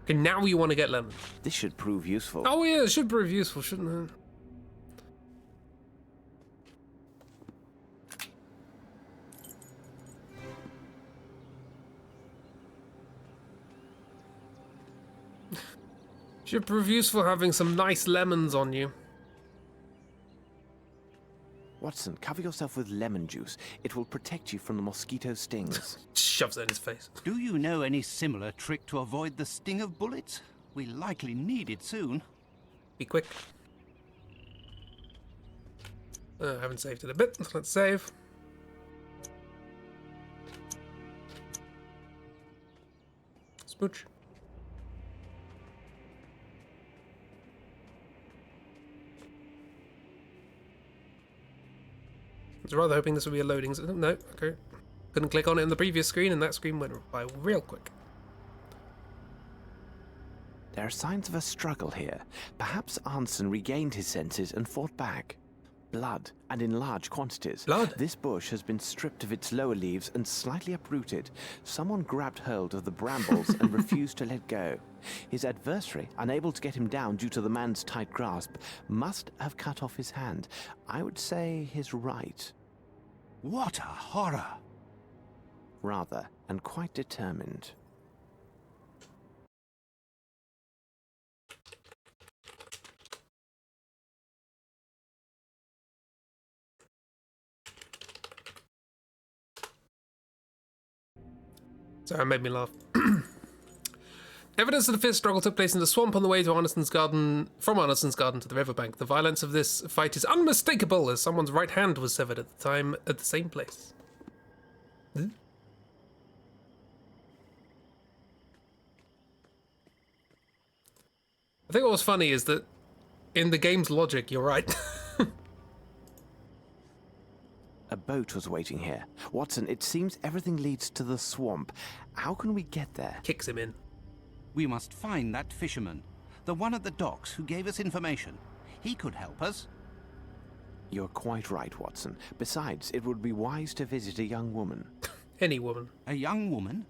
Okay, now you want to get lemons. This should prove useful. Oh yeah, it should prove useful, shouldn't it? Should prove useful having some nice lemons on you. Watson, cover yourself with lemon juice. It will protect you from the mosquito stings. Shoves it in his face. Do you know any similar trick to avoid the sting of bullets? We likely need it soon. Be quick. I haven't saved it a bit. Let's save. Smooch. I was rather hoping this would be a loading. No, okay. Couldn't click on it in the previous screen, and that screen went by real quick. There are signs of a struggle here. Perhaps Arnson regained his senses and fought back. Blood, and in large quantities. Blood? This bush has been stripped of its lower leaves and slightly uprooted. Someone grabbed hold of the brambles and refused to let go. His adversary, unable to get him down due to the man's tight grasp, must have cut off his hand. I would say his right. What a horror! Rather, and quite determined. Sorry, it made me laugh. Evidence of the fierce struggle took place in the swamp on the way to Arneson's garden, from Arneson's garden to the riverbank. The violence of this fight is unmistakable, as someone's right hand was severed at the time at the same place. Hmm? I think what was funny is that in the game's logic, you're right. A boat was waiting here. Watson, it seems everything leads to the swamp. How can we get there? Kicks him in. We must find that fisherman, the one at the docks who gave us information. He could help us. You're quite right, Watson. Besides, it would be wise to visit a young woman. Any woman. A young woman?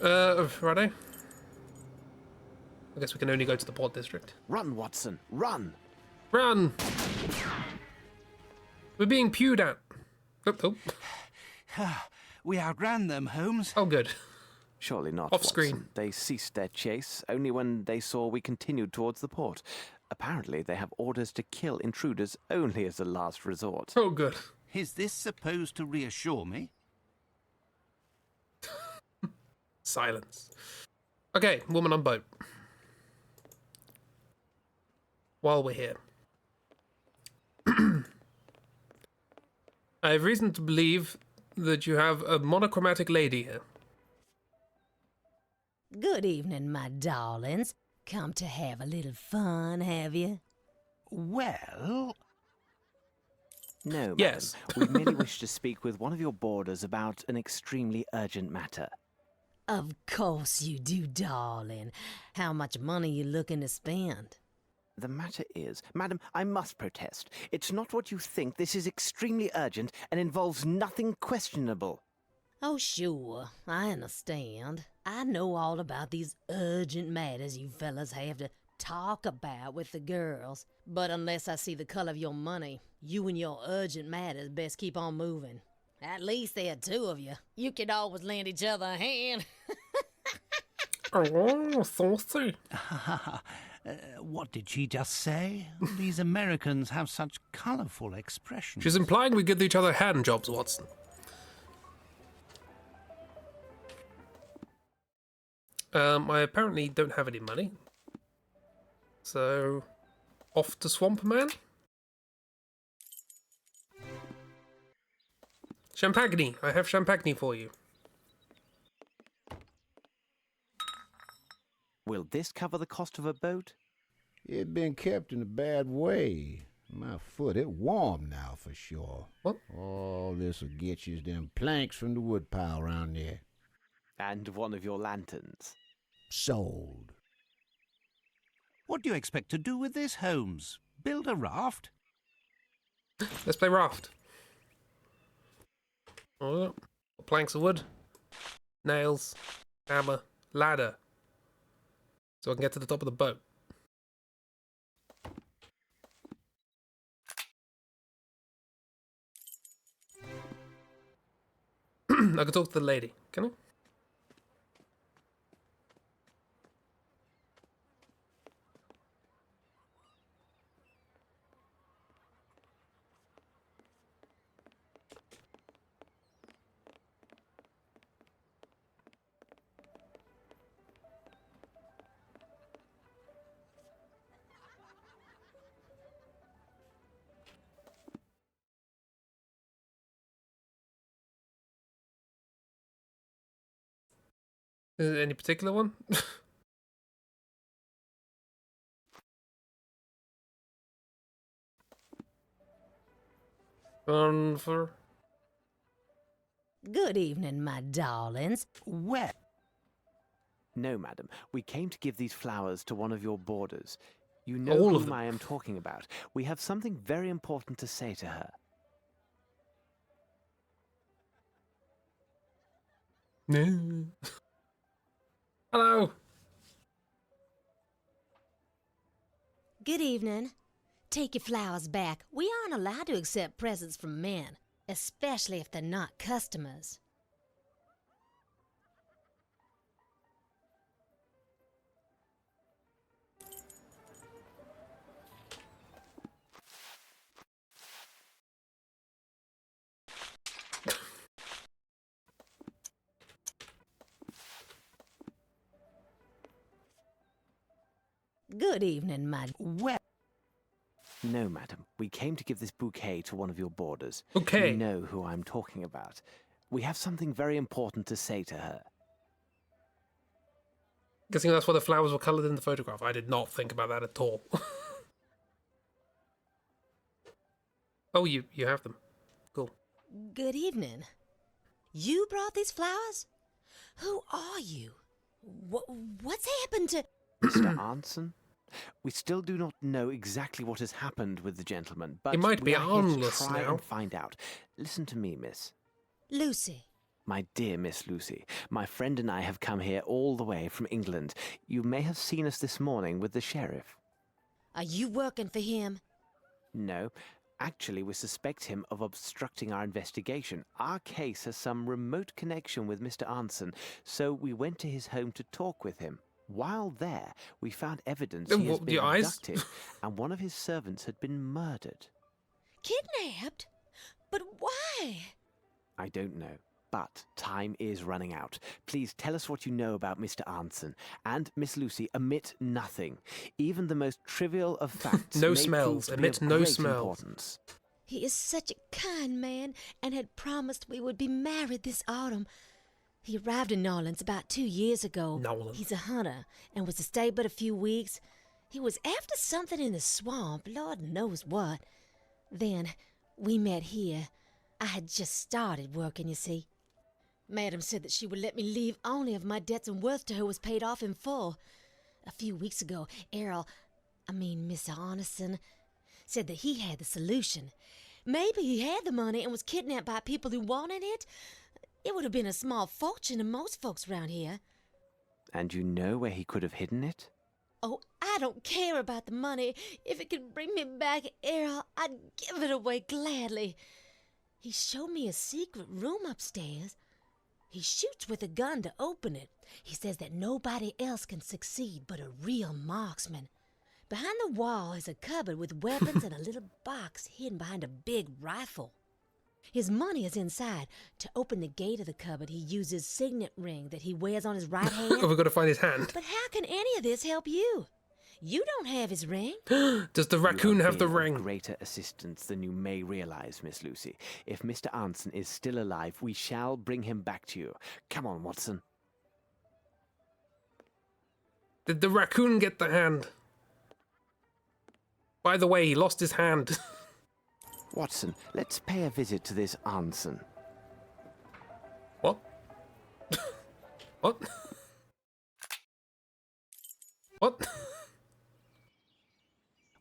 Righto. I guess we can only go to the port district. Run, Watson, run! Run! We're being pewed at. Oh. We outran them, Holmes. Oh, good. Surely not, Off Watson. screen. They ceased their chase only when they saw we continued towards the port. Apparently, they have orders to kill intruders only as a last resort. Oh, good. Is this supposed to reassure me? Silence. Okay, woman on boat. While we're here. I have reason to believe that you have a monochromatic lady here. Good evening, my darlings. Come to have a little fun, have you? Well... No, madam. Yes. We merely wish to speak with one of your boarders about an extremely urgent matter. Of course you do, darling. How much money you looking to spend? The matter is, madam, I must protest. It's not what you think. This is extremely urgent and involves nothing questionable. Oh, sure. I understand. I know all about these urgent matters you fellas have to talk about with the girls. But unless I see the color of your money, you and your urgent matters best keep on moving. At least there are two of you. You can always lend each other a hand. Oh, saucy. What did she just say? These Americans have such colourful expressions. She's implying we give each other hand jobs, Watson. I apparently don't have any money. So, off to Swamp Man. Champagne. I have champagne for you. Will this cover the cost of a boat? It been kept in a bad way. My foot, it warm now for sure. What? All this'll get you is them planks from the wood pile around there. And one of your lanterns. Sold. What do you expect to do with this, Holmes? Build a raft? Let's play raft. Oh, planks of wood, nails, hammer, ladder. So I can get to the top of the boat. I can talk to the lady, can I? Any particular one? For... Good evening, my darlings. Where? No, madam. We came to give these flowers to one of your boarders. You know All of whom them. I am talking about. We have something very important to say to her. No. Hello. Good evening. Take your flowers back. We aren't allowed to accept presents from men, especially if they're not customers. Good evening, my... Where? No, madam. We came to give this bouquet to one of your boarders. Okay. You know who I'm talking about. We have something very important to say to her. Guessing that's why the flowers were coloured in the photograph. I did not think about that at all. Oh, you have them. Cool. Good evening. You brought these flowers? Who are you? What's happened to... Mr. Arnson? We still do not know exactly what has happened with the gentleman, but He might be we are here to harmless try now. and find out. Listen to me, miss. Lucy. My dear Miss Lucy, my friend and I have come here all the way from England. You may have seen us this morning with the sheriff. Are you working for him? No. Actually, we suspect him of obstructing our investigation. Our case has some remote connection with Mr. Arnson, so we went to his home to talk with him. While there, we found evidence he has been abducted, and one of his servants had been murdered. Kidnapped? But why? I don't know, but time is running out. Please tell us what you know about Mr. Arnson. And, Miss Lucy, omit nothing. Even the most trivial of facts No may smells. prove to be Omit of no great smells. importance. He is such a kind man and had promised we would be married this autumn. He arrived in New Orleans about 2 years ago. He's a hunter and was to stay but a few weeks. He was after something in the swamp, Lord knows what. Then we met here. I had just started working, you see. Madam said that she would let me leave only if my debts and worth to her was paid off in full. A few weeks ago, Mr. Arneson, said that he had the solution. Maybe he had the money and was kidnapped by people who wanted it. It would have been a small fortune to most folks around here. And you know where he could have hidden it? Oh, I don't care about the money. If it could bring me back Errol, I'd give it away gladly. He showed me a secret room upstairs. He shoots with a gun to open it. He says that nobody else can succeed but a real marksman. Behind the wall is a cupboard with weapons and a little box hidden behind a big rifle. His money is inside. To open the gate of the cupboard, he uses signet ring that he wears on his right hand. We've got to find his hand. But how can any of this help you? You don't have his ring. Does the raccoon have the been ring? Of greater assistance than you may realize, Miss Lucy. If Mr. Arnson is still alive, we shall bring him back to you. Come on, Watson. Did the raccoon get the hand? By the way, he lost his hand. Watson, let's pay a visit to this Arnson. What? What? What?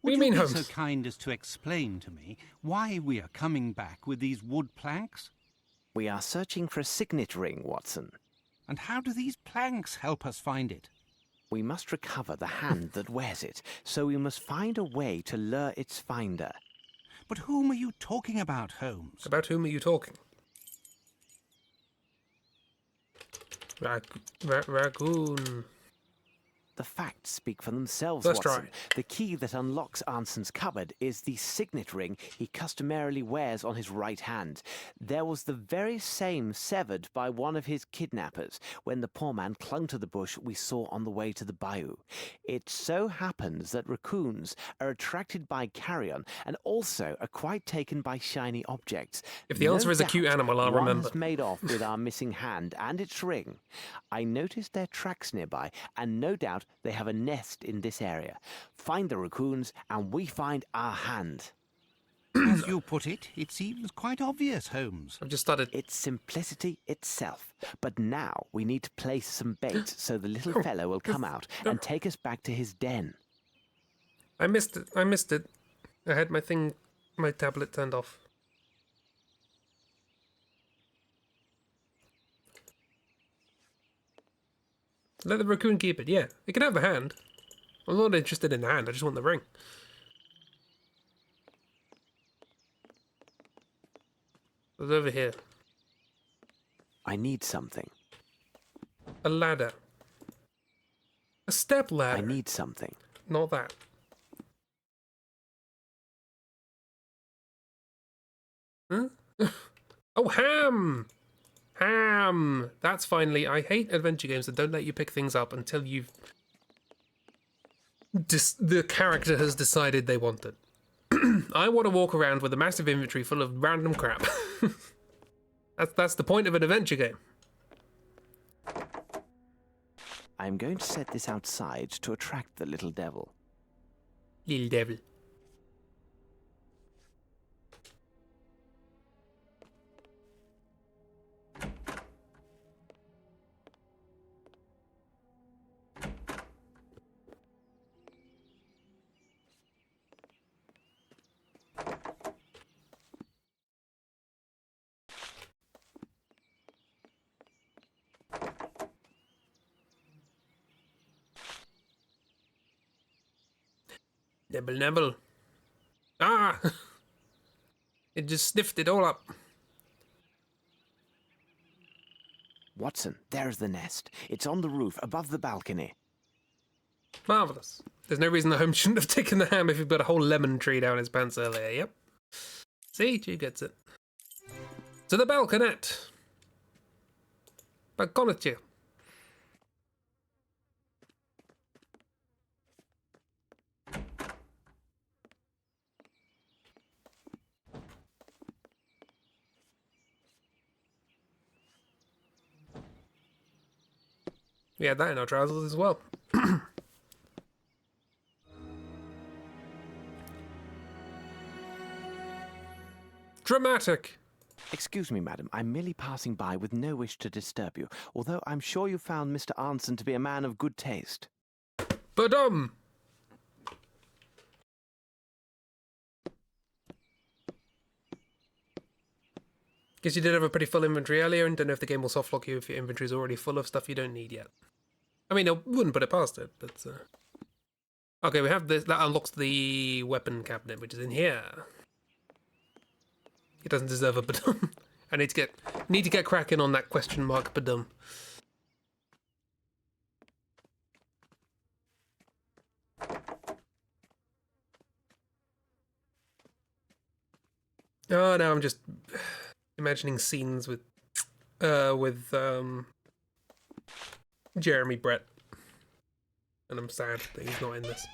What do you mean, Would you Holmes? be so kind as to explain to me why we are coming back with these wood planks? We are searching for a signet ring, Watson. And how do these planks help us find it? We must recover the hand that wears it, so we must find a way to lure its finder. But whom are you talking about, Holmes? About whom are you talking? Raccoon. The facts speak for themselves, Let's Watson. try. The key that unlocks Anson's cupboard is the signet ring he customarily wears on his right hand. There was the very same severed by one of his kidnappers when the poor man clung to the bush we saw on the way to the bayou. It so happens that raccoons are attracted by carrion and also are quite taken by shiny objects. If the answer is a doubt, cute animal, I'll one remember. has made off with our missing hand and its ring. I noticed their tracks nearby, and no doubt they have a nest in this area. Find the raccoons, and we find our hand. As you put it, it seems quite obvious, Holmes. I've just started. It's simplicity itself. But now we need to place some bait so the little fellow will come out and take us back to his den. I missed it. I had my tablet turned off. Let the raccoon keep it, yeah. It can have the hand. I'm not interested in the hand, I just want the ring. It's over here. I need something. A ladder. A step ladder. I need something. Not that. Huh? Oh, ham! Ham! That's finally... I hate adventure games that don't let you pick things up until you've... the character has decided they want it. I want to walk around with a massive inventory full of random crap. That's the point of an adventure game. I'm going to set this outside to attract the little devil. Little devil. Nibble, nibble. Ah! It just sniffed it all up. Watson, there's the nest. It's on the roof above the balcony. Marvellous. There's no reason the Holmes shouldn't have taken the ham if he'd got a whole lemon tree down his pants earlier. Yep. See, G gets it. To the balconette. Balconette. We had that in our trousers as well. Dramatic. Excuse me, madam. I'm merely passing by with no wish to disturb you, although I'm sure you found Mr. Anson to be a man of good taste. Badum! Guess you did have a pretty full inventory earlier, and don't know if the game will softlock you if your inventory is already full of stuff you don't need yet. I mean, I wouldn't put it past it, but... Okay, we have this. That unlocks the weapon cabinet, which is in here. It doesn't deserve a badum. I need to get cracking on that question mark badum. Oh, now I'm just imagining scenes with Jeremy Brett, and I'm sad that he's not in this.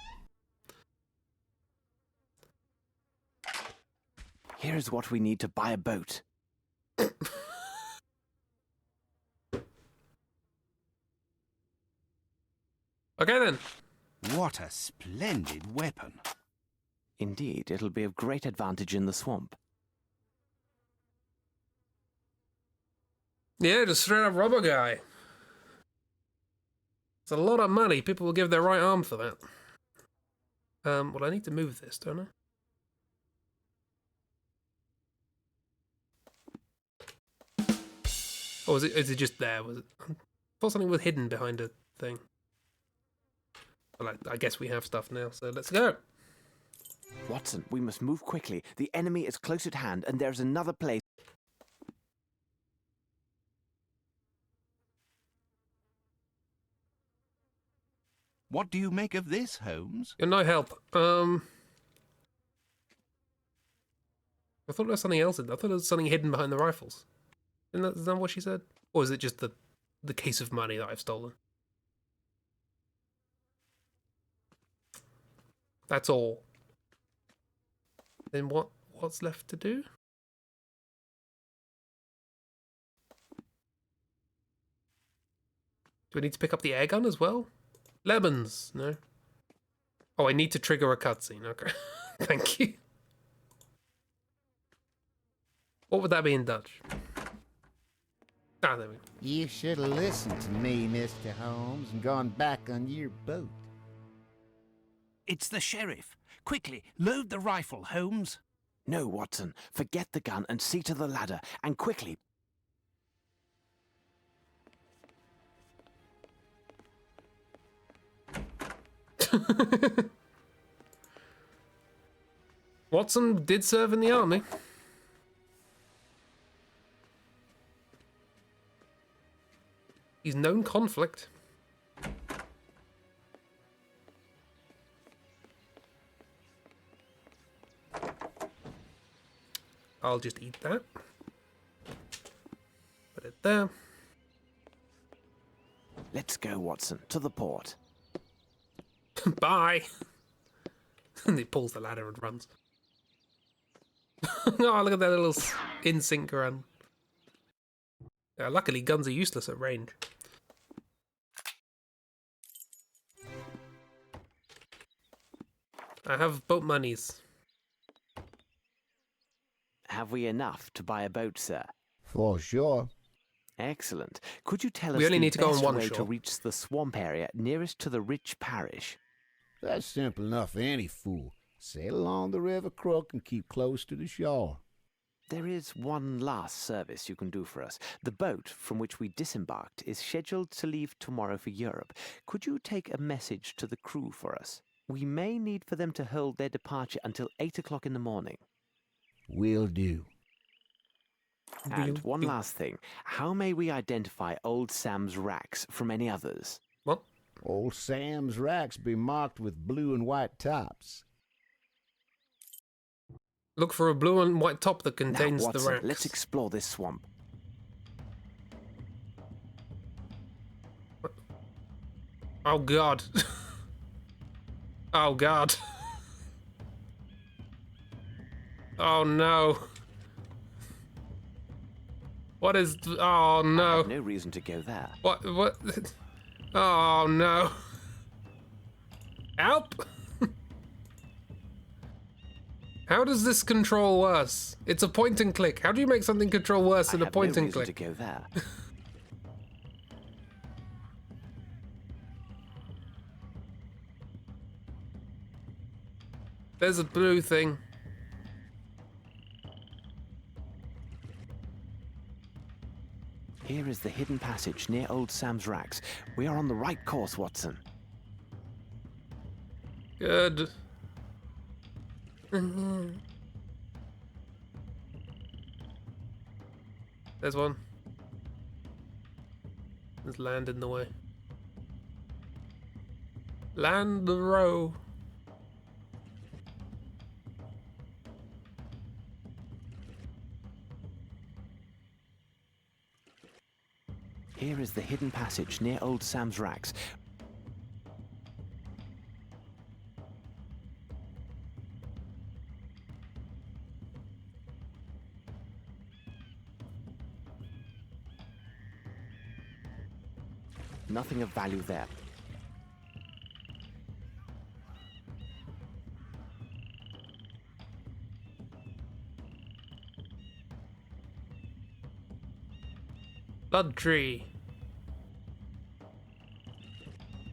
Here's what we need to buy a boat. Okay then. What a splendid weapon. Indeed, it'll be of great advantage in the swamp. Yeah, just straight up rubber guy. It's a lot of money. People will give their right arm for that. Well, I need to move this, don't I? Or is it just there? Was it? I thought something was hidden behind a thing. Well, I guess we have stuff now, so let's go. Watson, we must move quickly. The enemy is close at hand, and there's another place. What do you make of this, Holmes? You're no help. I thought there was something else in there. I thought there was something hidden behind the rifles. Is that what she said? Or is it just the case of money that I've stolen? That's all. Then what's left to do? Do I need to pick up the air gun as well? Lemons, no. Oh, I need to trigger a cutscene. Okay. Thank you. What would that be in Dutch? Ah, there we go. You should have listened to me, Mr. Holmes, and gone back on your boat. It's the sheriff. Quickly, load the rifle, Holmes. No, Watson. Forget the gun and see to the ladder. And quickly. Watson did serve in the army. He's known conflict. I'll just eat that. Put it there. Let's go, Watson, to the port. Bye. And he pulls the ladder and runs. Oh, look at that little in-sync run. Yeah, luckily, guns are useless at range. I have boat monies. Have we enough to buy a boat, sir? For sure. Excellent. Could you tell us We only the need to go on best one way shore. to reach the swamp area nearest to the rich parish? That's simple enough for any fool. Sail along the River Crook and keep close to the shore. There is one last service you can do for us. The boat from which we disembarked is scheduled to leave tomorrow for Europe. Could you take a message to the crew for us? We may need for them to hold their departure until 8 o'clock in the morning. Will do. And one last thing. How may we identify Old Sam's racks from any others? What? Old Sam's racks be marked with blue and white tops. Look for a blue and white top that Now, contains Watson, the racks. let's explore this swamp. Oh god. Oh god. Oh no. What is... Oh no. I have no reason to go there. What? Oh no. Help! How does this control worse? It's a point and click. How do you make something control worse than a point and click? To go there. There's a blue thing. Here is the hidden passage near Old Sam's racks. We are on the right course, Watson. Good. There's one. There's land in the way. Land the row. Here is the hidden passage near Old Sam's racks. Nothing of value there. Blood tree.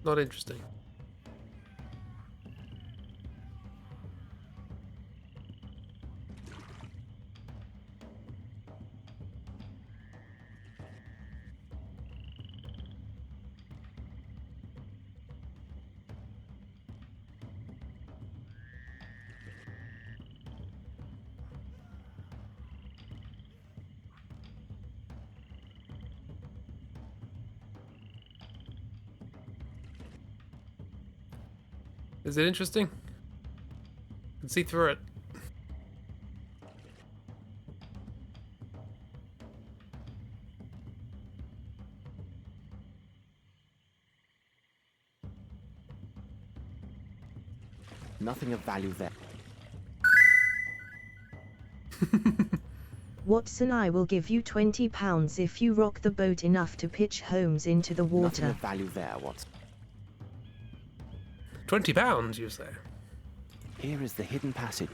Not interesting. Is it interesting? You can see through it. Nothing of value there. Watson, I will give you £20 if you rock the boat enough to pitch Holmes into the water. Nothing of value there, Watson. £20, you say? Here is the hidden passage.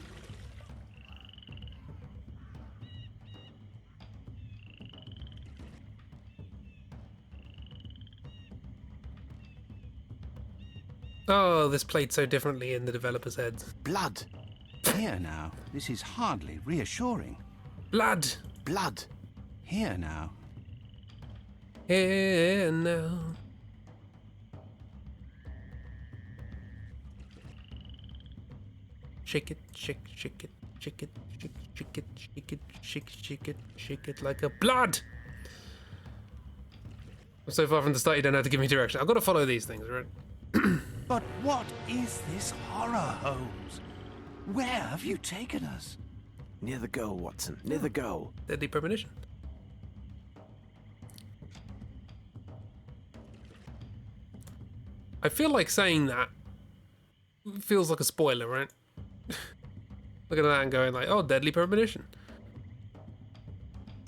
Oh, this played so differently in the developers' heads. Blood! Here now, this is hardly reassuring. Blood! Blood! Here now. Here now. Shake it, shake it, shake it, shake it, shake it, shake it, shake it, shake it like a blood! I'm so far from the start you don't have to give me direction. I've got to follow these things, right? But what is this horror, Holmes? Where have you taken us? Near the goal, Watson. Near the goal. Deadly premonition. I feel like saying that feels like a spoiler, right? Look at that and going like, oh, deadly premonition.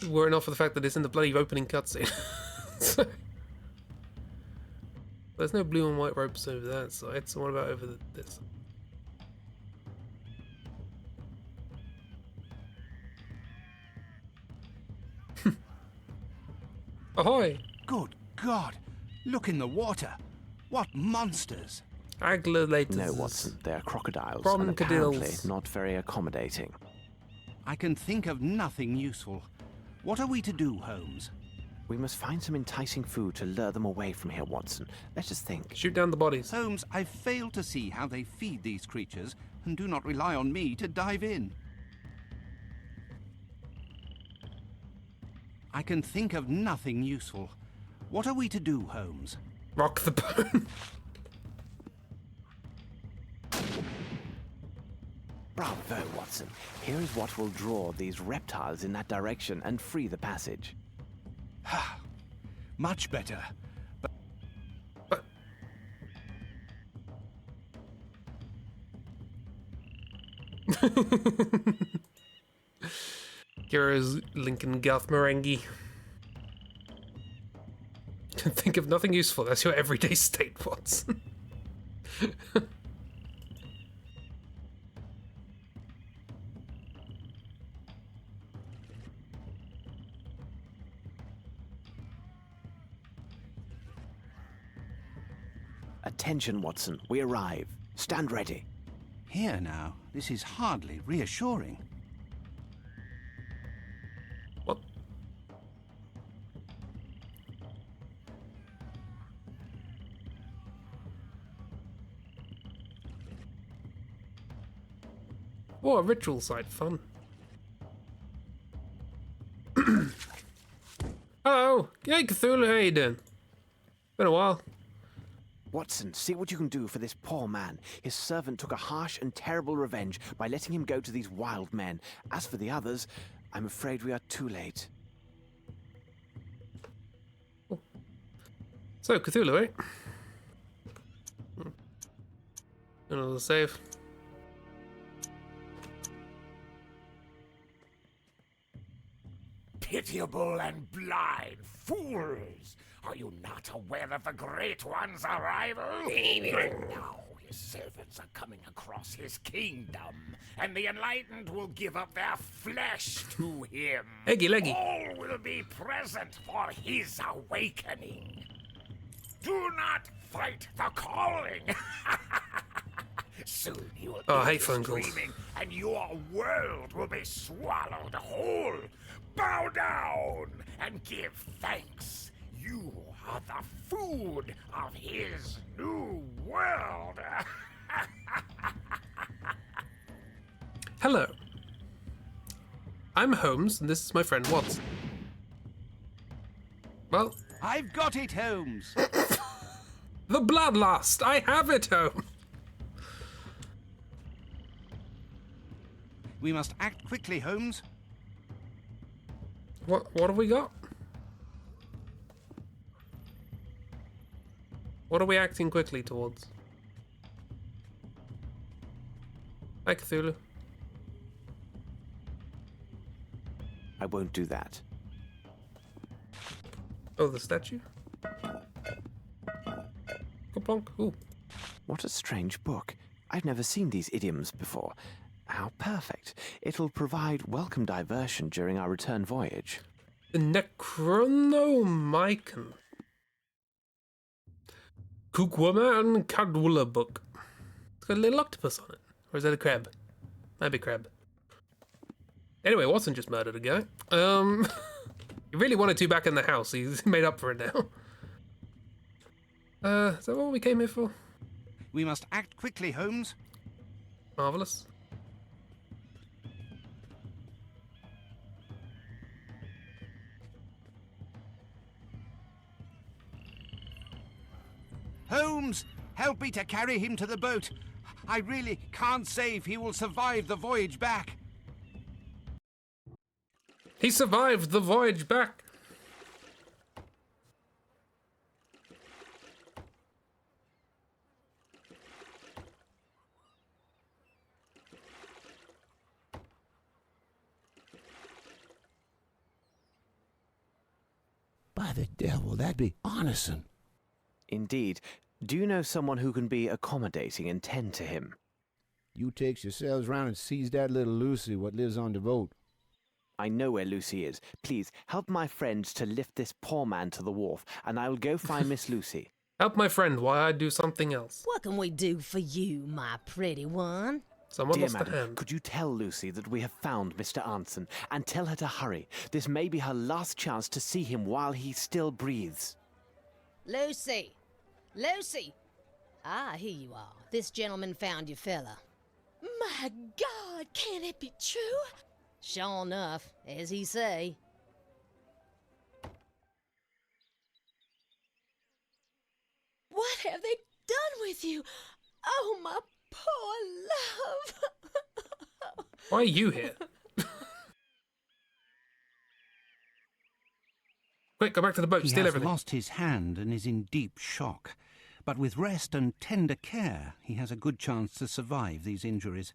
Worrying off for the fact that it's in the bloody opening cutscene. So, there's no blue and white ropes over that side, so what about over this? Ahoy! Good God! Look in the water! What monsters! Aglalators. No, Watson, they are crocodiles, and Crocodiles. apparently not very accommodating. I can think of nothing useful. What are we to do, Holmes? We must find some enticing food to lure them away from here, Watson. Let us think. Shoot down the bodies. Holmes, I fail to see how they feed these creatures, and do not rely on me to dive in. I can think of nothing useful. What are we to do, Holmes? Rock the boat. Bravo, Watson. Here is what will draw these reptiles in that direction and free the passage. Much better. But Kira's Lincoln Garth Marenghi. Can think of nothing useful. That's your everyday state, Watson. Attention, Watson. We arrive. Stand ready. Here now, this is hardly reassuring. What? Oh, a ritual site. Fun. Hello. Hey, Cthulhu. How you doing? Been a while. Watson, see what you can do for this poor man. His servant took a harsh and terrible revenge by letting him go to these wild men. As for the others, I'm afraid we are too late. So, Cthulhu, eh? Another save. Pitiable and blind fools! Are you not aware of the Great One's arrival? Now his servants are coming across his kingdom, and the enlightened will give up their flesh to him. Eggy leggy. All will be present for his awakening. Do not fight the calling. Soon he will be screaming, and your world will be swallowed whole. Bow down and give thanks. You are the food of his new world. Hello. I'm Holmes, and this is my friend Watson. Well, I've got it, Holmes. The bloodlust. I have it, Holmes. We must act quickly, Holmes. What have we got? What are we acting quickly towards? Hi, Cthulhu. I won't do that. Oh, the statue? Plonk. Ooh. What a strange book. I've never seen these idioms before. How perfect. It'll provide welcome diversion during our return voyage. The Necronomicon. Kukwama Cadwula book. It's got a little octopus on it. Or is that a crab? Might be crab. Anyway, Watson just murdered a guy. He really wanted to back in the house. He's made up for it now. Is that what we came here for? We must act quickly, Holmes. Marvellous. Holmes, help me to carry him to the boat. I really can't say if he will survive the voyage back. He survived the voyage back. By the devil, that'd be Arneson. Indeed. Do you know someone who can be accommodating and tend to him? You takes yourselves round and seize that little Lucy what lives on the boat. I know where Lucy is. Please, help my friends to lift this poor man to the wharf, and I will go find Miss Lucy. Help my friend while I do something else. What can we do for you, my pretty one? Someone Dear lost madam, a hand. could you tell Lucy that we have found Mr. Arneson, and tell her to hurry? This may be her last chance to see him while he still breathes. Lucy! Lucy! Ah, here you are. This gentleman found your fella. My God, can it be true? Sure enough, as he say. What have they done with you? Oh, my poor love. Why are you here? Quick, go back to the boat, steal everything. He has lost his hand and is in deep shock. But with rest and tender care, he has a good chance to survive these injuries.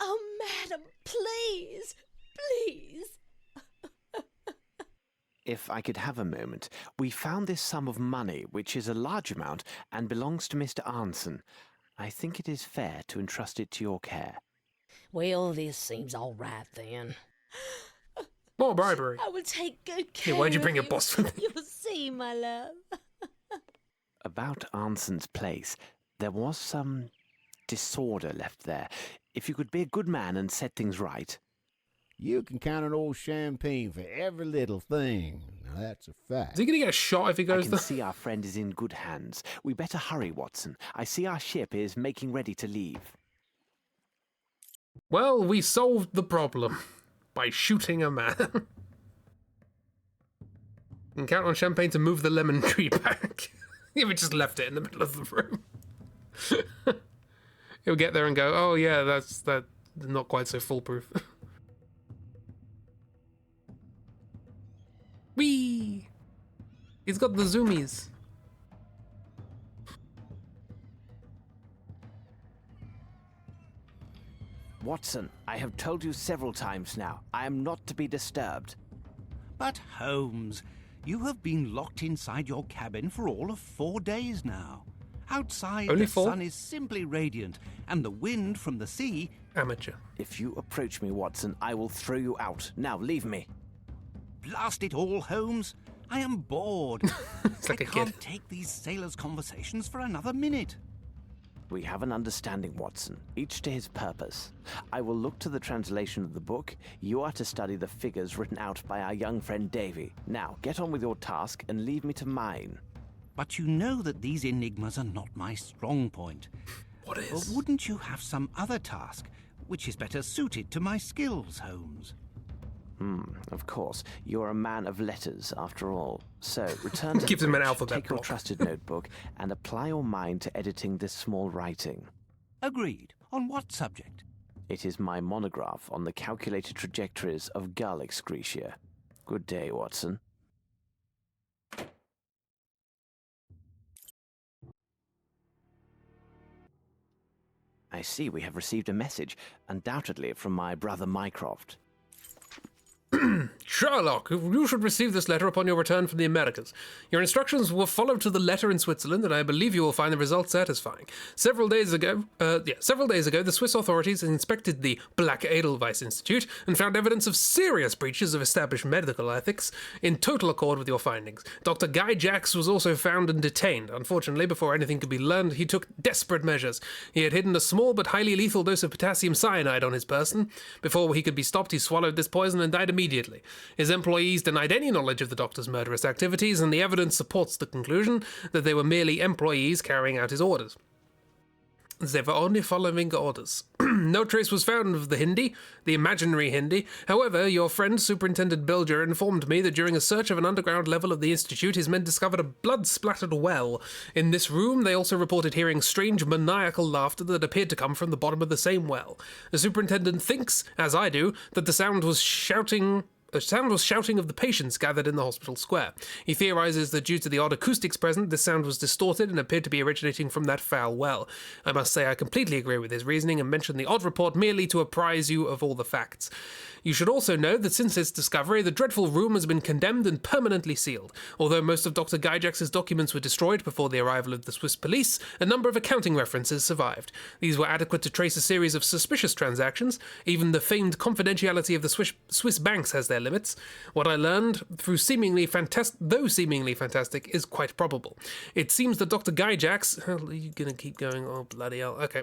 Oh, madam, please, please. If I could have a moment, we found this sum of money, which is a large amount, and belongs to Mr. Arneson. I think it is fair to entrust it to your care. Well, this seems all right then. More bribery. I will take good care. Hey, why'd you bring your boss with you? You'll see, my love. About Arneson's place, there was some disorder left there. If you could be a good man and set things right. You can count on old Champagne for every little thing. Now, that's a fact. Is he going to get a shot if he goes I can there? see our friend is in good hands. We better hurry, Watson. I see our ship is making ready to leave. Well, we solved the problem by shooting a man. You can count on Champagne to move the lemon tree back. If we just left it in the middle of the room. He'll get there and go, oh yeah, that's not quite so foolproof. Whee! He's got the zoomies. Watson, I have told you several times now, I am not to be disturbed. But Holmes, you have been locked inside your cabin for all of 4 days now. Outside, Only the 4? sun is simply radiant, and the wind from the sea... Amateur. If you approach me, Watson, I will throw you out. Now, leave me. Blast it all, Holmes. I am bored. It's like I a kid. can't take these sailors' conversations for another minute. We have an understanding, Watson, each to his purpose. I will look to the translation of the book. You are to study the figures written out by our young friend Davy. Now, get on with your task and leave me to mine. But you know that these enigmas are not my strong point. What is? Or wouldn't you have some other task, which is better suited to my skills, Holmes? Of course. You're a man of letters, after all. So, return to Gives the him an bridge, alphabet take your block. trusted notebook, and apply your mind to editing this small writing. Agreed. On what subject? It is my monograph on the calculated trajectories of gull excretia. Good day, Watson. I see we have received a message, undoubtedly from my brother Mycroft. Sherlock, you should receive this letter upon your return from the Americas. Your instructions were followed to the letter in Switzerland, and I believe you will find the result satisfying. Several days ago, the Swiss authorities inspected the Black Edelweiss Institute and found evidence of serious breaches of established medical ethics, in total accord with your findings. Dr. Guy Jacks was also found and detained. Unfortunately, before anything could be learned, he took desperate measures. He had hidden a small but highly lethal dose of potassium cyanide on his person. Before he could be stopped, he swallowed this poison and died immediately. His employees denied any knowledge of the doctor's murderous activities, and the evidence supports the conclusion that they were merely employees carrying out his orders. They were only following orders. No trace was found of the Hindi, the imaginary Hindi. However, your friend, Superintendent Bilger, informed me that during a search of an underground level of the Institute, his men discovered a blood-splattered well. In this room, they also reported hearing strange maniacal laughter that appeared to come from the bottom of the same well. The superintendent thinks, as I do, that the sound was shouting of the patients gathered in the hospital square. He theorizes that due to the odd acoustics present, this sound was distorted and appeared to be originating from that foul well. I must say I completely agree with his reasoning and mention the odd report merely to apprise you of all the facts. You should also know that since its discovery, the dreadful room has been condemned and permanently sealed. Although most of Dr. Gyjax's documents were destroyed before the arrival of the Swiss police, a number of accounting references survived. These were adequate to trace a series of suspicious transactions. Even the famed confidentiality of the Swiss banks has their limits. What I learned, though seemingly fantastic, is quite probable. It seems that Dr. Gyjax... Are you going to keep going? Oh, bloody hell. Okay.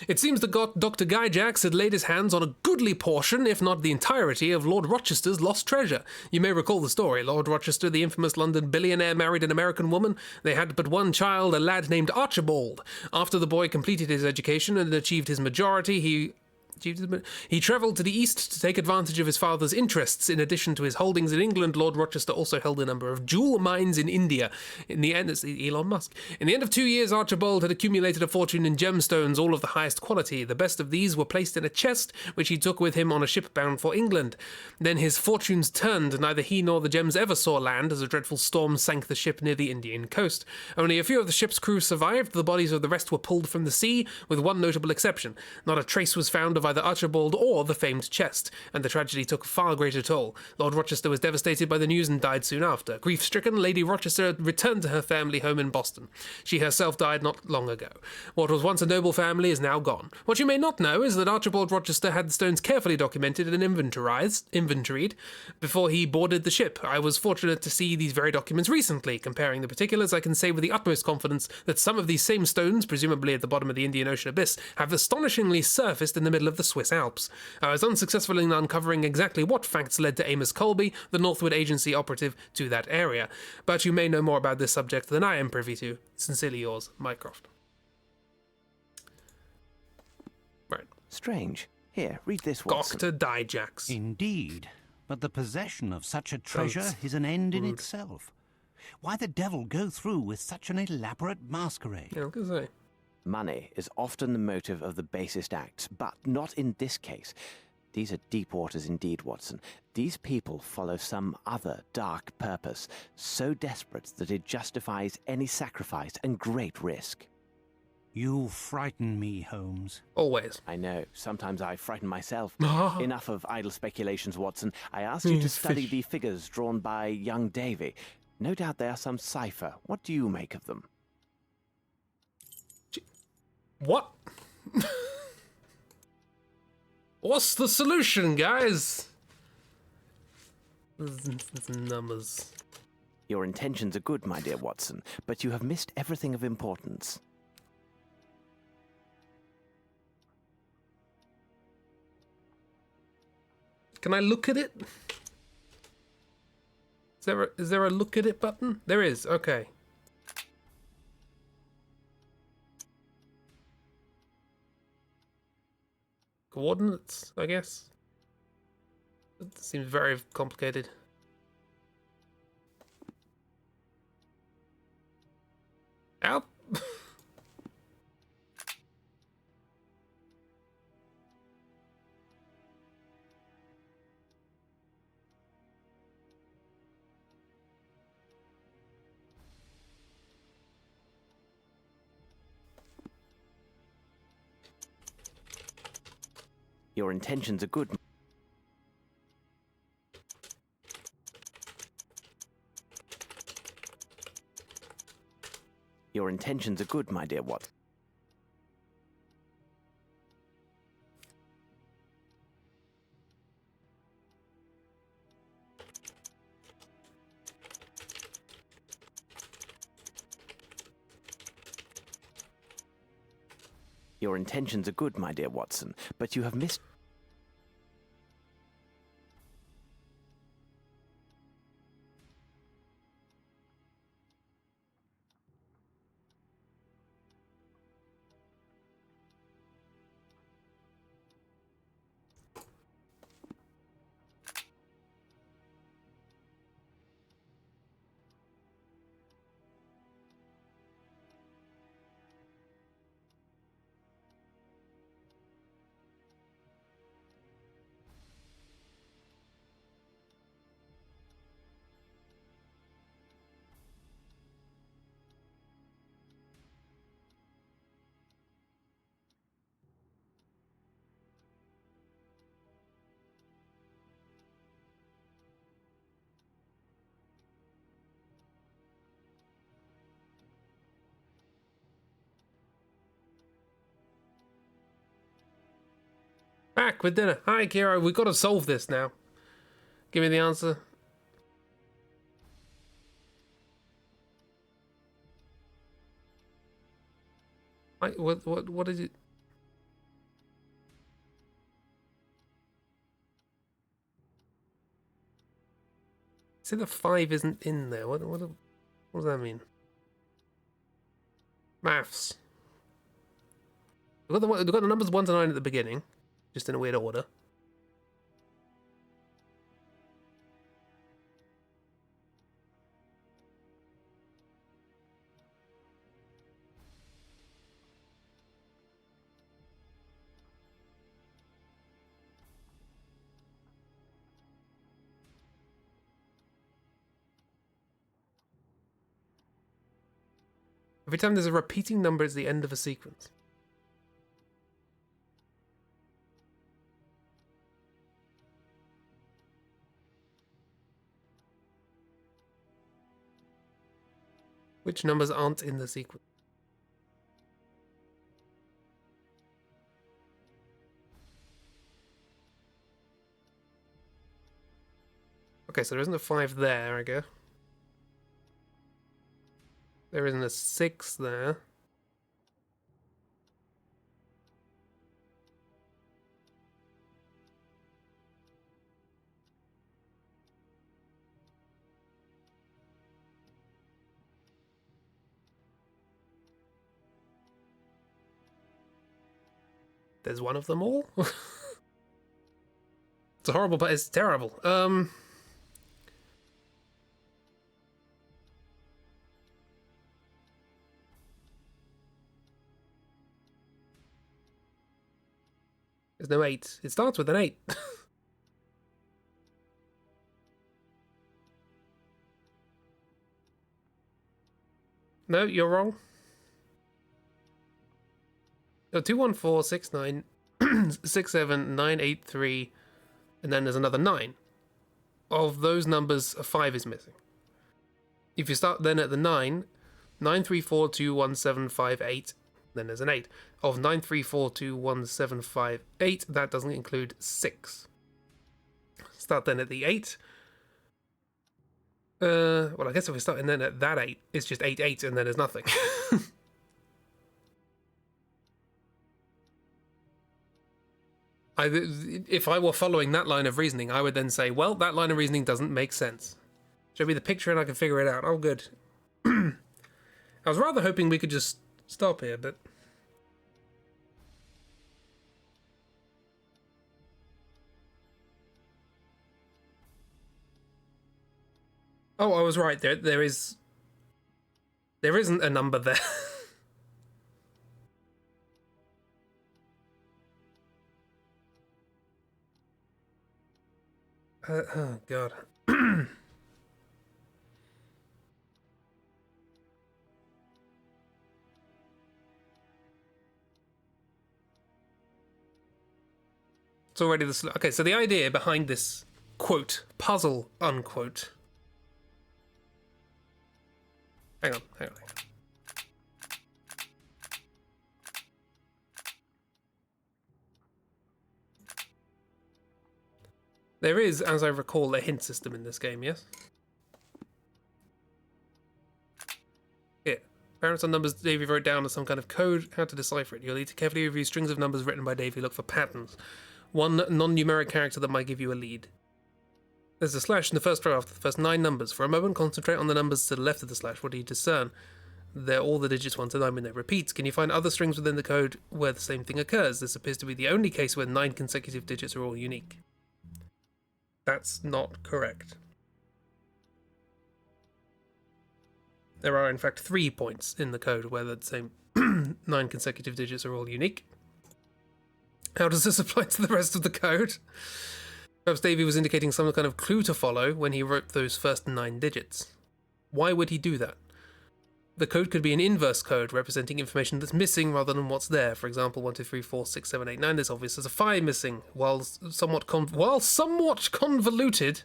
It seems that Dr. Gyjax had laid his hands on a goodly portion, if not the entirety, of Lord Rochester's lost treasure. You may recall the story. Lord Rochester, the infamous London billionaire, married an American woman. They had but one child, a lad named Archibald. After the boy completed his education and achieved his majority, he travelled to the east to take advantage of his father's interests. In addition to his holdings in England, Lord Rochester also held a number of jewel mines in India. In the end, it's Elon Musk. In the end of 2 years, Archibald had accumulated a fortune in gemstones, all of the highest quality. The best of these were placed in a chest, which he took with him on a ship bound for England. Then his fortunes turned. Neither he nor the gems ever saw land, as a dreadful storm sank the ship near the Indian coast. Only a few of the ship's crew survived. The bodies of the rest were pulled from the sea, with one notable exception. Not a trace was found of either Archibald or the famed chest, and the tragedy took a far greater toll. Lord Rochester was devastated by the news and died soon after. Grief-stricken, Lady Rochester returned to her family home in Boston. She herself died not long ago. What was once a noble family is now gone. What you may not know is that Archibald Rochester had the stones carefully documented and inventoried before he boarded the ship. I was fortunate to see these very documents recently. Comparing the particulars, I can say with the utmost confidence that some of these same stones, presumably at the bottom of the Indian Ocean abyss, have astonishingly surfaced in the middle of the Swiss Alps. I was unsuccessful in uncovering exactly what facts led to Amos Colby, the Northwood Agency operative, to that area, but you may know more about this subject than I am privy to. Sincerely yours, Mycroft. Right. Strange. Here, read this, Watson. Dr. Gyjax. Indeed, but the possession of such a treasure is an end in itself. Why the devil go through with such an elaborate masquerade? Yeah, I was going to say. Money is often the motive of the basest acts, but not in this case. These are deep waters indeed, Watson. These people follow some other dark purpose, so desperate that it justifies any sacrifice and great risk. You frighten me, Holmes. Always. I know. Sometimes I frighten myself. Enough of idle speculations, Watson. I asked you to study the figures drawn by young Davy. No doubt they are some cipher. What do you make of them? What? What's the solution, guys? It's numbers. Your intentions are good, my dear Watson, but you have missed everything of importance. Can I look at it? Is there a look at it button? There is, okay. Coordinates, I guess. It seems very complicated. Ow! Your intentions are good. Your intentions are good, my dear Watson. Your intentions are good, my dear Watson, but you have missed... Back with dinner. Hi, Kira. We've got to solve this now. Give me the answer. What is it? Say the 5 isn't in there. What does that mean? Maths. We've got the numbers 1 to 9 at the beginning, just in a weird order. Every time there's a repeating number, it's the end of a sequence. Which numbers aren't in the sequence? Okay, so there isn't a 5 there, I guess. There isn't a 6 there. There's one of them all? It's horrible, but it's terrible. There's no 8. It starts with an 8. No, you're wrong. No, 21469 67983, and then there's another 9. Of those numbers, a 5 is missing. If you start then at the 9, 934211758, then there's an 8. Of 934211758, that doesn't include 6. Start then at the 8. Well, I guess if we're starting then at that 8, it's just 8, 8, and then there's nothing. If I were following that line of reasoning, I would then say, well, that line of reasoning doesn't make sense. Show me the picture and I can figure it out. Oh, good. I was rather hoping we could just stop here, but... Oh, I was right. There isn't a number there. Oh, God. It's already the... Okay, so the idea behind this, quote, puzzle, unquote... Hang on. There is, as I recall, a hint system in this game, yes? Here. Parents on numbers Davy wrote down as some kind of code. How to decipher it. You'll need to carefully review strings of numbers written by Davy. Look for patterns. One non-numeric character that might give you a lead. There's a slash in the first row after the first 9 numbers. For a moment, concentrate on the numbers to the left of the slash. What do you discern? They're all the digits 1 to 9 when they repeat. Can you find other strings within the code where the same thing occurs? This appears to be the only case where 9 consecutive digits are all unique. That's not correct. There are, in fact, 3 points in the code where the same 9 consecutive digits are all unique. How does this apply to the rest of the code? Perhaps Davy was indicating some kind of clue to follow when he wrote those first 9 digits. Why would he do that? The code could be an inverse code representing information that's missing rather than what's there. For example, 1, 2, 3, 4, 6, 7, 8, 9. There's obvious there's a 5 missing. While somewhat convoluted,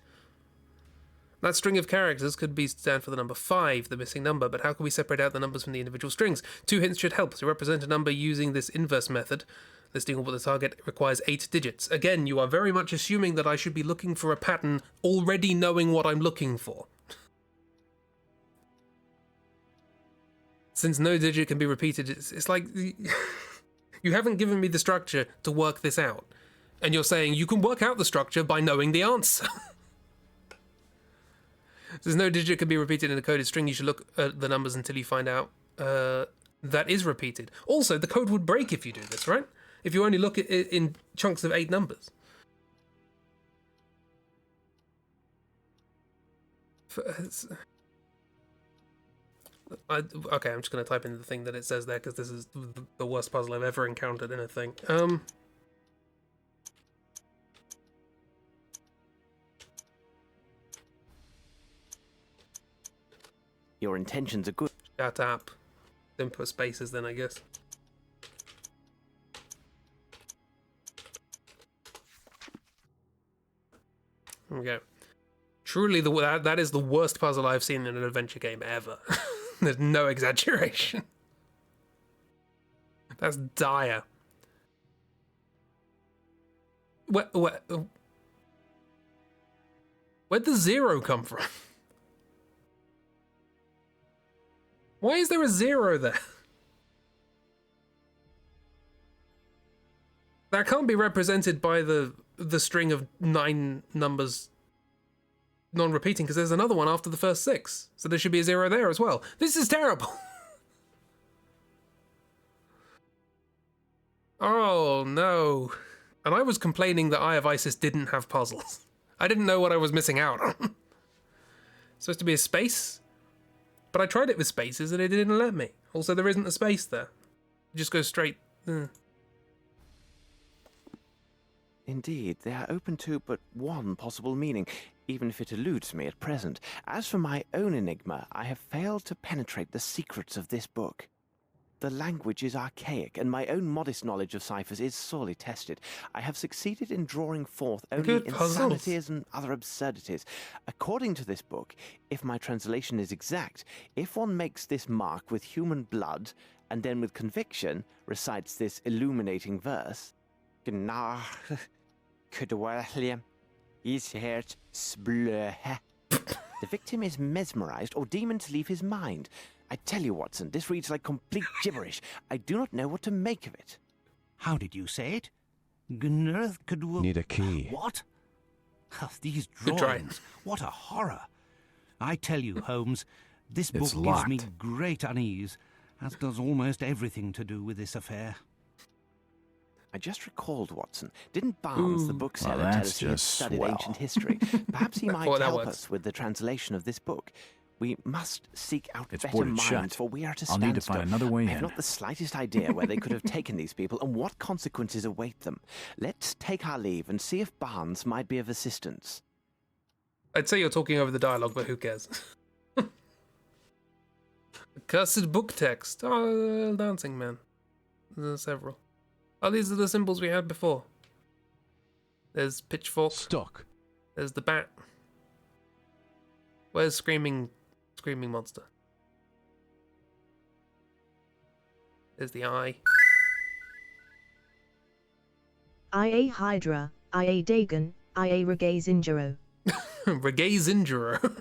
that string of characters could stand for the number 5, the missing number. But how can we separate out the numbers from the individual strings? 2 hints should help. To represent a number using this inverse method, listing what the target requires 8 digits. Again, you are very much assuming that I should be looking for a pattern, already knowing what I'm looking for. Since no digit can be repeated, it's like you haven't given me the structure to work this out. And you're saying you can work out the structure by knowing the answer. Since no digit can be repeated in a coded string, you should look at the numbers until you find out that is repeated. Also, the code would break if you do this, right? If you only look at it in chunks of 8 numbers. Okay, I'm just going to type in the thing that it says there because this is the worst puzzle I've ever encountered in a thing. Your intentions are good. Shut up. Then put spaces then, I guess. There we go. Truly, that is the worst puzzle I've seen in an adventure game ever. There's no exaggeration. That's dire. Where'd the 0 come from? Why is there a 0 there? That can't be represented by the string of 9 numbers non-repeating, because there's another one after the first 6. So there should be a 0 there as well. This is terrible. Oh, no. And I was complaining that Eye of Isis didn't have puzzles. I didn't know what I was missing out on. Supposed to be a space? But I tried it with spaces and it didn't let me. Also, there isn't a space there. It just goes straight. Indeed, they are open to but one possible meaning, even if it eludes me at present. As for my own enigma, I have failed to penetrate the secrets of this book. The language is archaic, and my own modest knowledge of ciphers is sorely tested. I have succeeded in drawing forth only insanities and other absurdities. According to this book, if my translation is exact, if one makes this mark with human blood, and then with conviction recites this illuminating verse, the victim is mesmerized or demons leave his mind. I tell you, Watson, this reads like complete gibberish. I do not know what to make of it. How did you say it? Need a key. What? These drawings. What a horror. I tell you, Holmes, this book gives me great unease, as does almost everything to do with this affair. I just recalled, Watson. Didn't Barnes, the bookseller, tell us he had studied ancient history? Perhaps he might help us with the translation of this book. We must seek out better minds, for we are to stand I'll need to find another way in. I have not the slightest idea where they could have taken these people and what consequences await them. Let's take our leave and see if Barnes might be of assistance. I'd say you're talking over the dialogue, but who cares? Cursed book text. Oh, dancing man. There's several. Oh, these are the symbols we had before. There's Pitchfork. Stuck. There's the bat. Where's Screaming Monster? There's the eye. IA Hydra, IA Dagon, IA Reggae Zinjero. Reggae Zinjero.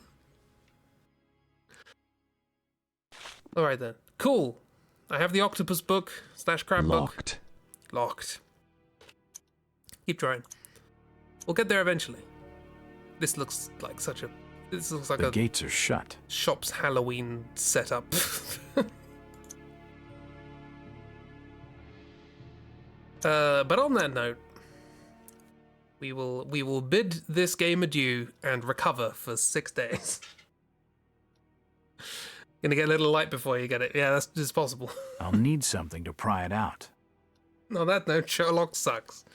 Alright then. Cool. I have the octopus book / crab book. Locked. Keep trying. We'll get there eventually. This looks like the gates are shut. Shop's Halloween setup. But on that note, we will bid this game adieu and recover for 6 days. Gonna get a little light before you get it. Yeah, that's possible. I'll need something to pry it out. On that note, Sherlock sucks.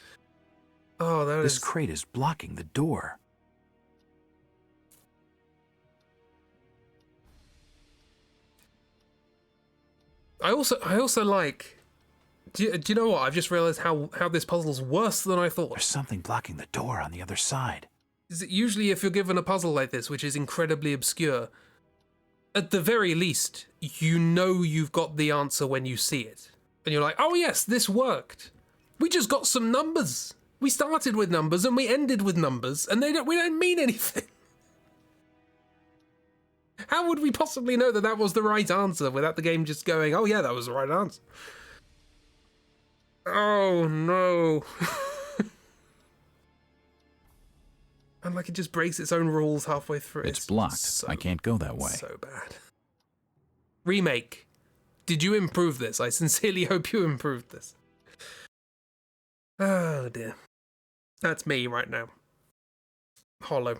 Oh, This crate is blocking the door. I also like. Do you know what? I've just realized how this puzzle's worse than I thought. There's something blocking the door on the other side. Usually, if you're given a puzzle like this, which is incredibly obscure, at the very least, you know you've got the answer when you see it, and you're like, "Oh yes, this worked. We just got some numbers. We started with numbers and we ended with numbers, and we don't mean anything." How would we possibly know that was the right answer without the game just going, "Oh yeah, that was the right answer"? Oh no. And like it just breaks its own rules halfway through. It's blocked. I can't go that way. So bad. Remake. Did you improve this? I sincerely hope you improved this. Oh dear. That's me right now. Hollow.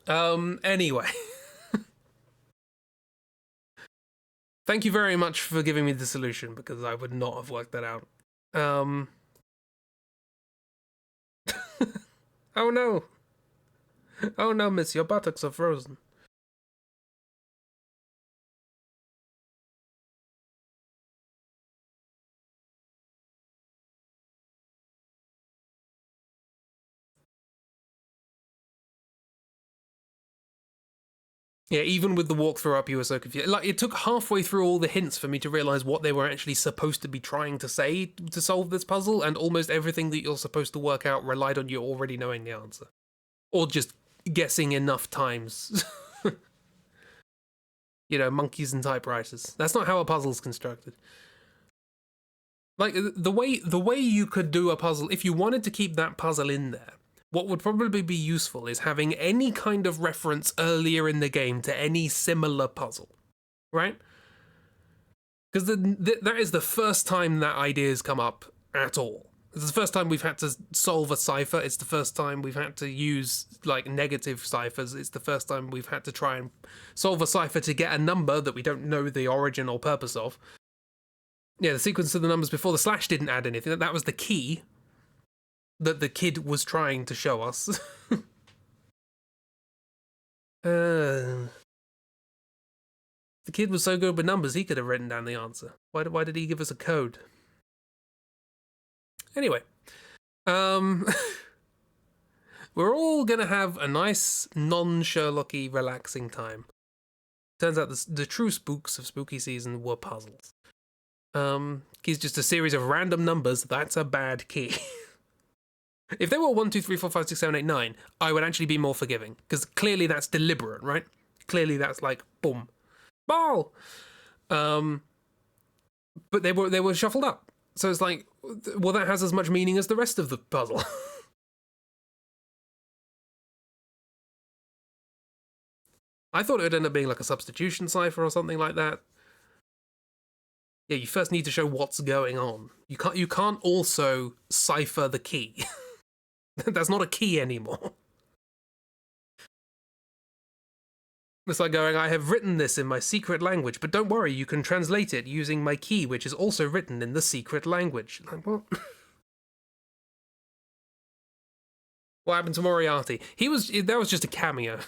Anyway. Thank you very much for giving me the solution, because I would not have worked that out. Oh no. Oh no, miss, your buttocks are frozen. Yeah, even with the walkthrough up, you were so confused. Like, it took halfway through all the hints for me to realize what they were actually supposed to be trying to say to solve this puzzle, and almost everything that you're supposed to work out relied on you already knowing the answer. Or just guessing enough times. You know, monkeys and typewriters. That's not how a puzzle's constructed. Like, the way you could do a puzzle, if you wanted to keep that puzzle in there, what would probably be useful is having any kind of reference earlier in the game to any similar puzzle, right? Because that is the first time that idea's come up at all. It's the first time we've had to solve a cipher. It's the first time we've had to use, like, negative ciphers. It's the first time we've had to try and solve a cipher to get a number that we don't know the origin or purpose of. Yeah, the sequence of the numbers before the slash didn't add anything. That was the key that the kid was trying to show us. The kid was so good with numbers, he could have written down the answer. Why did he give us a code? Anyway, we're all gonna have a nice, non-Sherlocky, relaxing time. Turns out the true spooks of spooky season were puzzles. Key's just a series of random numbers. That's a bad key. If they were 1, 2, 3, 4, 5, 6, 7, 8, 9, I would actually be more forgiving, because clearly that's deliberate, right? Clearly that's like, boom, ball. But they were shuffled up, so it's like, well, that has as much meaning as the rest of the puzzle. I thought it would end up being like a substitution cipher or something like that. Yeah, you first need to show what's going on. You can't also cipher the key. That's not a key anymore. It's like going, I have written this in my secret language, but don't worry, you can translate it using my key, which is also written in the secret language. Like, what? What happened to Moriarty? That was just a cameo.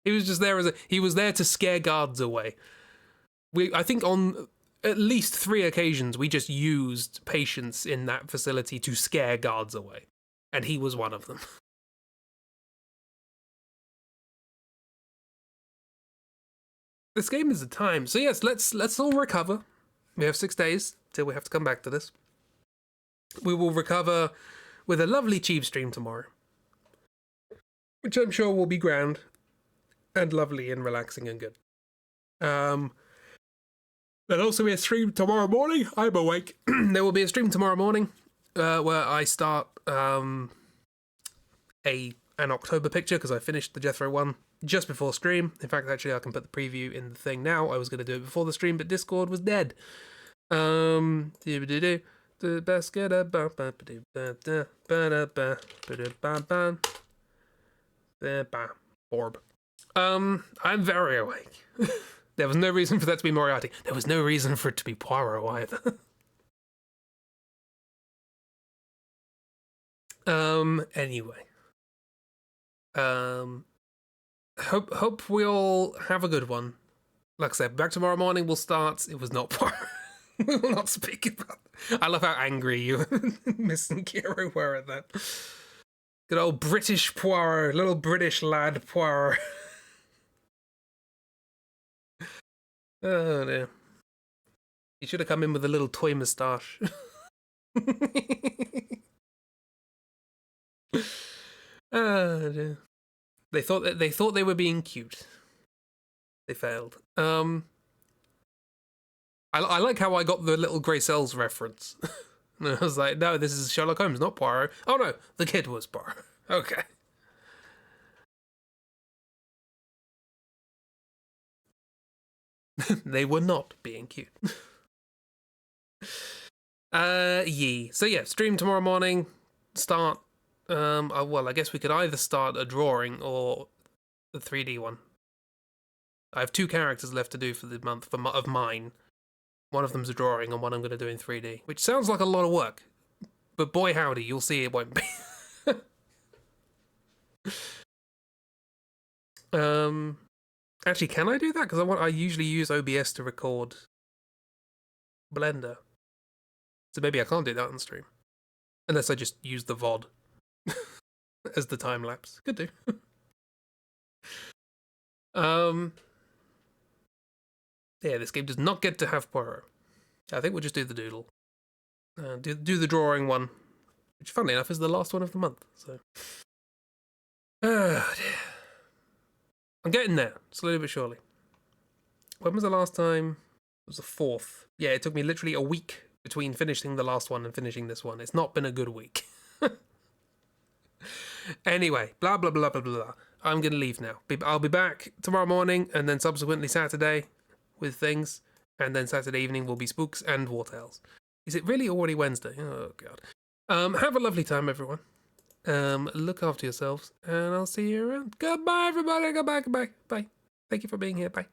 He was just there he was there to scare guards away. I think on at least 3 occasions we just used patients in that facility to scare guards away. And he was one of them. This game is a time. So yes, let's all recover. We have 6 days till we have to come back to this. We will recover with a lovely cheap stream tomorrow, which I'm sure will be grand and lovely and relaxing and good. There'll also be a stream tomorrow morning. I'm awake. There will be a stream tomorrow morning where I start an October picture because I finished the Jethro one just before stream. In fact, actually, I can put the preview in the thing now. I was going to do it before the stream, but Discord was dead. The best get Orb. I'm very awake. There was no reason for that to be Moriarty. There was no reason for it to be Poirot either. Anyway. Hope we all have a good one. Like I said, back tomorrow morning we'll start. It was not Poirot. We will not speak about that. I love how angry you Miss and Kiro were at that. Good old British Poirot, little British lad Poirot. Oh dear. He should have come in with a little toy moustache. Oh dear. They thought they were being cute. They failed. I like how I got the little Grey Cells reference. And I was like, no, this is Sherlock Holmes, not Poirot. Oh no, the kid was Poirot. Okay. They were not being cute. So yeah, stream tomorrow morning. Start. Well, I guess we could either start a drawing or the 3D one. I have 2 characters left to do for the month of mine. One of them's a drawing and one I'm going to do in 3D, which sounds like a lot of work. But boy howdy, you'll see it won't be. Actually, can I do that? Because I usually use OBS to record Blender. So maybe I can't do that on stream. Unless I just use the VOD as the time lapse. Could do. Yeah, this game does not get to have Poirot. I think we'll just do the doodle. Do the drawing one, which, funnily enough, is the last one of the month. So, oh dear. I'm getting there, slowly but surely. When was the last time? It was the 4th. Yeah, it took me literally a week between finishing the last one and finishing this one. It's not been a good week. Anyway, blah, blah, blah, blah, blah. I'm going to leave now. I'll be back tomorrow morning and then subsequently Saturday with things. And then Saturday evening will be Spooks and War Tales. Is it really already Wednesday? Oh, God. Have a lovely time, everyone. Look after yourselves, and I'll see you around. Goodbye, everybody. Goodbye, goodbye. Bye. Thank you for being here. Bye.